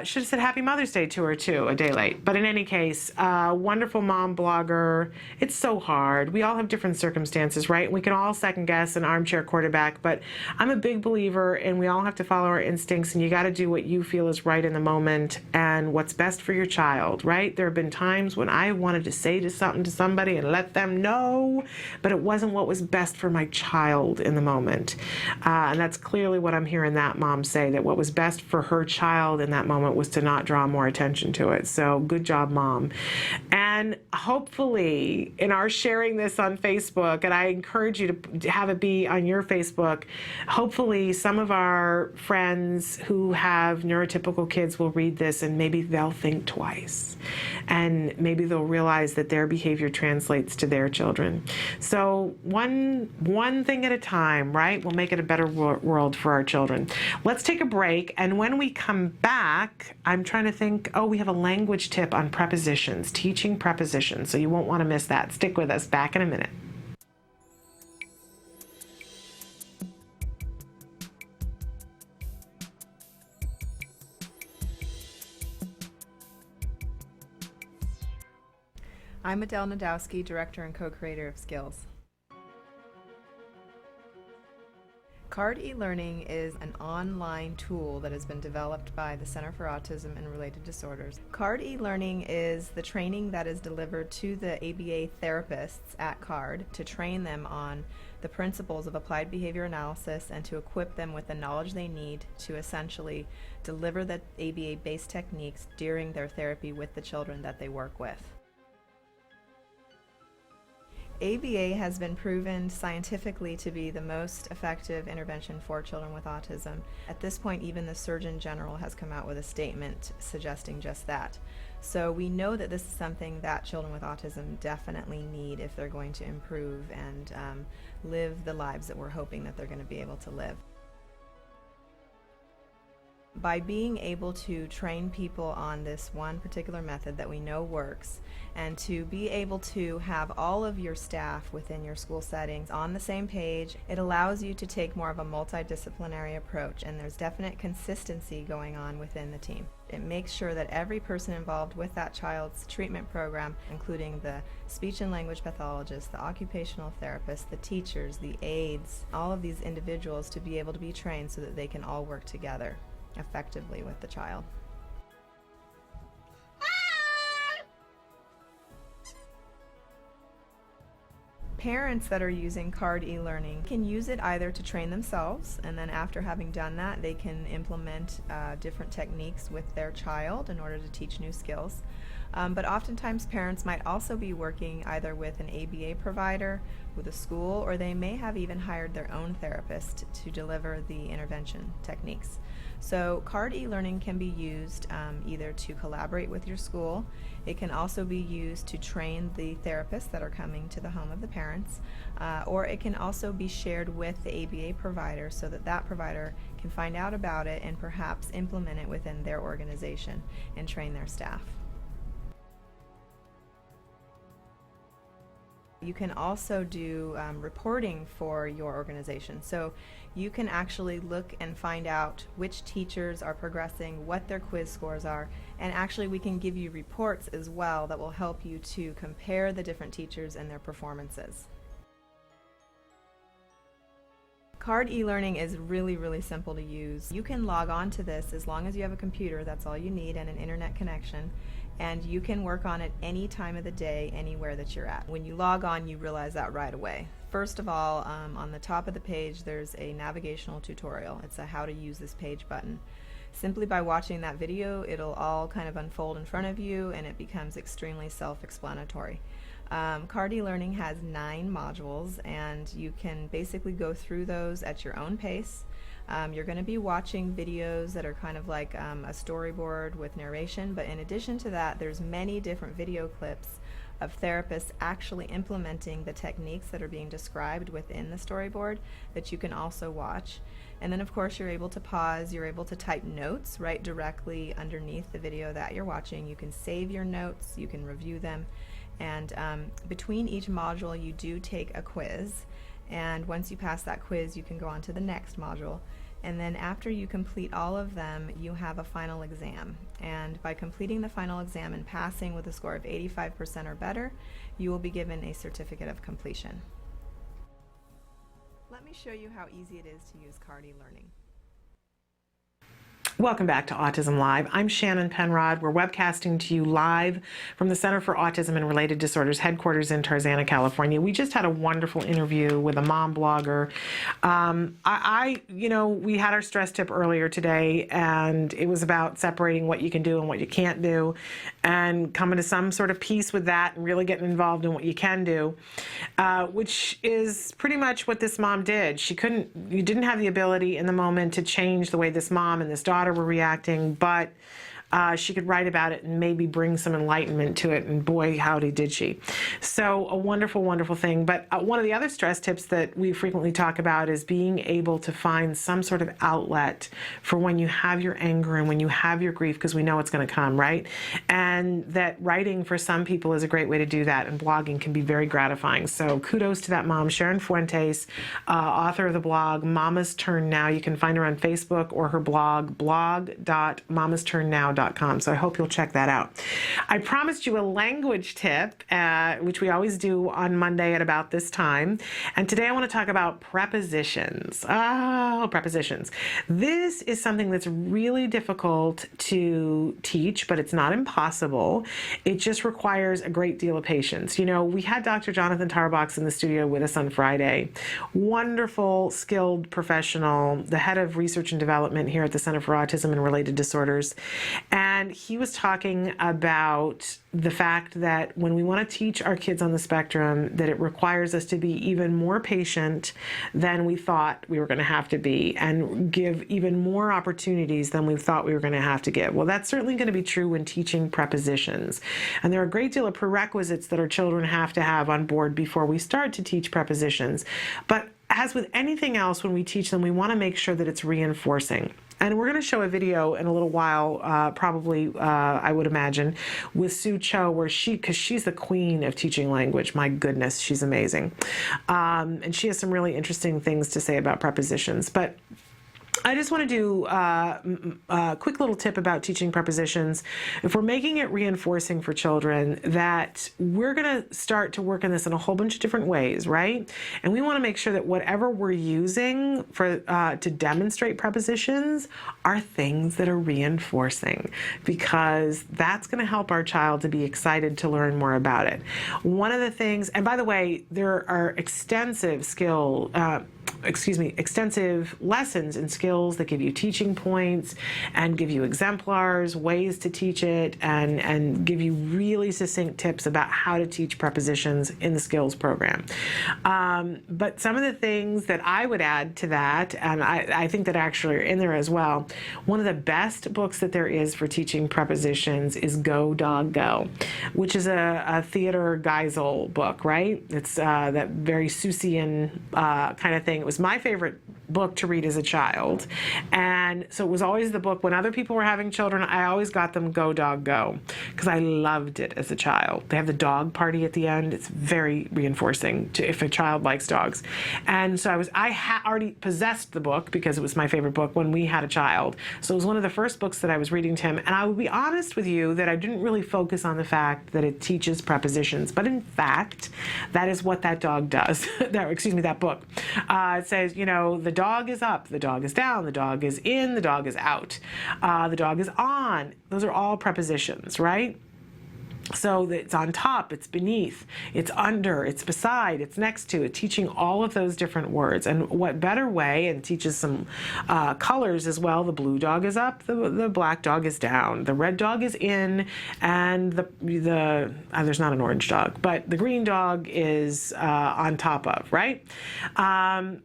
Should have said Happy Mother's Day to her, too, a day late. But in any case, wonderful mom blogger. It's so hard. We all have different circumstances, right? We can all second guess an armchair quarterback, but I'm a big believer, and we all have to follow our instincts, and you got to do what you feel is right in the moment and what's best for your child, right? There have been times when I wanted to say something to somebody and let them know, but it wasn't what was best for my child in the moment. And that's clearly what I'm hearing that mom say, that what was best for her child in that moment was to not draw more attention to it. So good job, Mom. And hopefully, in our sharing this on Facebook, and I encourage you to have it be on your Facebook, hopefully some of our friends who have neurotypical kids will read this, and maybe they'll think twice. And maybe they'll realize that their behavior translates to their children. So one thing at a time, right? We'll make it a better world for our children. Let's take a break, and when we come back, I'm trying to think, we have a language tip on prepositions, teaching prepositions, so you won't want to miss that. Stick with us. Back in a minute. I'm Adele Nadowski, Director and Co-Creator of Skills. CARD eLearning is an online tool that has been developed by the Center for Autism and Related Disorders. CARD eLearning is the training that is delivered to the ABA therapists at CARD to train them on the principles of applied behavior analysis and to equip them with the knowledge they need to essentially deliver the ABA-based techniques during their therapy with the children that they work with. ABA has been proven scientifically to be the most effective intervention for children with autism. At this point, even the Surgeon General has come out with a statement suggesting just that. So we know that this is something that children with autism definitely need if they're going to improve and live the lives that we're hoping that they're going to be able to live. By being able to train people on this one particular method that we know works, and to be able to have all of your staff within your school settings on the same page, it allows you to take more of a multidisciplinary approach, and there's definite consistency going on within the team. It makes sure that every person involved with that child's treatment program, including the speech and language pathologist, the occupational therapist, the teachers, the aides, all of these individuals to be able to be trained so that they can all work together effectively with the child. Parents that are using CARD e-learning can use it either to train themselves, and then after having done that they can implement different techniques with their child in order to teach new skills. But oftentimes parents might also be working either with an ABA provider, with a school, or they may have even hired their own therapist to deliver the intervention techniques. So CARD e-learning can be used either to collaborate with your school. It can also be used to train the therapists that are coming to the home of the parents, or it can also be shared with the ABA provider so that that provider can find out about it and perhaps implement it within their organization and train their staff. You can also do reporting for your organization. So you can actually look and find out which teachers are progressing, what their quiz scores are, and actually we can give you reports as well that will help you to compare the different teachers and their performances. CARD e-learning is really, really simple to use. You can log on to this as long as you have a computer, that's all you need, and an internet connection. And you can work on it any time of the day, anywhere that you're at. When you log on, you realize that right away. First of all, on the top of the page, there's a navigational tutorial. It's a how to use this page button. Simply by watching that video, it'll all kind of unfold in front of you, and it becomes extremely self-explanatory. CARD e-learning has 9 modules, and you can basically go through those at your own pace. You're going to be watching videos that are kind of like a storyboard with narration, but in addition to that, there's many different video clips of therapists actually implementing the techniques that are being described within the storyboard that you can also watch. And then of course you're able to pause, you're able to type notes right directly underneath the video that you're watching. You can save your notes, you can review them, and between each module you do take a quiz. And once you pass that quiz, you can go on to the next module. And then after you complete all of them, you have a final exam. And by completing the final exam and passing with a score of 85% or better, you will be given a certificate of completion. Let me show you how easy it is to use CARD e-learning. Welcome back to Autism Live. I'm Shannon Penrod. We're webcasting to you live from the Center for Autism and Related Disorders headquarters in Tarzana, California. We just had a wonderful interview with a mom blogger. We had our stress tip earlier today, and it was about separating what you can do and what you can't do, and coming to some sort of peace with that and really getting involved in what you can do, which is pretty much what this mom did. You didn't have the ability in the moment to change the way this mom and this daughter were reacting, but she could write about it and maybe bring some enlightenment to it, and boy, howdy did she. So a wonderful, wonderful thing. But one of the other stress tips that we frequently talk about is being able to find some sort of outlet for when you have your anger and when you have your grief, because we know it's going to come, right? And that writing for some people is a great way to do that, and blogging can be very gratifying. So kudos to that mom, Sharon Fuentes, author of the blog Mama's Turn Now. You can find her on Facebook or her blog, blog.mamasturnnow.com. So I hope you'll check that out. I promised you a language tip, which we always do on Monday at about this time. And today I want to talk about prepositions. Oh, prepositions. This is something that's really difficult to teach, but it's not impossible. It just requires a great deal of patience. You know, we had Dr. Jonathan Tarbox in the studio with us on Friday. Wonderful, skilled professional, the head of research and development here at the Center for Autism and Related Disorders. And he was talking about the fact that when we want to teach our kids on the spectrum, that it requires us to be even more patient than we thought we were going to have to be, and give even more opportunities than we thought we were going to have to give. Well, that's certainly going to be true when teaching prepositions. And there are a great deal of prerequisites that our children have to have on board before we start to teach prepositions. But as with anything else, when we teach them, we want to make sure that it's reinforcing. And we're going to show a video in a little while, probably, I would imagine, with Sue Cho, where because she's the queen of teaching language. My goodness, she's amazing. And she has some really interesting things to say about prepositions. But I just want to do a quick little tip about teaching prepositions. If we're making it reinforcing for children, that we're going to start to work on this in a whole bunch of different ways, right? And we want to make sure that whatever we're using for to demonstrate prepositions are things that are reinforcing, because that's going to help our child to be excited to learn more about it. One of the things, and by the way, there are extensive extensive lessons and skills that give you teaching points and give you exemplars, ways to teach it, and give you really succinct tips about how to teach prepositions in the skills program. But some of the things that I would add to that, and I think that actually are in there as well, one of the best books that there is for teaching prepositions is Go Dog Go, which is a Theodor Geisel book, right? It's that very Seussian kind of thing. It was my favorite book to read as a child, and so it was always the book when other people were having children. I always got them Go Dog Go because I loved it as a child. They have the dog party at the end. It's very reinforcing if a child likes dogs. And so I already possessed the book because it was my favorite book when we had a child. So it was one of the first books that I was reading to him, and I will be honest with you that I didn't really focus on the fact that it teaches prepositions, but in fact that is what that dog does. that book. It says, the dog is up, the dog is down, the dog is in, the dog is out, the dog is on. Those are all prepositions, right? So it's on top, it's beneath, it's under, it's beside, it's next to, it teaching all of those different words. And what better way, and teaches some colors as well. The blue dog is up, the black dog is down, the red dog is in, and there's not an orange dog, but the green dog is on top of, right?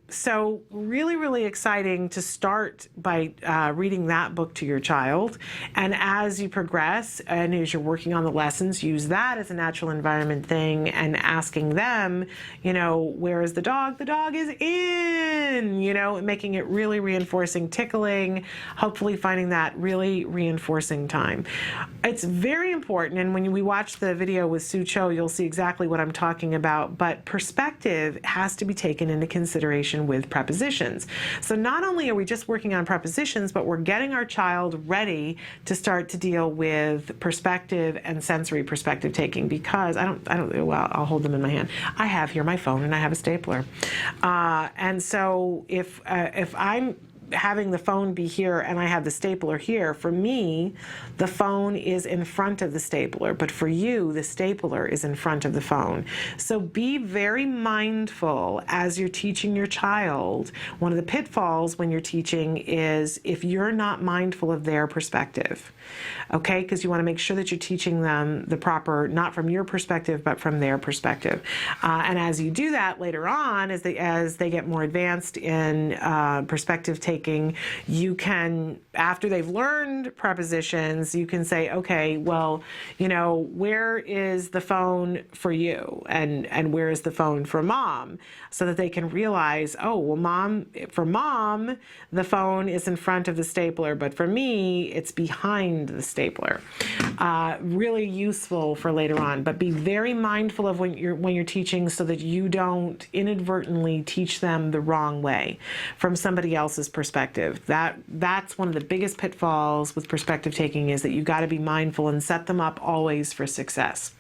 So really, really exciting to start by reading that book to your child. And as you progress and as you're working on the lessons, use that as a natural environment thing and asking them, where is the dog? The dog is in, making it really reinforcing, tickling, hopefully finding that really reinforcing time. It's very important, and when we watch the video with Sue Cho, you'll see exactly what I'm talking about, but perspective has to be taken into consideration with prepositions. So not only are we just working on prepositions, but we're getting our child ready to start to deal with perspective and sensory perspective taking, because I'll hold them in my hand. I have here my phone and I have a stapler. And so if I'm having the phone be here and I have the stapler here, for me, the phone is in front of the stapler, but for you, the stapler is in front of the phone. So be very mindful as you're teaching your child. One of the pitfalls when you're teaching is if you're not mindful of their perspective, okay? Because you want to make sure that you're teaching them the proper, not from your perspective, but from their perspective. And as you do that later on, as they get more advanced in perspective taking, you can, after they've learned prepositions, you can say, okay, well, where is the phone for you? And where is the phone for mom? So that they can realize, oh, well, for mom, the phone is in front of the stapler, but for me, it's behind the stapler. Really useful for later on, but be very mindful of when you're teaching so that you don't inadvertently teach them the wrong way from somebody else's perspective. That's one of the biggest pitfalls with perspective taking, is that you've got to be mindful and set them up always for success.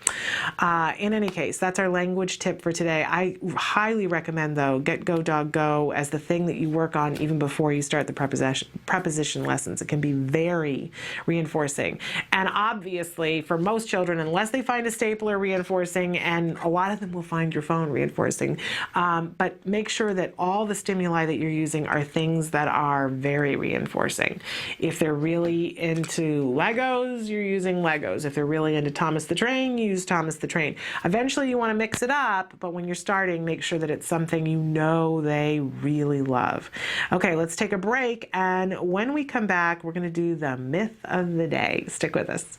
In any case, that's our language tip for today. I highly recommend, though, get Go Dog Go as the thing that you work on even before you start the preposition lessons. It can be very reinforcing. And obviously, for most children, unless they find a stapler, reinforcing, and a lot of them will find your phone reinforcing, but make sure that all the stimuli that you're using are things that are very reinforcing. If they're really into Legos, you're using Legos. If they're really into Thomas the Train, use Thomas the Train. Eventually, you want to mix it up, but when you're starting, make sure that it's something they really love. Okay, let's take a break, and when we come back, we're going to do the myth of the day. Stick with us.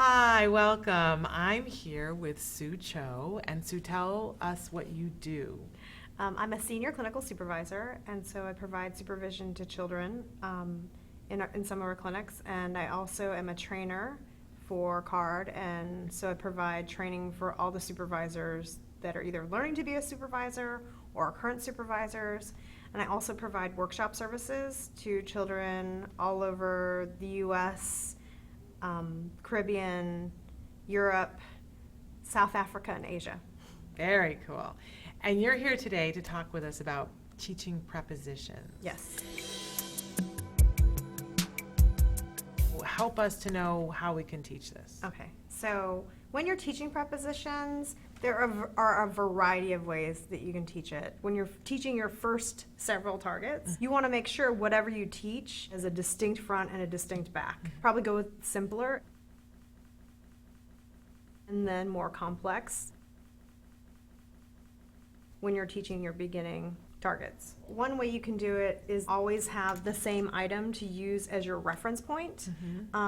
Hi, welcome. I'm here with Sue Cho, and Sue, tell us what you do. I'm a senior clinical supervisor, and so I provide supervision to children in some of our clinics, and I also am a trainer for CARD, and so I provide training for all the supervisors that are either learning to be a supervisor or are current supervisors, and I also provide workshop services to children all over the U.S., Caribbean, Europe, South Africa, and Asia. Very cool. And you're here today to talk with us about teaching prepositions. Yes. Help us to know how we can teach this. Okay, so when you're teaching prepositions, there are a variety of ways that you can teach it. When you're teaching your first several targets, you want to make sure whatever you teach has a distinct front and a distinct back. Probably go with simpler and then more complex when you're teaching your beginning targets. One way you can do it is always have the same item to use as your reference point.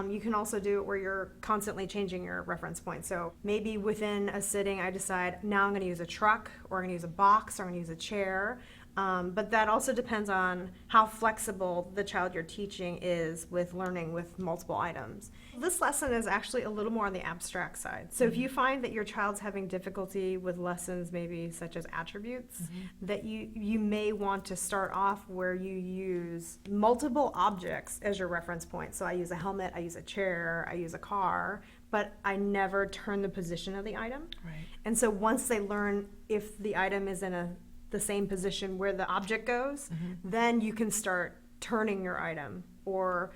You can also do it where you're constantly changing your reference point. So maybe within a sitting I decide now I'm going to use a truck, or I'm going to use a box, or I'm going to use a chair. But that also depends on how flexible the child you're teaching is with learning with multiple items. This lesson is actually a little more on the abstract side. So if you find that your child's having difficulty with lessons maybe such as attributes, that you may want to start off where you use multiple objects as your reference point. So I use a helmet, I use a chair, I use a car, but I never turn the position of the item. Right. And so once they learn if the item is in the same position where the object goes, then you can start turning your item or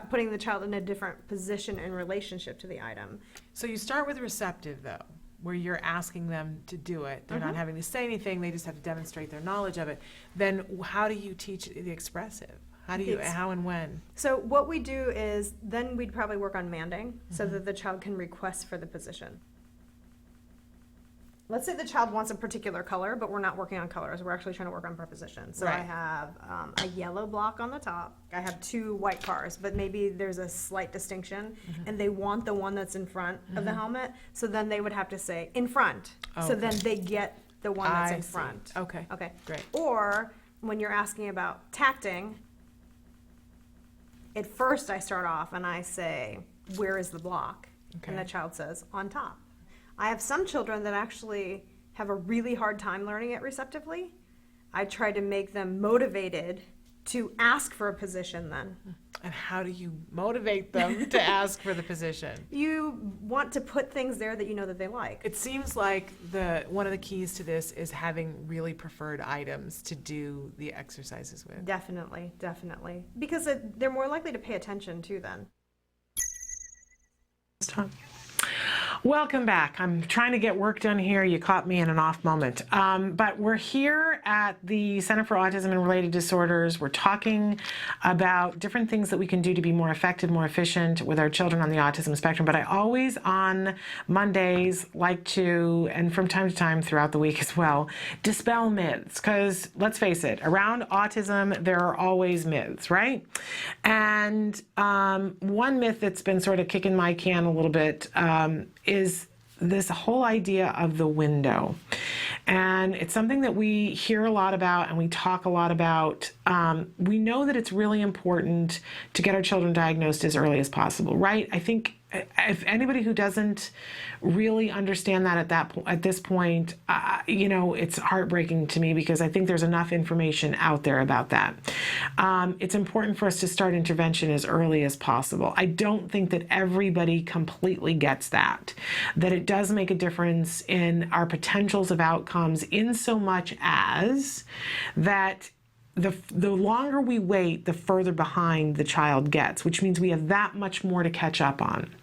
putting the child in a different position in relationship to the item. So you start with receptive, though, where you're asking them to do it. They're not having to say anything, they just have to demonstrate their knowledge of it. Then how do you teach the expressive? How and when? So what we do is then we'd probably work on manding so that the child can request for the position. Let's say the child wants a particular color, but we're not working on colors. We're actually trying to work on prepositions. So I have a yellow block on the top. I have 2 white cars, but maybe there's a slight distinction, and they want the one that's in front of the helmet. So then they would have to say in front. So then they get the one that's in front. Okay. Okay. Great. Or when you're asking about tacting, at first I start off and I say, where is the block? Okay. And the child says, on top. I have some children that actually have a really hard time learning it receptively. I try to make them motivated to ask for a position then. And how do you motivate them to ask for the position? You want to put things there that you know that they like. It seems like one of the keys to this is having really preferred items to do the exercises with. Definitely, definitely. Because they're more likely to pay attention too then. Welcome back. I'm trying to get work done here. You caught me in an off moment. But we're here at the Center for Autism and Related Disorders. We're talking about different things that we can do to be more effective, more efficient with our children on the autism spectrum. But I always on Mondays like to, and from time to time throughout the week as well, dispel myths. Because let's face it, around autism, there are always myths, right? And one myth that's been sort of kicking my can a little bit is this whole idea of the window. And it's something that we hear a lot about and we talk a lot about. We know that it's really important to get our children diagnosed as early as possible, right? I think if anybody who doesn't really understand that at this point, it's heartbreaking to me, because I think there's enough information out there about that. It's important for us to start intervention as early as possible. I don't think that everybody completely gets that it does make a difference in our potentials of outcomes, in so much as that the longer we wait, the further behind the child gets, which means we have that much more to catch up on.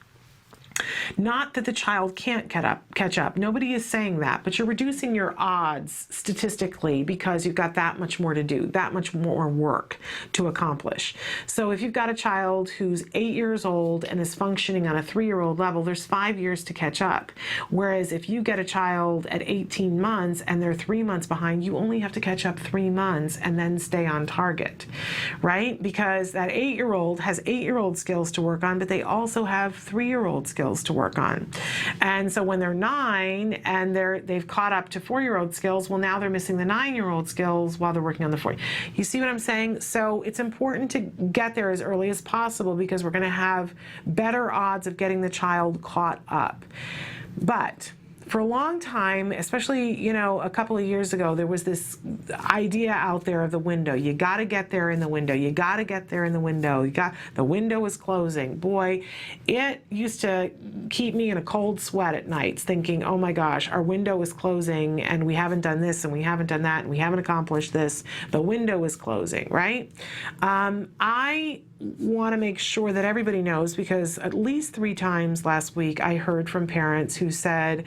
Not that the child can't catch up. Nobody is saying that, but you're reducing your odds statistically because you've got that much more to do, that much more work to accomplish. So if you've got a child who's 8 years old and is functioning on a 3-year-old level, there's 5 years to catch up. Whereas if you get a child at 18 months and they're 3 months behind, you only have to catch up 3 months and then stay on target, right? Because that 8-year-old has 8-year-old skills to work on, but they also have 3-year-old skills skills to work on. And so when they're 9 and they've caught up to 4-year-old skills, well, now they're missing the 9-year-old skills while they're working on the 4. You see what I'm saying? So it's important to get there as early as possible because we're going to have better odds of getting the child caught up. But for a long time, especially, a couple of years ago, there was this idea out there of the window. You got to get there in the window. You got to get there in the window. The window is closing. Boy, it used to keep me in a cold sweat at nights thinking, oh my gosh, our window is closing and we haven't done this and we haven't done that and we haven't accomplished this. The window is closing, right? I want to make sure that everybody knows, because at least 3 times last week I heard from parents who said,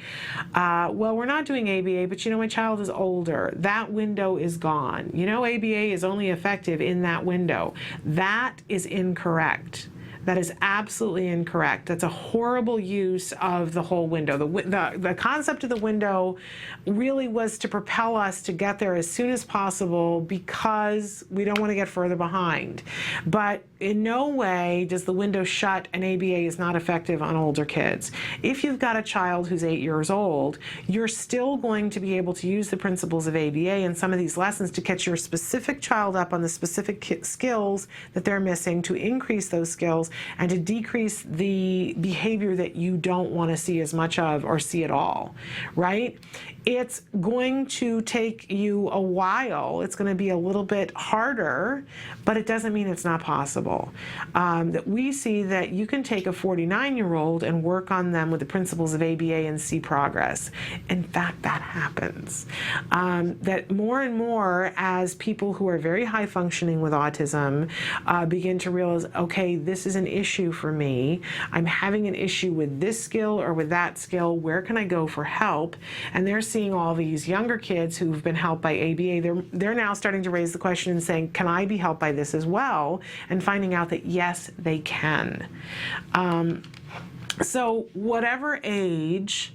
well, we're not doing ABA, but my child is older. That window is gone. ABA is only effective in that window. That is incorrect. That is absolutely incorrect. That's a horrible use of the whole window. The concept of the window really was to propel us to get there as soon as possible because we don't want to get further behind. But in no way does the window shut and ABA is not effective on older kids. If you've got a child who's 8 years old, you're still going to be able to use the principles of ABA and some of these lessons to catch your specific child up on the specific skills that they're missing, to increase those skills and to decrease the behavior that you don't want to see as much of or see at all, right? It's going to take you a while. It's going to be a little bit harder, but it doesn't mean it's not possible. That we see that you can take a 49-year-old and work on them with the principles of ABA and see progress. In fact, that happens. That more and more as people who are very high functioning with autism begin to realize, okay, this is an issue for me. I'm having an issue with this skill or with that skill. Where can I go for help? And they're seeing all these younger kids who've been helped by ABA. They're now starting to raise the question and saying, can I be helped by this as well? And finding out that yes, they can. So whatever age,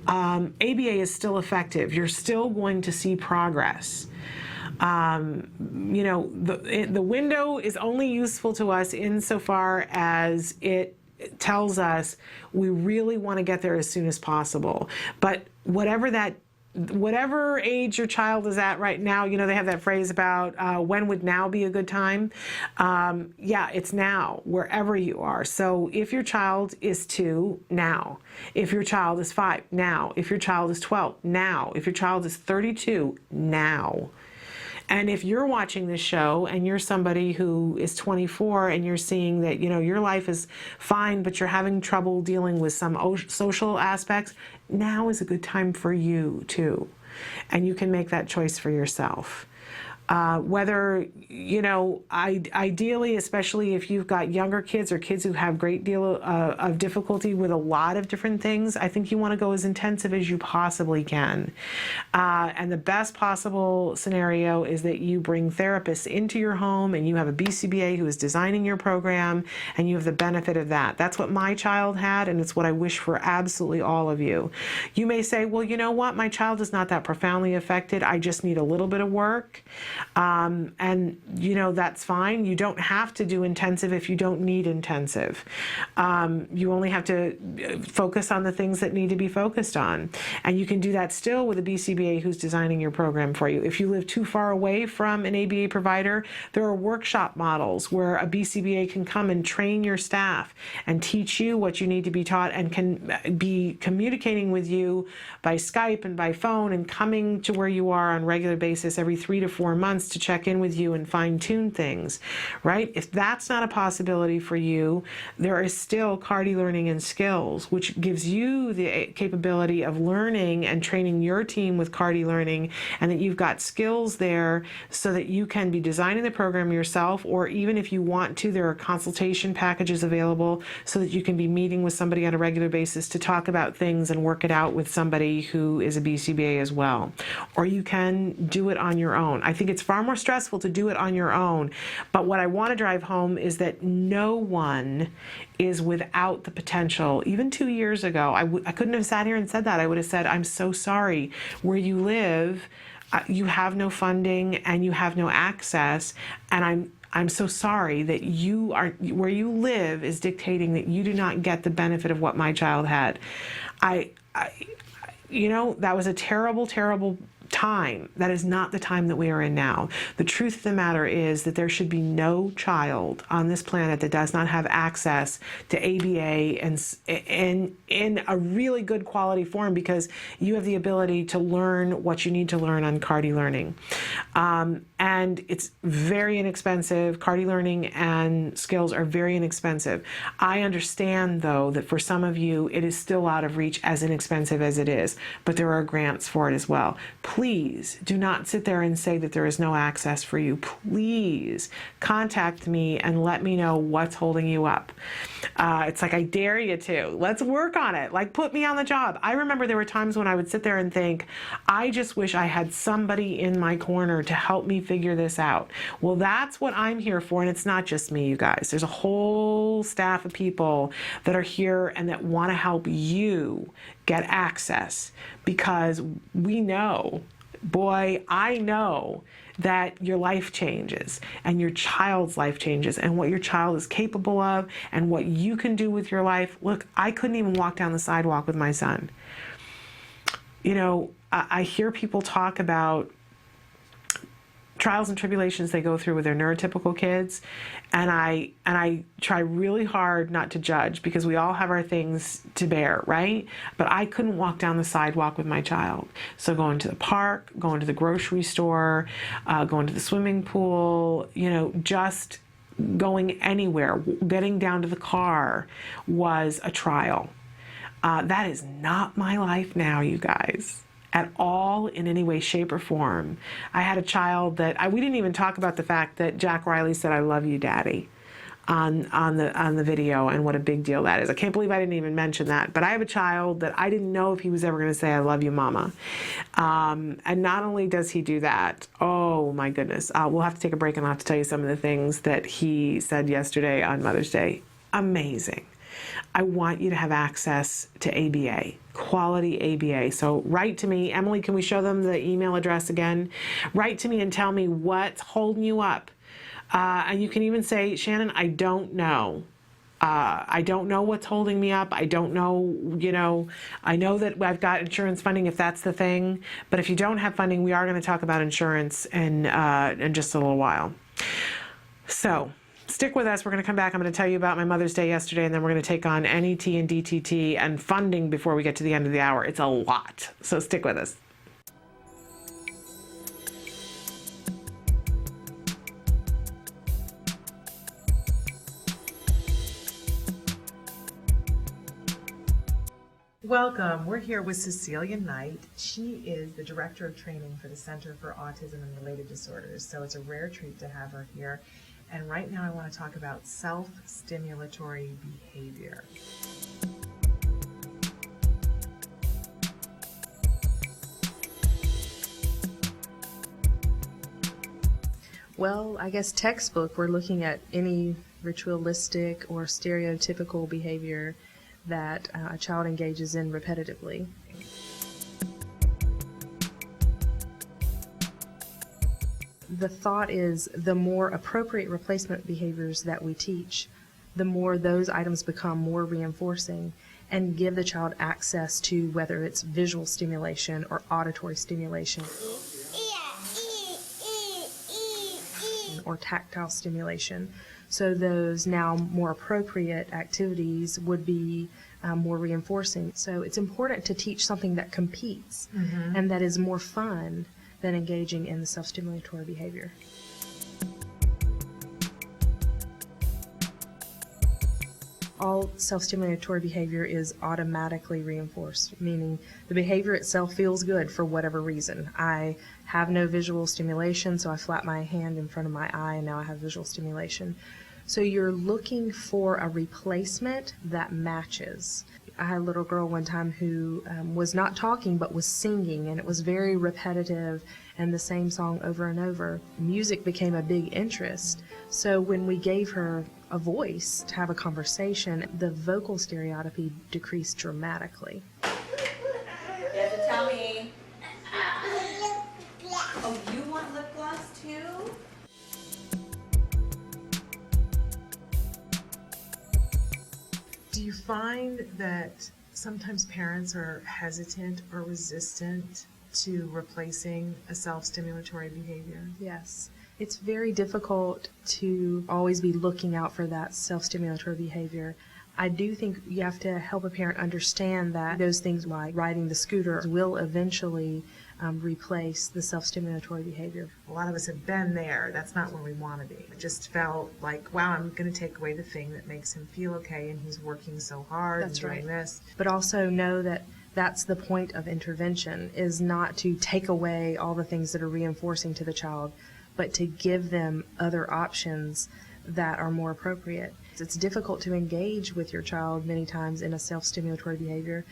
ABA is still effective. You're still going to see progress. The window is only useful to us insofar as it tells us we really want to get there as soon as possible. But whatever age your child is at right now, they have that phrase about when would now be a good time? Yeah, it's now, wherever you are. So if your child is 2, now. If your child is 5, now. If your child is 12, now. If your child is 32, now. And if you're watching this show and you're somebody who is 24 and you're seeing that, your life is fine, but you're having trouble dealing with some social aspects, now is a good time for you too. And you can make that choice for yourself. Whether, ideally, especially if you've got younger kids or kids who have a great deal of difficulty with a lot of different things, I think you want to go as intensive as you possibly can. And the best possible scenario is that you bring therapists into your home and you have a BCBA who is designing your program and you have the benefit of that. That's what my child had, and it's what I wish for absolutely all of you. You may say, well, you know what? My child is not that profoundly affected. I just need a little bit of work. And that's fine. You don't have to do intensive if you don't need intensive. You only have to focus on the things that need to be focused on. And you can do that still with a BCBA who's designing your program for you. If you live too far away from an ABA provider, there are workshop models where a BCBA can come and train your staff and teach you what you need to be taught and can be communicating with you by Skype and by phone and coming to where you are on a regular basis every 3 to 4 months to check in with you and fine-tune things, right? If that's not a possibility for you, there is still CARD e-learning and skills, which gives you the capability of learning and training your team with CARD e-learning, and that you've got skills there so that you can be designing the program yourself, or even if you want to, there are consultation packages available so that you can be meeting with somebody on a regular basis to talk about things and work it out with somebody who is a BCBA as well. Or you can do it on your own. I think it's far more stressful to do it on your own. But what I want to drive home is that no one is without the potential. Even 2 years ago, I couldn't have sat here and said that. I would have said, I'm so sorry. Where you live, you have no funding and you have no access. And I'm so sorry that you are, where you live is dictating that you do not get the benefit of what my child had. You know, that was a terrible, terrible time. That is not the time that we are in now. The truth of the matter is that there should be no child on this planet that does not have access to ABA and in a really good quality form, because you have the ability to learn what you need to learn on CARD e-learning. And it's very inexpensive. CARD e-learning and skills are very inexpensive. I understand, though, that for some of you, it is still out of reach, as inexpensive as it is, but there are grants for it as well. Please do not sit there and say that there is no access for you. Please contact me and let me know what's holding you up. It's like, I dare you to. Let's work on it. Like, put me on the job. I remember there were times when I would sit there and think, I just wish I had somebody in my corner to help me figure this out. Well, that's what I'm here for, and it's not just me, you guys. There's a whole staff of people that are here and that want to help you get access, because we know, boy, I know that your life changes and your child's life changes and what your child is capable of and what you can do with your life. Look, I couldn't even walk down the sidewalk with my son. You know, I hear people talk about trials and tribulations they go through with their neurotypical kids, and I try really hard not to judge, because we all have our things to bear, right? But I couldn't walk down the sidewalk with my child. So going to the park, going to the grocery store, going to the swimming pool, you know, just going anywhere, getting down to the car was a trial. That is not my life now, you guys, at all, in any way, shape, or form. I had a child that we didn't even talk about the fact that Jack Riley said, "I love you, Daddy," on the video, and what a big deal that is. I can't believe I didn't even mention that. But I have a child that I didn't know if he was ever going to say, "I love you, Mama." And not only does he do that, oh my goodness, we'll have to take a break and I'll have to tell you some of the things that he said yesterday on Mother's Day. Amazing. I want you to have access to ABA, quality ABA. So write to me. Emily, can we show them the email address again? Write to me and tell me what's holding you up. And you can even say, Shannon, I don't know. I don't know what's holding me up. I don't know, you know, I know that I've got insurance funding if that's the thing. But if you don't have funding, we are going to talk about insurance in just a little while. So stick with us. We're going to come back. I'm going to tell you about my Mother's Day yesterday, and then we're going to take on NET and DTT and funding before we get to the end of the hour. It's a lot. So stick with us. Welcome. We're here with Cecilia Knight. She is the Director of Training for the Center for Autism and Related Disorders. So it's a rare treat to have her here. And right now I want to talk about self-stimulatory behavior. Well, I guess textbook, we're looking at any ritualistic or stereotypical behavior that a child engages in repetitively. The thought is the more appropriate replacement behaviors that we teach, the more those items become more reinforcing and give the child access to whether it's visual stimulation or auditory stimulation or tactile stimulation. So those now more appropriate activities would be more reinforcing. So it's important to teach something that competes and that is more fun than engaging in the self-stimulatory behavior. All self-stimulatory behavior is automatically reinforced, meaning the behavior itself feels good for whatever reason. I have no visual stimulation, so I flap my hand in front of my eye and now I have visual stimulation. So you're looking for a replacement that matches. I had a little girl one time who was not talking but was singing, and it was very repetitive and the same song over and over. Music became a big interest. So when we gave her a voice to have a conversation, the vocal stereotypy decreased dramatically. You have to tell me. Oh, you want lip gloss too? Do you find that sometimes parents are hesitant or resistant to replacing a self-stimulatory behavior? Yes. It's very difficult to always be looking out for that self-stimulatory behavior. I do think you have to help a parent understand that those things like riding the scooter will eventually replace the self-stimulatory behavior. A lot of us have been there. That's not where we want to be. It just felt like, wow, I'm going to take away the thing that makes him feel okay, and he's working so hard and doing this. But also know that that's the point of intervention, is not to take away all the things that are reinforcing to the child, but to give them other options that are more appropriate. It's difficult to engage with your child many times in a self-stimulatory behavior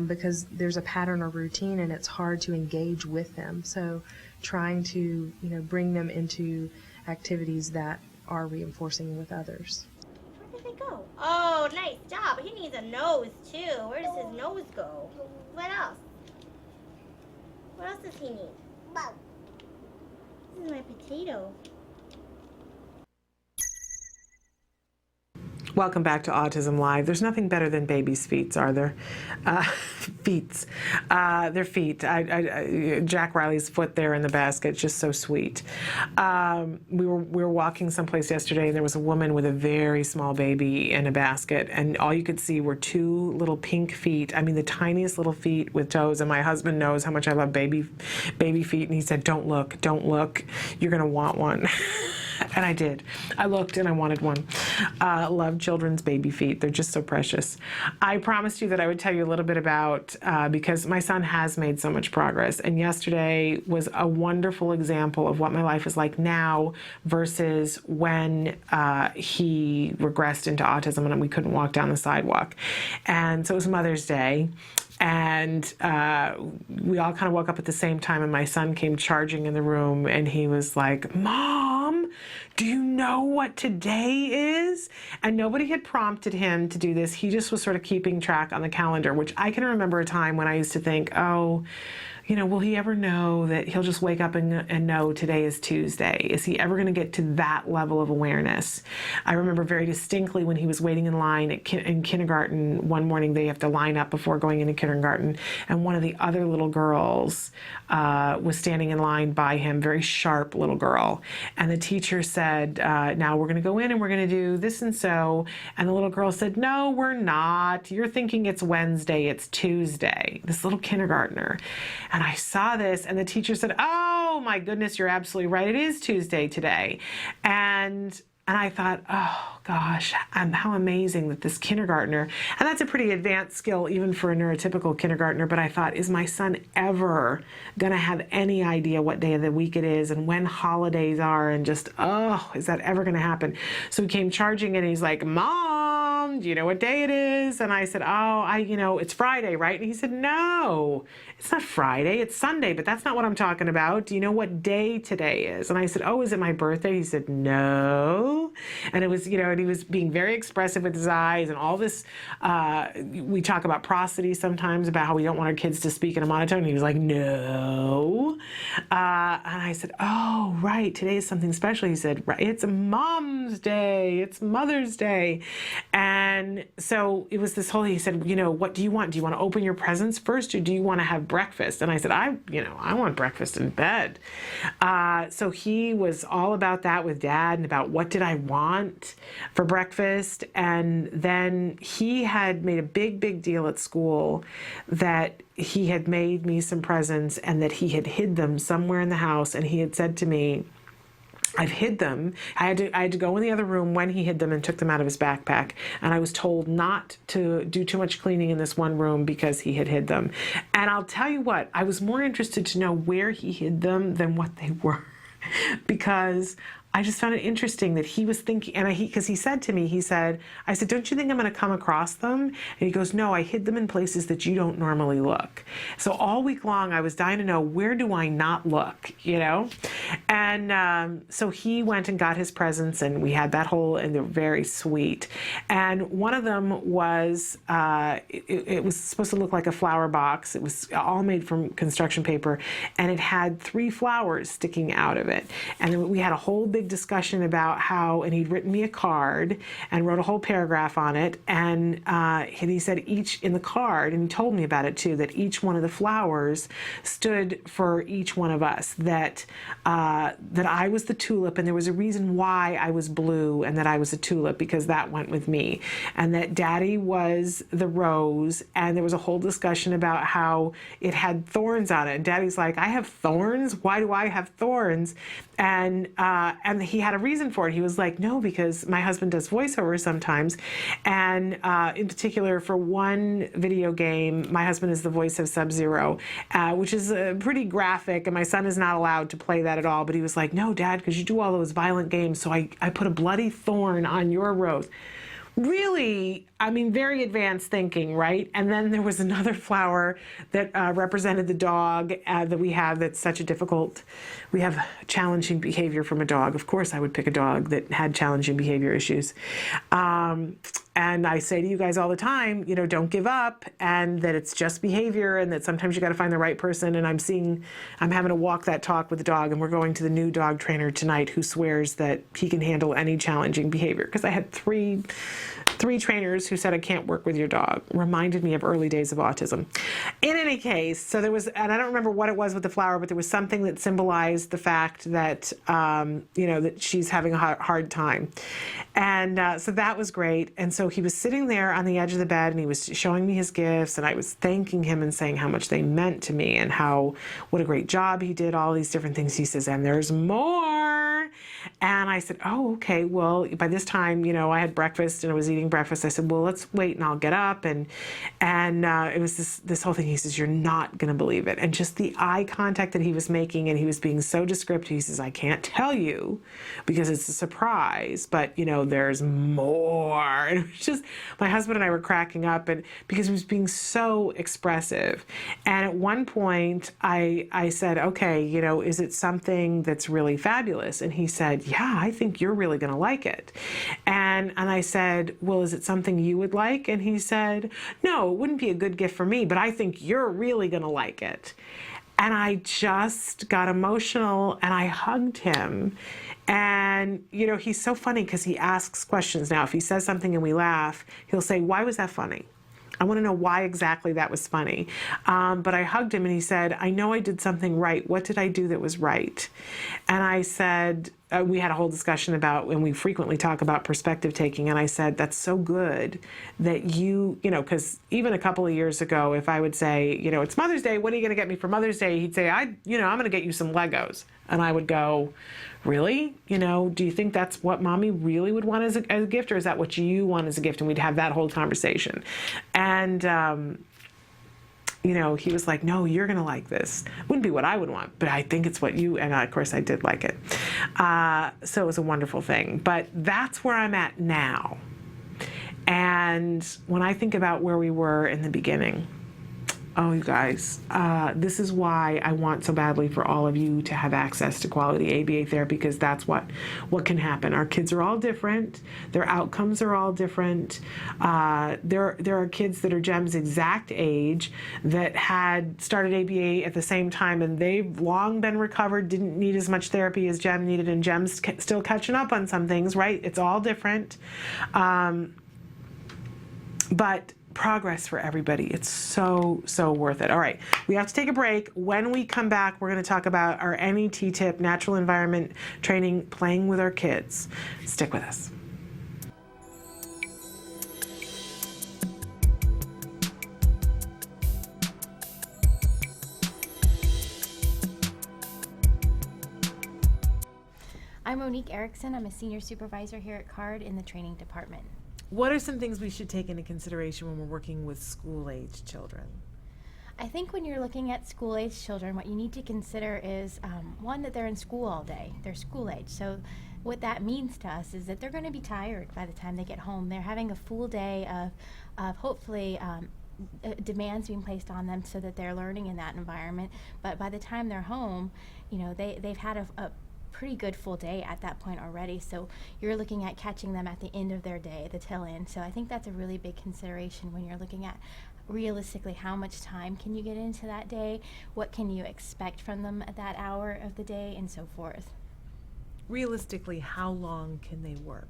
because there's a pattern or routine, and it's hard to engage with them. So trying to, bring them into activities that are reinforcing with others. Where did they go? Oh, nice job. He needs a nose, too. Where does his nose go? What else? What else does he need? This is my potato. Welcome back to Autism Live. There's nothing better than babies' feet, are there? Feet. Their feet. Jack Riley's foot there in the basket, just so sweet. We were walking someplace yesterday, and there was a woman with a very small baby in a basket, and all you could see were two little pink feet. I mean, the tiniest little feet with toes. And my husband knows how much I love baby feet, and he said, "Don't look, you're gonna want one." And I did. I looked and I wanted one. Love children's baby feet. They're just so precious. I promised you that I would tell you a little bit about, because my son has made so much progress. And yesterday was a wonderful example of what my life is like now versus when he regressed into autism and we couldn't walk down the sidewalk. And so it was Mother's Day. And we all kind of woke up at the same time, and my son came charging in the room, and he was like, "Mom, do you know what today is?" And nobody had prompted him to do this. He just was sort of keeping track on the calendar, which I can remember a time when I used to think, oh, will he ever know that he'll just wake up and know today is Tuesday? Is he ever going to get to that level of awareness? I remember very distinctly when he was waiting in line in kindergarten. One morning they have to line up before going into kindergarten, and one of the other little girls was standing in line by him, very sharp little girl. And the teacher said, now we're going to go in and we're going to do this and so. And the little girl said, "No, we're not. You're thinking it's Wednesday, it's Tuesday." This little kindergartner. And I saw this, and the teacher said, "Oh my goodness, you're absolutely right. It is Tuesday today." And I thought, oh gosh, how amazing that this kindergartner, and that's a pretty advanced skill even for a neurotypical kindergartner, but I thought, is my son ever going to have any idea what day of the week it is and when holidays are, and just, oh, is that ever going to happen? So he came charging in, and he's like, "Mom, do you know what day it is?" And I said, "Oh, it's Friday, right?" And he said, "No, it's not Friday, it's Sunday, but that's not what I'm talking about. Do you know what day today is?" And I said, "Oh, is it my birthday?" He said, "No." And it was, and he was being very expressive with his eyes and all this. We talk about prosody sometimes, about how we don't want our kids to speak in a monotone. And he was like, "No." And I said, "Oh, right, today is something special." He said, "Right, it's Mom's Day, it's Mother's Day." And so it was this whole, he said, "What do you want? Do you want to open your presents first, or do you want to have breakfast?" And I said, I want breakfast in bed. So he was all about that with Dad, and about what did I want for breakfast. And then he had made a big deal at school that he had made me some presents and that he had hid them somewhere in the house. And he had said to me, "I've hid them." I had to go in the other room when he hid them and took them out of his backpack. And I was told not to do too much cleaning in this one room because he had hid them. And I'll tell you what, I was more interested to know where he hid them than what they were, because I just found it interesting that he was thinking, and because he said to me, I said, "Don't you think I'm going to come across them?" And he goes, "No, I hid them in places that you don't normally look." So all week long, I was dying to know, where do I not look, And so he went and got his presents, and we had that whole, and they're very sweet. And one of them was, it was supposed to look like a flower box. It was all made from construction paper, and it had 3 flowers sticking out of it. And then we had a whole big discussion about how, and he'd written me a card and wrote a whole paragraph on it. And he said each in the card, and he told me about it too, that each one of the flowers stood for each one of us, that I was the tulip, and there was a reason why I was blue and that I was a tulip, because that went with me, and that Daddy was the rose. And there was a whole discussion about how it had thorns on it, and Daddy's like, I have thorns? Why do I have thorns? And he had a reason for it. He was like, no, because my husband does voiceover sometimes, and in particular for one video game, my husband is the voice of Sub-Zero, which is pretty graphic, and my son is not allowed to play that at all. But he was like, no, Dad, because you do all those violent games, so I put a bloody thorn on your rose. Really, I mean, very advanced thinking, right? And then there was another flower that represented the dog that we have, that's such a difficult, we have challenging behavior from a dog. Of course, I would pick a dog that had challenging behavior issues. And I say to you guys all the time, you know, don't give up, and that it's just behavior, and that sometimes you got to find the right person. And I'm having to walk that talk with the dog, and we're going to the new dog trainer tonight who swears that he can handle any challenging behavior. Because I had three trainers who said I can't work with your dog. Reminded me of early days of autism. In any case, so there was, and I don't remember what it was with the flower, but there was something that symbolized the fact that, you know, that she's having a hard time. And so that was great. And so he was sitting there on the edge of the bed, and he was showing me his gifts, and I was thanking him and saying how much they meant to me, and what a great job he did, all these different things. He says, and there's more. And I said, oh, okay, well, by this time, you know, I had breakfast and I was eating breakfast. I said, well, let's wait and I'll get up. And it was this whole thing. He says, you're not going to believe it. And just the eye contact that he was making, and he was being so descriptive. He says, I can't tell you because it's a surprise, but, you know, there's more. And it was just, my husband and I were cracking up, and because he was being so expressive. And at one point I said, okay, you know, is it something that's really fabulous? And he said, yeah, I think you're really going to like it. And I said, well, is it something you would like? And he said, no, it wouldn't be a good gift for me, but I think you're really going to like it. And I just got emotional, and I hugged him. And, you know, he's so funny because he asks questions now. If he says something and we laugh, he'll say, why was that funny? I want to know why exactly that was funny. But I hugged him, and he said, I know I did something right. What did I do that was right? And I said, we had a whole discussion about, and we frequently talk about perspective taking, and I said, that's so good that you know, because even a couple of years ago, if I would say, you know, it's Mother's Day, what are you going to get me for Mother's Day? He'd say, I'm going to get you some Legos. And I would go, really? You know, do you think that's what Mommy really would want as a gift, or is that what you want as a gift? And we'd have that whole conversation. And, you know, he was like, no, you're going to like this. Wouldn't be what I would want, but I think it's what you, and of course I did like it. So it was a wonderful thing. But that's where I'm at now. And when I think about where we were in the beginning, oh, you guys, this is why I want so badly for all of you to have access to quality ABA therapy, because that's what can happen. Our kids are all different. Their outcomes are all different. There are kids that are Jem's exact age that had started ABA at the same time, and they've long been recovered, didn't need as much therapy as Jem needed, and Jem's still catching up on some things, right? It's all different. But progress for everybody. It's so worth it. All right, we have to take a break. When we come back, we're going to talk about our NET tip, natural environment training, playing with our kids. Stick with us. I'm Monique Erickson. I'm a senior supervisor here at CARD in the training department. What are some things we should take into consideration when we're working with school-age children? I think when you're looking at school-age children, what you need to consider is, one, that they're in school all day. They're school-age. So what that means to us is that they're going to be tired by the time they get home. They're having a full day of hopefully demands being placed on them so that they're learning in that environment. But by the time they're home, you know, they've had pretty good full day at that point already. So you're looking at catching them at the end of their day, the tail end. So I think that's a really big consideration when you're looking at realistically how much time can you get into that day, what can you expect from them at that hour of the day, and so forth. Realistically, how long can they work?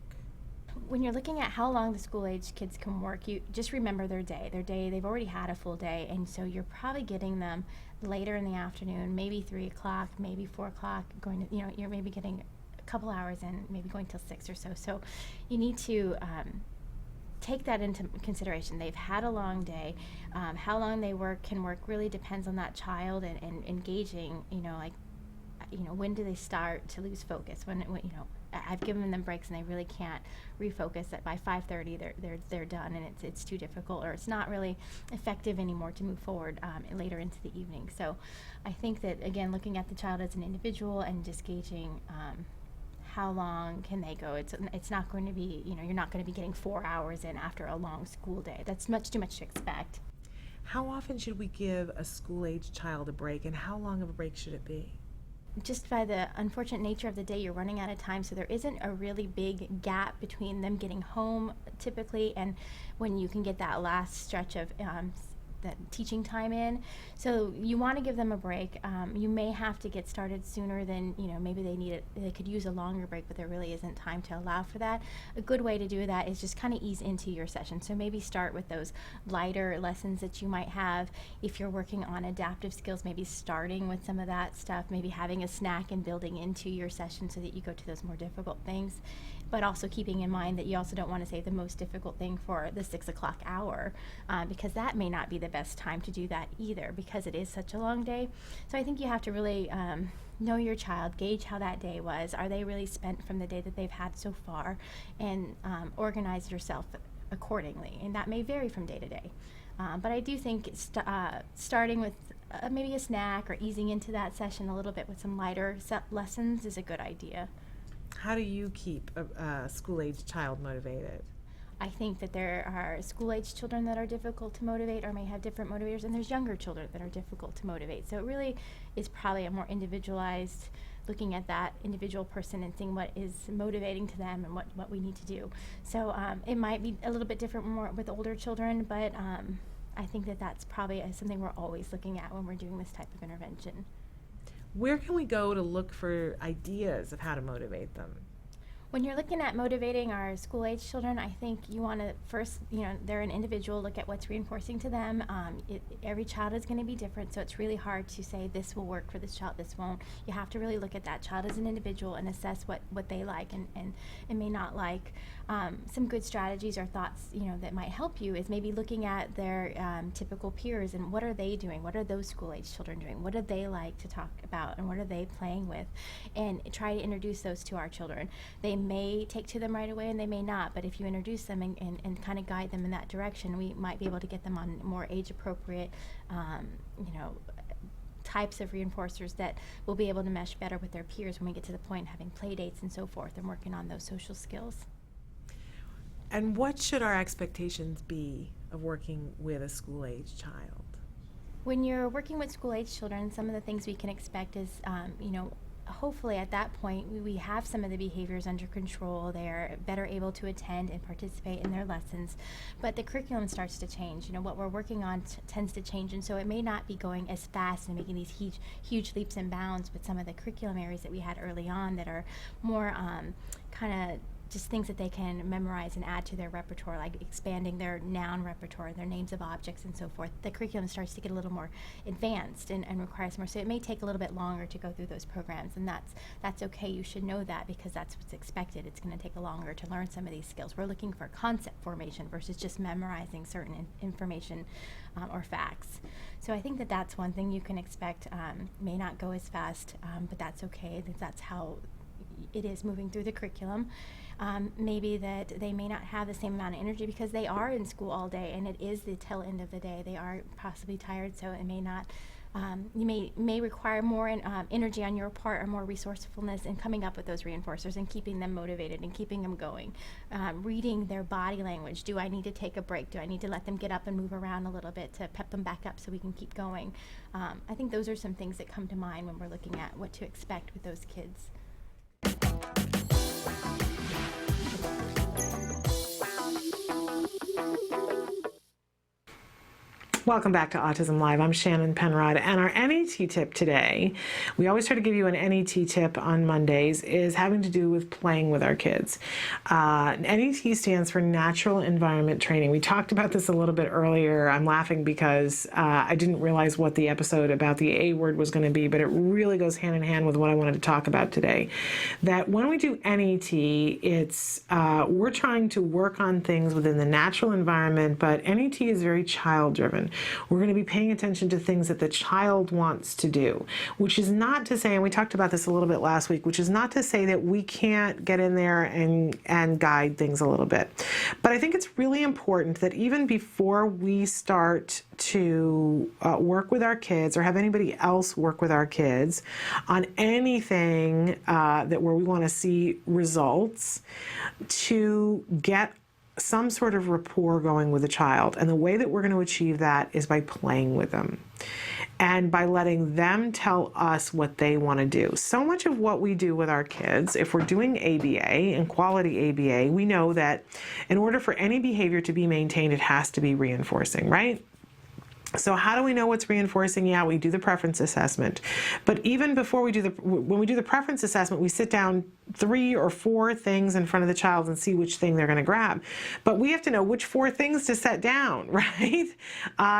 When you're looking at how long the school-age kids can work, you just remember their day. They've already had a full day, and so you're probably getting them later in the afternoon, maybe 3 o'clock, maybe 4 o'clock, going to, you're maybe getting a couple hours in, maybe going till 6 or so. So you need to take that into consideration. They've had a long day. How long they can work really depends on that child and engaging, when do they start to lose focus? When I've given them breaks and they really can't refocus. That by 5:30 they're done, and it's too difficult, or it's not really effective anymore to move forward later into the evening. So I think that, again, looking at the child as an individual and just gauging how long can they go. It's not going to be, you're not going to be getting 4 hours in after a long school day. That's too much to expect. How often should we give a school-age child a break, and how long of a break should it be? Just by the unfortunate nature of the day, you're running out of time, so there isn't a really big gap between them getting home typically and when you can get that last stretch of that teaching time in. So you want to give them a break. You may have to get started sooner than, maybe they could use a longer break, but there really isn't time to allow for that. A good way to do that is just kind of ease into your session. So maybe start with those lighter lessons that you might have. If you're working on adaptive skills, maybe starting with some of that stuff, maybe having a snack and building into your session so that you go to those more difficult things. But also keeping in mind that you also don't want to say the most difficult thing for the 6 o'clock hour, because that may not be the best time to do that either, because it is such a long day. So I think you have to really know your child, gauge how that day was. Are they really spent from the day that they've had so far? And organize yourself accordingly. And that may vary from day to day. But I do think starting with maybe a snack or easing into that session a little bit with some lighter lessons is a good idea. How do you keep a school-age child motivated? I think that there are school-age children that are difficult to motivate or may have different motivators, and there's younger children that are difficult to motivate. So it really is probably a more individualized, looking at that individual person and seeing what is motivating to them and what we need to do. So it might be a little bit different more with older children, but I think that that's probably something we're always looking at when we're doing this type of intervention. Where can we go to look for ideas of how to motivate them? When you're looking at motivating our school-age children, I think you want to first, they're an individual, look at what's reinforcing to them. Every child is going to be different, so it's really hard to say this will work for this child, this won't. You have to really look at that child as an individual and assess what they like and may not like. Some good strategies or thoughts, that might help you is maybe looking at their typical peers and what are they doing? What are those school-age children doing? What do they like to talk about and what are they playing with? And try to introduce those to our children. They may take to them right away and they may not, but if you introduce them and kind of guide them in that direction, we might be able to get them on more age-appropriate, types of reinforcers that will be able to mesh better with their peers when we get to the point of having play dates and so forth and working on those social skills. And what should our expectations be of working with a school-age child? When you're working with school-age children, some of the things we can expect is, hopefully at that point we have some of the behaviors under control. They're better able to attend and participate in their lessons, but the curriculum starts to change. What we're working on tends to change, and so it may not be going as fast and making these huge leaps and bounds with some of the curriculum areas that we had early on that are more kind of just things that they can memorize and add to their repertoire, like expanding their noun repertoire, their names of objects and so forth. The curriculum starts to get a little more advanced and requires more, so it may take a little bit longer to go through those programs, and that's okay. You should know that because that's what's expected. It's going to take longer to learn some of these skills. We're looking for concept formation versus just memorizing certain information or facts. So I think that that's one thing you can expect. May not go as fast, but that's okay. That's how it is moving through the curriculum. Maybe that they may not have the same amount of energy because they are in school all day and it is the tail end of the day. They are possibly tired, so it may not, you may require more energy on your part or more resourcefulness in coming up with those reinforcers and keeping them motivated and keeping them going. Reading their body language. Do I need to take a break? Do I need to let them get up and move around a little bit to pep them back up so we can keep going? I think those are some things that come to mind when we're looking at what to expect with those kids. Welcome back to Autism Live. I'm Shannon Penrod, and our NET tip today, we always try to give you an NET tip on Mondays, is having to do with playing with our kids. NET stands for Natural Environment Training. We talked about this a little bit earlier. I'm laughing because I didn't realize what the episode about the A word was going to be, but it really goes hand in hand with what I wanted to talk about today. That when we do NET, it's we're trying to work on things within the natural environment, but NET is very child-driven. We're going to be paying attention to things that the child wants to do, which is not to say, and we talked about this a little bit last week, which is not to say that we can't get in there and guide things a little bit. But I think it's really important that even before we start to work with our kids or have anybody else work with our kids on anything that where we want to see results, to get some sort of rapport going with a child. And the way that we're going to achieve that is by playing with them and by letting them tell us what they want to do. So much of what we do with our kids, if we're doing ABA and quality ABA, we know that in order for any behavior to be maintained, it has to be reinforcing, right? So how do we know what's reinforcing? Yeah, we do the preference assessment. But even before we do when we do the preference assessment, we sit down 3 or 4 things in front of the child and see which thing they're going to grab. But we have to know which 4 things to set down, right?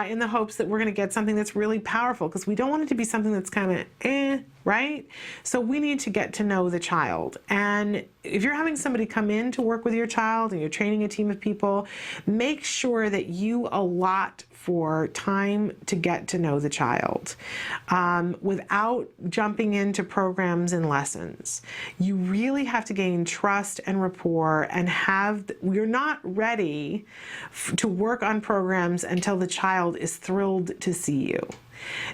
In the hopes that we're going to get something that's really powerful, because we don't want it to be something that's kind of right? So we need to get to know the child. And if you're having somebody come in to work with your child and you're training a team of people, make sure that you allot for time to get to know the child without jumping into programs and lessons. You really have to gain trust and rapport and we're not ready to work on programs until the child is thrilled to see you.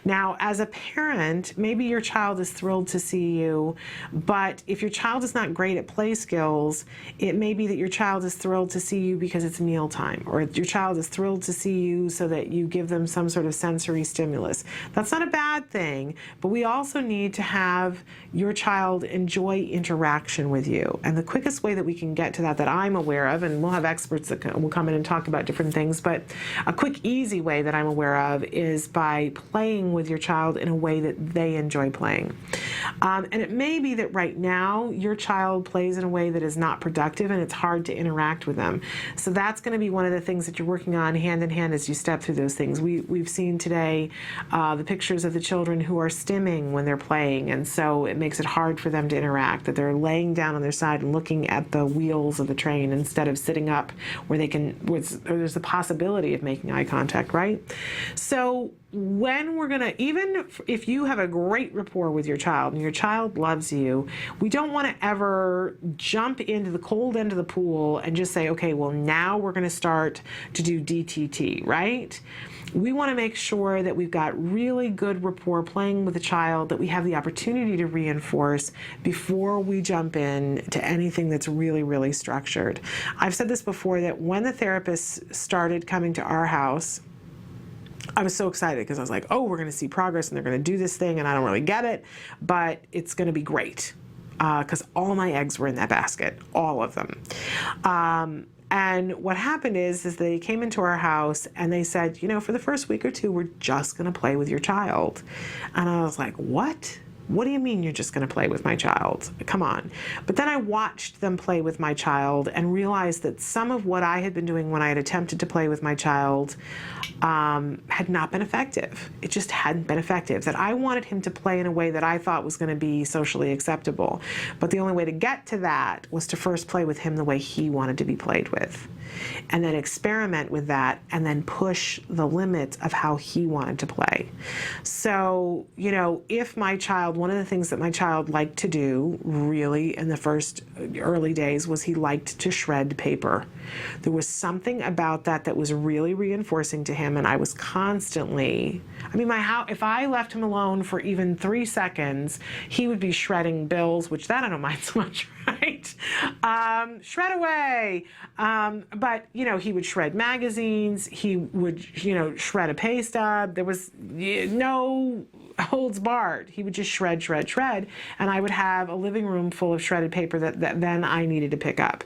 Now, as a parent, maybe your child is thrilled to see you, but if your child is not great at play skills, it may be that your child is thrilled to see you because it's mealtime, or your child is thrilled to see you so that you give them some sort of sensory stimulus. That's not a bad thing, but we also need to have your child enjoy interaction with you. And the quickest way that we can get to that I'm aware of, and we'll have experts that will come in and talk about different things, but a quick, easy way that I'm aware of is by playing with your child in a way that they enjoy playing. And it may be that right now your child plays in a way that is not productive and it's hard to interact with them. So that's going to be one of the things that you're working on hand in hand as you step through those things. We've seen today the pictures of the children who are stimming when they're playing, and so it makes it hard for them to interact, that they're laying down on their side and looking at the wheels of the train instead of sitting up where there's the possibility of making eye contact, right? So when we're going to, even if you have a great rapport with your child and your child loves you, we don't want to ever jump into the cold end of the pool and just say, okay, well, now we're going to start to do DTT, right? We want to make sure that we've got really good rapport playing with the child, that we have the opportunity to reinforce before we jump in to anything that's really, really structured. I've said this before, that when the therapists started coming to our house, I was so excited because I was like, oh, we're going to see progress and they're going to do this thing and I don't really get it, but it's going to be great because all my eggs were in that basket, all of them. And what happened is they came into our house and they said, you know, for the first week or 2, we're just going to play with your child. And I was like, what? What do you mean you're just going to play with my child? Come on. But then I watched them play with my child and realized that some of what I had been doing when I had attempted to play with my child had not been effective. It just hadn't been effective. That I wanted him to play in a way that I thought was going to be socially acceptable. But the only way to get to that was to first play with him the way he wanted to be played with. And then experiment with that and then push the limits of how he wanted to play. So, you know, if my child, one of the things that my child liked to do really in the first early days was he liked to shred paper. There was something about that was really reinforcing to him, and I was constantly, if I left him alone for even 3 seconds, he would be shredding bills, which that I don't mind so much, right? Shred away. But, you know, he would shred magazines, he would, you know, shred a pay stub. There was no holds barred. He would just shred, shred, shred, and I would have a living room full of shredded paper that then I needed to pick up.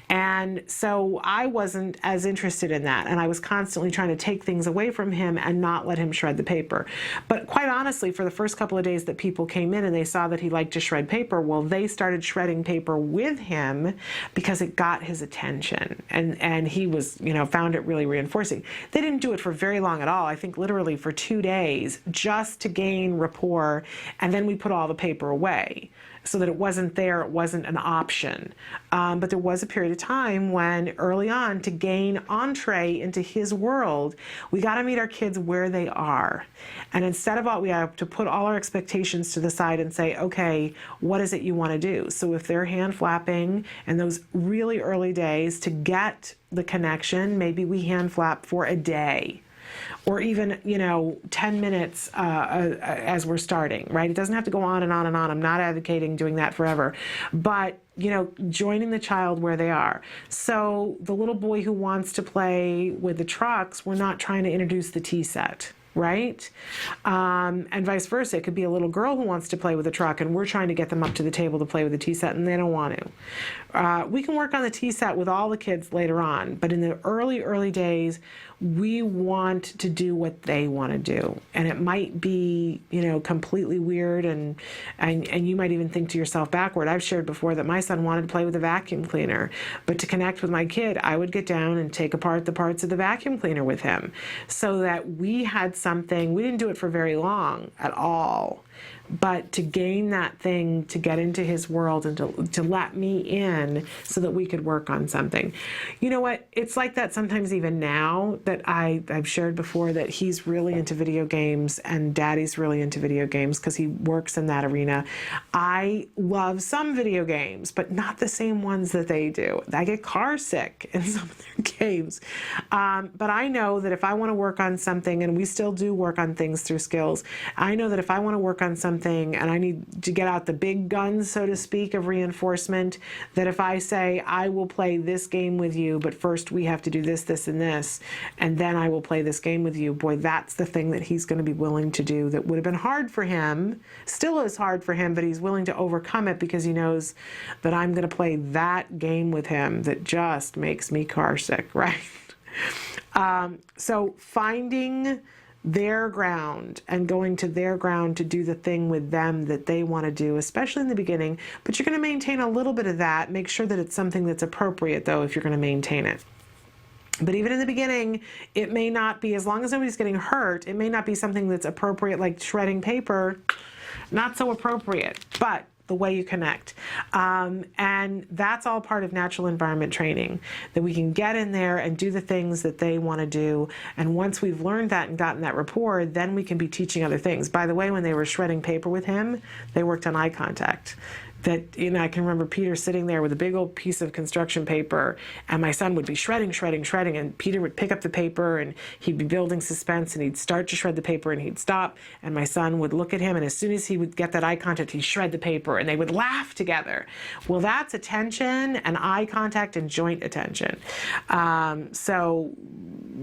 And so I wasn't as interested in that, and I was constantly trying to take things away from him and not let him shred the paper. But quite honestly, for the first couple of days that people came in and they saw that he liked to shred paper, well, they started shredding paper with him because it got his attention, and he was, found it really reinforcing. They didn't do it for very long at all. I think literally for 2 days, just to gain rapport, and then we put all the paper away so that it wasn't there, it wasn't an option. But there was a period of time when early on, to gain entree into his world, we got to meet our kids where they are. And instead of all, we have to put all our expectations to the side and say, okay, what is it you want to do? So if they're hand flapping in those really early days, to get the connection, maybe we hand flap for a day. Or even, 10 minutes as we're starting, right? It doesn't have to go on and on and on. I'm not advocating doing that forever. But, joining the child where they are. So the little boy who wants to play with the trucks, we're not trying to introduce the tea set. Right? And vice versa. It could be a little girl who wants to play with a truck and we're trying to get them up to the table to play with the tea set and they don't want to. We can work on the tea set with all the kids later on, but in the early days, we want to do what they want to do. And it might be, completely weird and you might even think to yourself backward. I've shared before that my son wanted to play with a vacuum cleaner, but to connect with my kid, I would get down and take apart the parts of the vacuum cleaner with him so that we had something. We didn't do it for very long at all, but to gain that thing, to get into his world and to let me in so that we could work on something. You know what? It's like that sometimes even now that I've shared before that he's really into video games and Daddy's really into video games because he works in that arena. I love some video games, but not the same ones that they do. I get car sick in some of their games. But I know that if I want to work on something, and we still do work on things through skills, I know that if I want to work on something and I need to get out the big guns, so to speak, of reinforcement, that if I say, I will play this game with you, but first we have to do this, this, and this, and then I will play this game with you, boy, that's the thing that he's going to be willing to do that would have been hard for him, still is hard for him, but he's willing to overcome it because he knows that I'm going to play that game with him that just makes me car sick, right? So finding their ground and going to their ground to do the thing with them that they want to do, especially in the beginning, but you're going to maintain a little bit of that. Make sure that it's something that's appropriate, though, if you're going to maintain it. But even in the beginning, it may not be, as long as nobody's getting hurt, it may not be something that's appropriate, like shredding paper, not so appropriate, but the way you connect. And that's all part of natural environment training, that we can get in there and do the things that they want to do. And once we've learned that and gotten that rapport, then we can be teaching other things. By the way, when they were shredding paper with him, they worked on eye contact. That, I can remember Peter sitting there with a big old piece of construction paper, and my son would be shredding, and Peter would pick up the paper, and he'd be building suspense, and he'd start to shred the paper, and he'd stop, and my son would look at him, and as soon as he would get that eye contact, he'd shred the paper, and they would laugh together. Well, that's attention and eye contact and joint attention. So,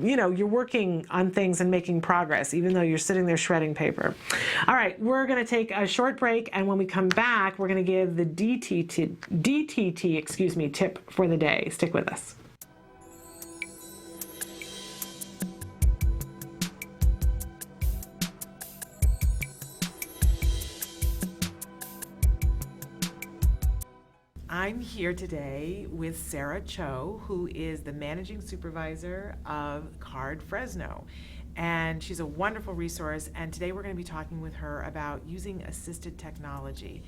you're working on things and making progress, even though you're sitting there shredding paper. All right, we're going to take a short break, and when we come back, we're going to give the DTT tip for the day. Stick with us. I'm here today with Sarah Cho, who is the managing supervisor of CARD Fresno. And she's a wonderful resource, and today we're going to be talking with her about using assisted technology.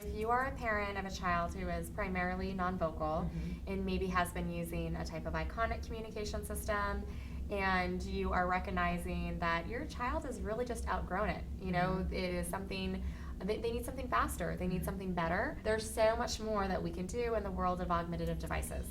If you are a parent of a child who is primarily nonvocal and maybe has been using a type of iconic communication system, and you are recognizing that your child has really just outgrown it, it is something, they need something faster, they need something better. There's so much more that we can do in the world of augmentative devices.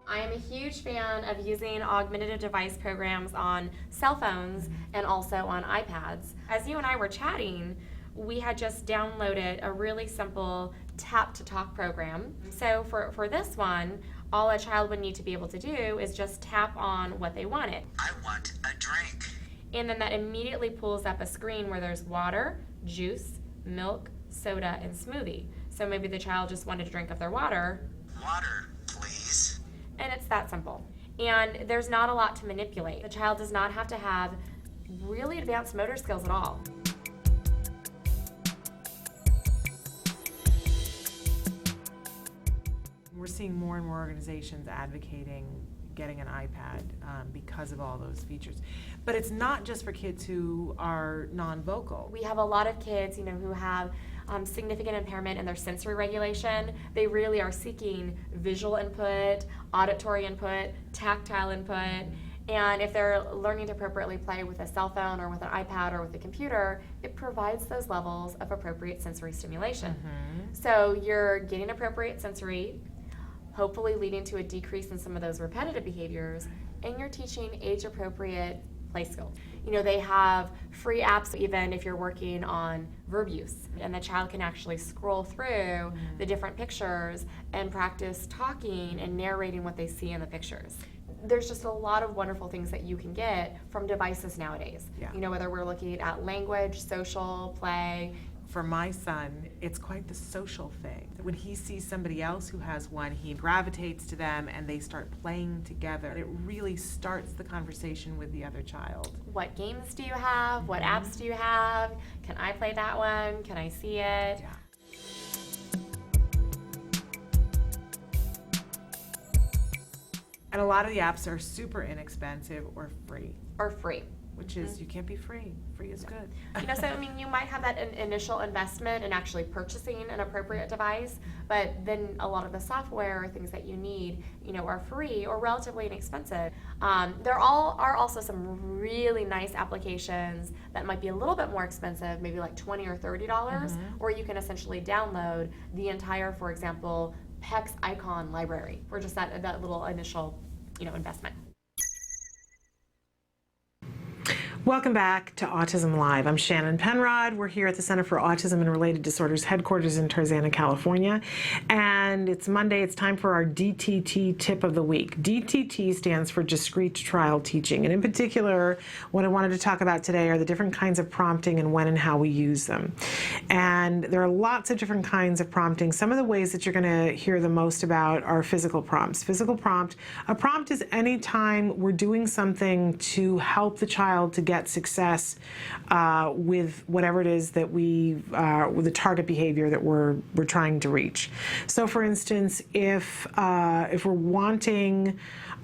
I am a huge fan of using augmentative device programs on cell phones and also on iPads. As you and I were chatting, we had just downloaded a really simple tap to talk program. So for this one, all a child would need to be able to do is just tap on what they wanted. I want a drink. And then that immediately pulls up a screen where there's water, juice, milk, soda, and smoothie. So maybe the child just wanted a drink of their water. Water, please. And it's that simple. And there's not a lot to manipulate. The child does not have to have really advanced motor skills at all. We're seeing more and more organizations advocating getting an iPad because of all those features. But it's not just for kids who are non-vocal. We have a lot of kids, who have significant impairment in their sensory regulation. They really are seeking visual input, auditory input, tactile input. And if they're learning to appropriately play with a cell phone or with an iPad or with a computer, it provides those levels of appropriate sensory stimulation. So you're getting appropriate sensory, hopefully leading to a decrease in some of those repetitive behaviors, and you're teaching age-appropriate play skills. They have free apps even if you're working on verb use, and the child can actually scroll through the different pictures and practice talking and narrating what they see in the pictures. There's just a lot of wonderful things that you can get from devices nowadays. Yeah. Whether we're looking at language, social, play. For my son, it's quite the social thing. When he sees somebody else who has one, he gravitates to them and they start playing together. It really starts the conversation with the other child. What games do you have? What apps do you have? Can I play that one? Can I see it? Yeah. And a lot of the apps are super inexpensive or free. Which is, you can't be free. Free is good. You might have that initial investment in actually purchasing an appropriate device, but then a lot of the software or things that you need, are free or relatively inexpensive. There are also some really nice applications that might be a little bit more expensive, maybe like $20 or $30, or you can essentially download the entire, for example, PEC's icon library for just that little initial, investment. Welcome back to Autism Live. I'm Shannon Penrod. We're here at the Center for Autism and Related Disorders headquarters in Tarzana, California. And it's Monday. It's time for our DTT tip of the week. DTT stands for Discrete Trial Teaching. And in particular, what I wanted to talk about today are the different kinds of prompting and when and how we use them. And there are lots of different kinds of prompting. Some of the ways that you're going to hear the most about are physical prompts. A prompt is any time we're doing something to help the child to get success with whatever it is that with the target behavior that we're trying to reach. So, for instance, if we're wanting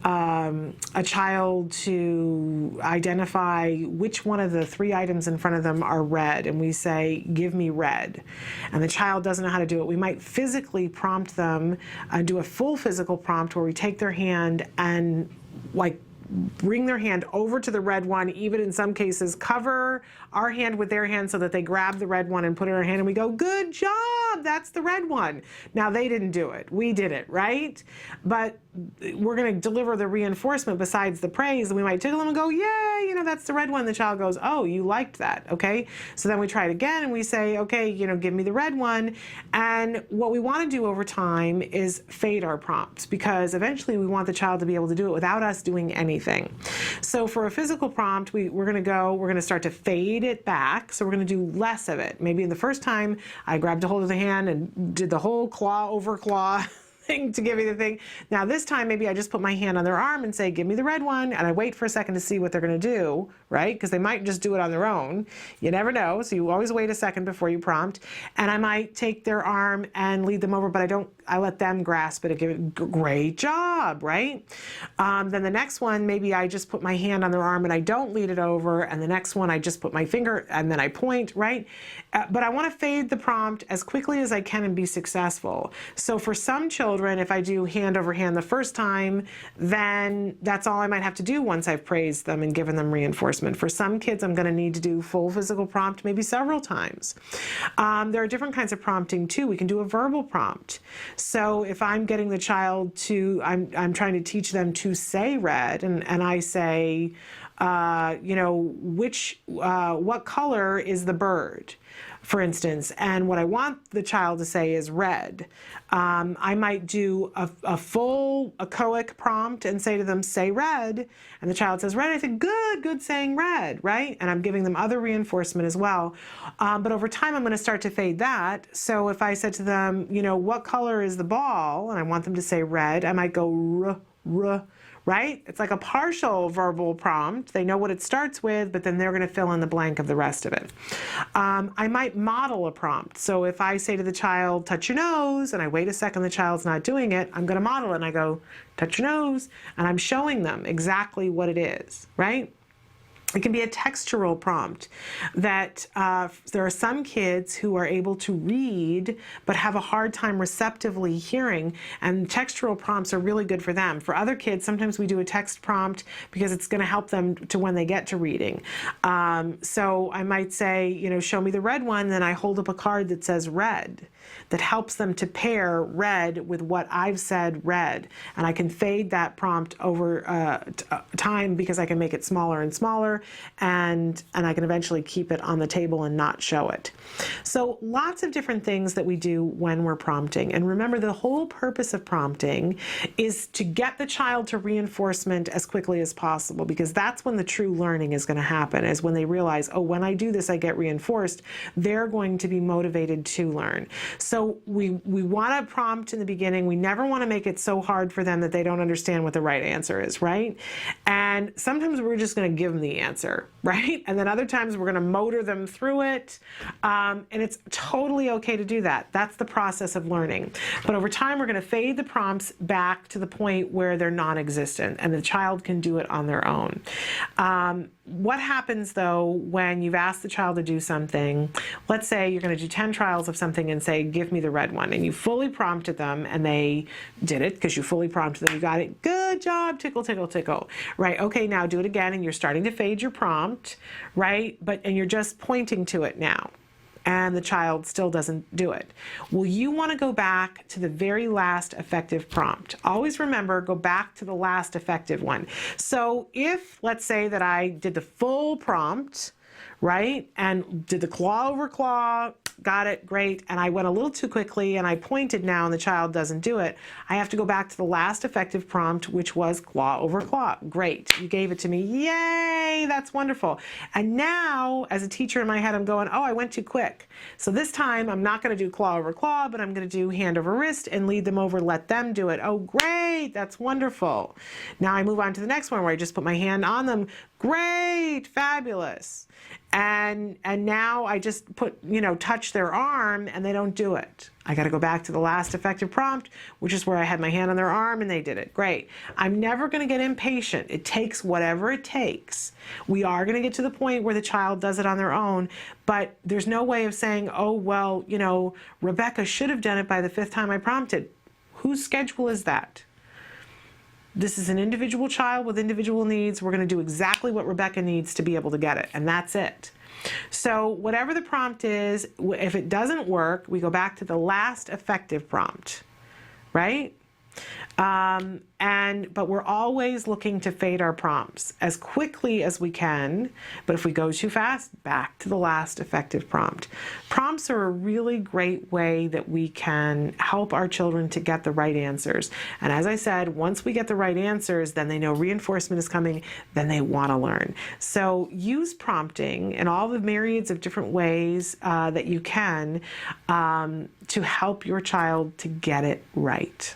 a child to identify which one of the 3 items in front of them are red, and we say, "Give me red," and the child doesn't know how to do it, we might physically prompt them, do a full physical prompt where we take their hand and bring their hand over to the red one, even in some cases cover our hand with their hand so that they grab the red one and put it in our hand, and we go, "Good job, that's the red one." Now, they didn't do it. We did it, right? But we're going to deliver the reinforcement besides the praise, and we might tickle them and go, "Yay, that's the red one." The child goes, "Oh, you liked that, okay?" So then we try it again and we say, "Okay, give me the red one." And what we want to do over time is fade our prompts, because eventually we want the child to be able to do it without us doing anything. So for a physical prompt, we're going to start to fade it back. So we're going to do less of it. Maybe in the first time I grabbed a hold of the hand and did the whole claw over claw thing to give me the thing. Now this time maybe I just put my hand on their arm and say, "Give me the red one," and I wait for a second to see what they're going to do, right? Because they might just do it on their own. You never know, so you always wait a second before you prompt. And I might take their arm and lead them over, but I let them grasp it and give it, "Great job," right? Then the next one, maybe I just put my hand on their arm and I don't lead it over, and the next one I just put my finger and then I point, right? But I want to fade the prompt as quickly as I can and be successful. So for some children, if I do hand over hand the first time, then that's all I might have to do once I've praised them and given them reinforcement. For some kids, I'm going to need to do full physical prompt maybe several times. There are different kinds of prompting too. We can do a verbal prompt. So if I'm getting the child to, I'm trying to teach them to say red, and I say, what color is the bird, for instance, and what I want the child to say is red. I might do a full echoic prompt and say to them, say red, and the child says red. I say, good saying red, right? And I'm giving them other reinforcement as well. But over time, I'm going to start to fade that. So if I said to them, what color is the ball, and I want them to say red, I might go r, right? It's like a partial verbal prompt. They know what it starts with, but then they're going to fill in the blank of the rest of it. I might model a prompt. So if I say to the child, touch your nose, and I wait a second, the child's not doing it, I'm going to model it, and I go, touch your nose, and I'm showing them exactly what it is, right? It can be a textural prompt that there are some kids who are able to read but have a hard time receptively hearing, and textural prompts are really good for them. For other kids, sometimes we do a text prompt because it's going to help them to when they get to reading. So I might say, show me the red one, then I hold up a card that says red. That helps them to pair red with what I've said red. And I can fade that prompt over time because I can make it smaller and smaller, and I can eventually keep it on the table and not show it. So lots of different things that we do when we're prompting. And remember, the whole purpose of prompting is to get the child to reinforcement as quickly as possible, because that's when the true learning is going to happen, is when they realize, oh, when I do this, I get reinforced. They're going to be motivated to learn. So we want to prompt in the beginning. We never want to make it so hard for them that they don't understand what the right answer is, right? And sometimes we're just going to give them the answer, right? And then other times we're going to motor them through it. And it's totally okay to do that. That's the process of learning. But over time, we're going to fade the prompts back to the point where they're non-existent and the child can do it on their own. What happens though when you've asked the child to do something? Let's say you're going to do 10 trials of something and say, give me the red one. And you fully prompted them and they did it because you fully prompted them. You got it. Good job. Tickle, tickle, tickle. Right. Okay. Now do it again. And you're starting to fade your prompt. Right. And you're just pointing to it now. And the child still doesn't do it. Well, you want to go back to the very last effective prompt. Always remember, go back to the last effective one. So if, let's say that I did the full prompt, right, and did the claw over claw, got it, great, and I went a little too quickly and I pointed now and the child doesn't do it, I have to go back to the last effective prompt, which was claw over claw. Great, you gave it to me, yay, that's wonderful. And now, as a teacher in my head, I'm going, oh, I went too quick. So this time, I'm not going to do claw over claw, but I'm going to do hand over wrist and lead them over, let them do it. Oh, great, that's wonderful. Now I move on to the next one where I just put my hand on them. Great, fabulous. And now I just put, touch their arm and they don't do it. I got to go back to the last effective prompt, which is where I had my hand on their arm and they did it. Great. I'm never going to get impatient. It takes whatever it takes. We are going to get to the point where the child does it on their own, but there's no way of saying, oh, well, Rebecca should have done it by the 5th time I prompted. Whose schedule is that? This is an individual child with individual needs. We're going to do exactly what Rebecca needs to be able to get it, and that's it. So whatever the prompt is, if it doesn't work, we go back to the last effective prompt, right? But we're always looking to fade our prompts as quickly as we can. But if we go too fast, back to the last effective prompt. Prompts are a really great way that we can help our children to get the right answers. And as I said, once we get the right answers, then they know reinforcement is coming, then they want to learn. So use prompting in all the myriads of different ways that you can to help your child to get it right.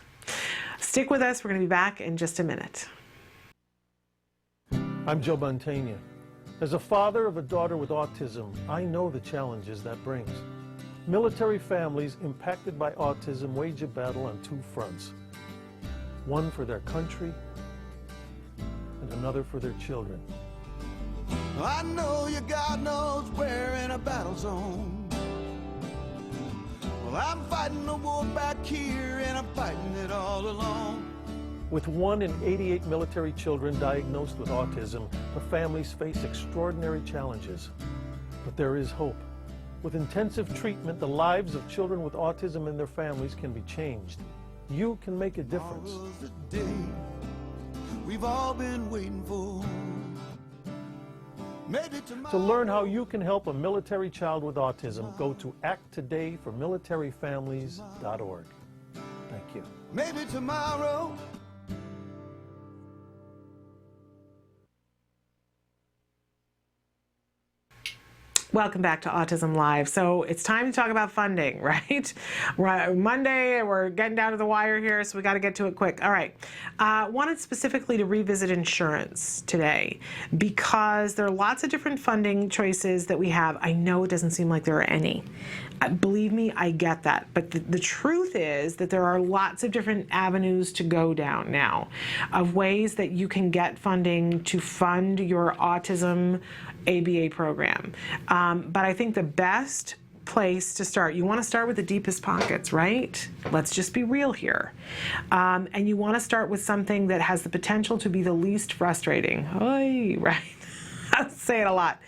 Stick with us. We're going to be back in just a minute. I'm Joe Montaigne. As a father of a daughter with autism, I know the challenges that brings. Military families impacted by autism wage a battle on 2 fronts. One for their country and another for their children. I know you God knows we're in a battle zone. Well, I'm fighting the war back here, and I'm fighting it all alone. With 1 in 88 military children diagnosed with autism, the families face extraordinary challenges. But there is hope. With intensive treatment, the lives of children with autism and their families can be changed. You can make a difference. Tomorrow's the day we've all been waiting for. Maybe tomorrow. To learn how you can help a military child with autism, go to acttodayformilitaryfamilies.org. Thank you. Maybe tomorrow. Welcome back to Autism Live. So it's time to talk about funding, right? Monday, we're getting down to the wire here, so we got to get to it quick. All right. Wanted specifically to revisit insurance today because there are lots of different funding choices that we have. I know it doesn't seem like there are any. Believe me, I get that. But the truth is that there are lots of different avenues to go down now of ways that you can get funding to fund your autism ABA program. But I think the best place to start, you want to start with the deepest pockets, right? Let's just be real here. And you want to start with something that has the potential to be the least frustrating. Oy, right? I say it a lot.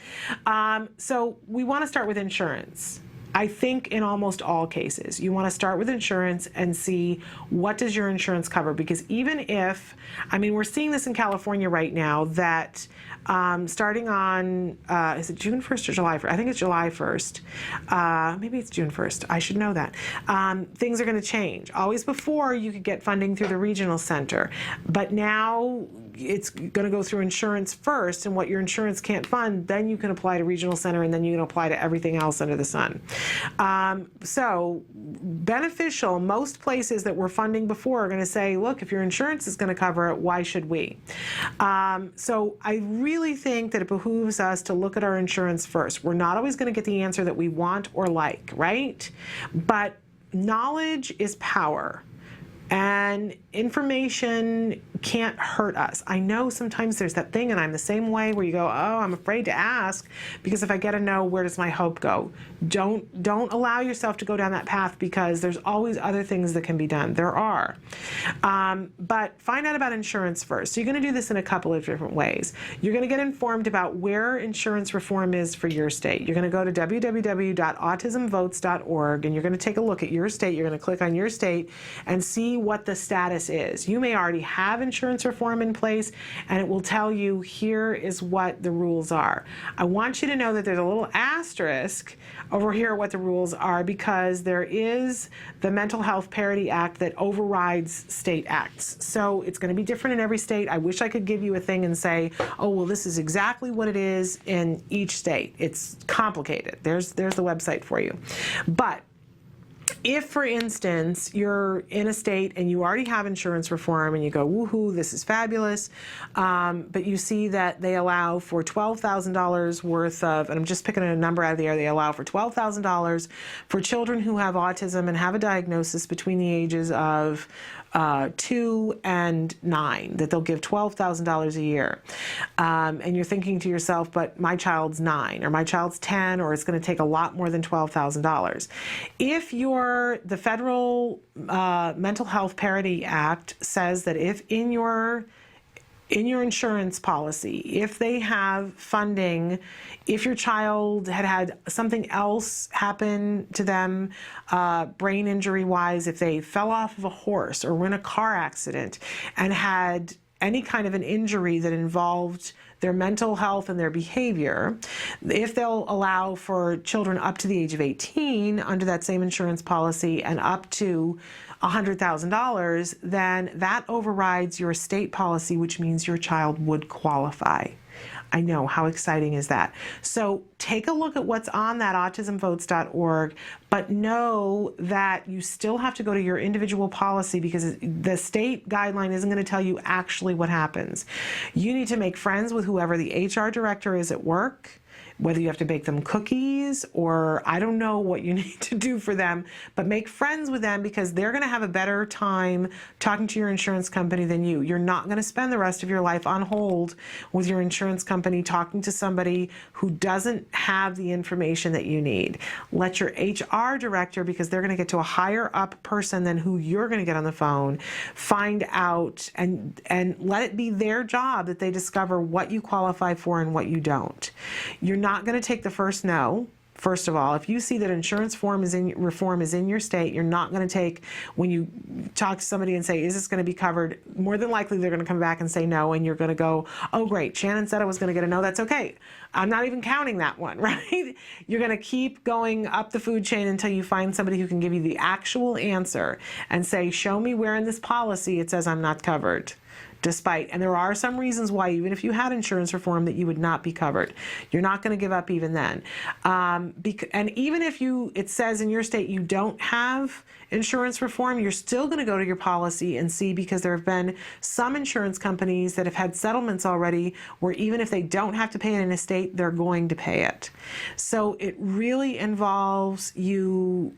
So we want to start with insurance. I think in almost all cases, you want to start with insurance and see what does your insurance cover, because even if, I mean, we're seeing this in California right now that starting on, is it June 1st or July 1st? I think it's July 1st. Maybe it's June 1st. I should know that. Things are going to change. Always before, you could get funding through the regional center, but now it's going to go through insurance first, and what your insurance can't fund, then you can apply to regional center, and then you can apply to everything else under the sun. So beneficial, most places that we're funding before are going to say, look, if your insurance is going to cover it, why should we? So I really think that it behooves us to look at our insurance first. We're not always going to get the answer that we want or like, right? But knowledge is power. And information can't hurt us. I know sometimes there's that thing, and I'm the same way, where you go, oh, I'm afraid to ask, because if I get a no, where does my hope go? Don't allow yourself to go down that path, because there's always other things that can be done. There are. But find out about insurance first. So you're going to do this in a couple of different ways. You're going to get informed about where insurance reform is for your state. You're going to go to www.autismvotes.org, and you're going to take a look at your state. You're going to click on your state and see what the status is. You may already have insurance reform in place, and it will tell you here is what the rules are. I want you to know that there's a little asterisk over here what the rules are, because there is the Mental Health Parity Act that overrides state acts. So it's going to be different in every state. I wish I could give you a thing and say, oh, well, this is exactly what it is in each state. It's complicated. There's the website for you. But if, for instance, you're in a state and you already have insurance reform and you go, woohoo, this is fabulous, but you see that they allow for $12,000 worth of, and I'm just picking a number out of the air, they allow for $12,000 for children who have autism and have a diagnosis between the ages of 2 and 9, that they'll give $12,000 a year. And you're thinking to yourself, but my child's 9 or my child's 10, or it's going to take a lot more than $12,000. If the Federal Mental Health Parity Act says that if in your insurance policy, if they have funding, if your child had something else happen to them, brain injury wise, if they fell off of a horse or were in a car accident and had any kind of an injury that involved their mental health and their behavior, if they'll allow for children up to the age of 18 under that same insurance policy and up to $100,000, then that overrides your state policy, which means your child would qualify. I know, how exciting is that? So take a look at what's on that autismvotes.org, but know that you still have to go to your individual policy, because the state guideline isn't going to tell you actually what happens. You need to make friends with whoever the HR director is at work, whether you have to bake them cookies or I don't know what you need to do for them, but make friends with them, because they're going to have a better time talking to your insurance company than you. You're not going to spend the rest of your life on hold with your insurance company talking to somebody who doesn't have the information that you need. Let your HR director, because they're going to get to a higher up person than who you're going to get on the phone, find out and let it be their job that they discover what you qualify for and what you don't. You're not going to take the first no First of all, if you see that insurance reform is in your state, you're not going to take, when you talk to somebody and say, is this going to be covered? More than likely they're going to come back and say no, and you're going to go, oh great, Shannon said I was going to get a no, that's okay. I'm not even counting that one, right? You're going to keep going up the food chain until you find somebody who can give you the actual answer and say, show me where in this policy it says I'm not covered. And there are some reasons why, even if you had insurance reform, that you would not be covered. You're not going to give up even then. And even if it says in your state you don't have insurance reform, you're still going to go to your policy and see, because there have been some insurance companies that have had settlements already where even if they don't have to pay it in a state, they're going to pay it. So it really involves you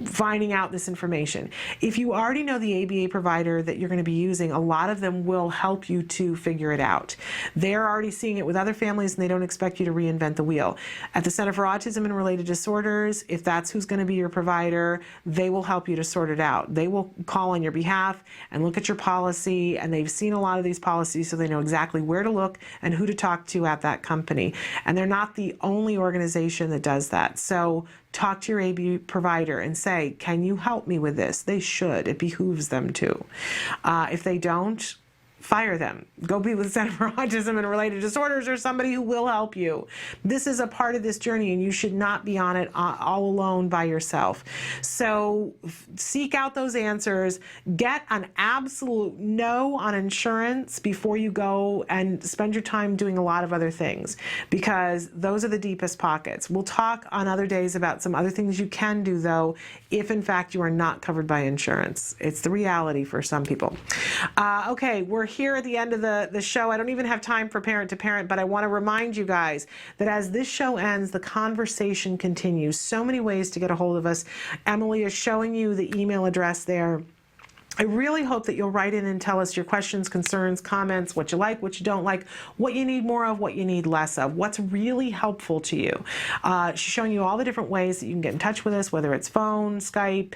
finding out this information. If you already know the ABA provider that you're going to be using, a lot of them will help you to figure it out. They're already seeing it with other families, and they don't expect you to reinvent the wheel. At the Center for Autism and Related Disorders, if that's who's going to be your provider, they will help you to sort it out. They will call on your behalf and look at your policy, and they've seen a lot of these policies, so they know exactly where to look and who to talk to at that company. And they're not the only organization that does that. So talk to your ABA provider and say, can you help me with this? They should. It behooves them to. If they don't, fire them. Go be with the Center for Autism and Related Disorders or somebody who will help you. This is a part of this journey, and you should not be on it all alone by yourself. So seek out those answers. Get an absolute no on insurance before you go and spend your time doing a lot of other things, because those are the deepest pockets. We'll talk on other days about some other things you can do, though, if in fact you are not covered by insurance. It's the reality for some people. Okay, we're here at the end of the show. I don't even have time for parent to parent, but I want to remind you guys that as this show ends, the conversation continues. So many ways to get a hold of us. Emily is showing you the email address there. I really hope that you'll write in and tell us your questions, concerns, comments, what you like, what you don't like, what you need more of, what you need less of, what's really helpful to you. She's showing you all the different ways that you can get in touch with us, whether it's phone, Skype,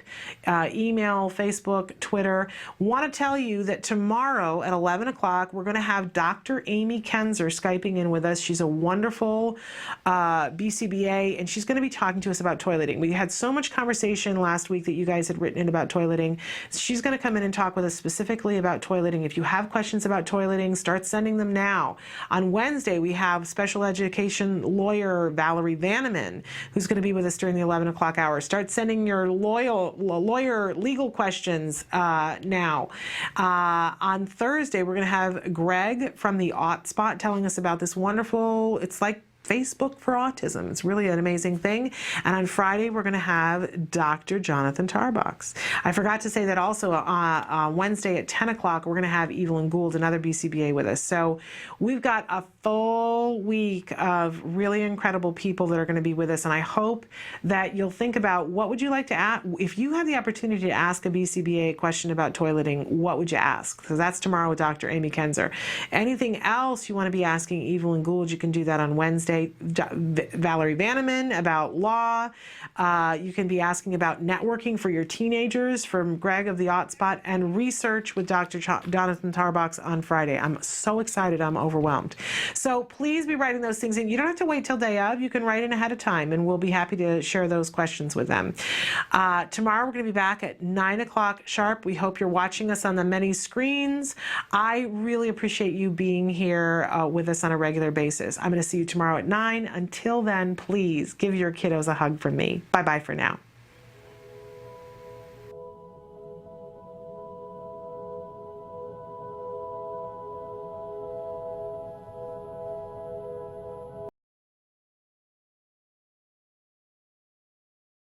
email, Facebook, Twitter. Want to tell you that tomorrow at 11 o'clock, we're going to have Dr. Amy Kenzer Skyping in with us. She's a wonderful BCBA, and she's going to be talking to us about toileting. We had so much conversation last week that you guys had written in about toileting. She's going to come in and talk with us specifically about toileting. If you have questions about toileting, start sending them now. On Wednesday, we have special education lawyer Valerie Vanneman, who's going to be with us during the 11 o'clock hour. Start sending your lawyer legal questions now. On Thursday, we're going to have Greg from the Autspot telling us about this wonderful, it's like Facebook for autism. It's really an amazing thing. And on Friday, we're going to have Dr. Jonathan Tarbox. I forgot to say that also on Wednesday at 10 o'clock, we're going to have Evelyn Gould, another BCBA, with us. So we've got a full week of really incredible people that are going to be with us. And I hope that you'll think about, what would you like to ask? If you had the opportunity to ask a BCBA a question about toileting, what would you ask? So that's tomorrow with Dr. Amy Kenzer. Anything else you want to be asking Evelyn Gould, you can do that on Wednesday. Valerie Vanneman about law. You can be asking about networking for your teenagers from Greg of the Autspot, and research with Dr. Jonathan Tarbox on Friday. I'm so excited. I'm overwhelmed. So please be writing those things in. You don't have to wait till day of. You can write in ahead of time, and we'll be happy to share those questions with them. Tomorrow we're going to be back at 9 o'clock sharp. We hope you're watching us on the many screens. I really appreciate you being here with us on a regular basis. I'm going to see you tomorrow at 9. Until then, please give your kiddos a hug from me. Bye-bye for now.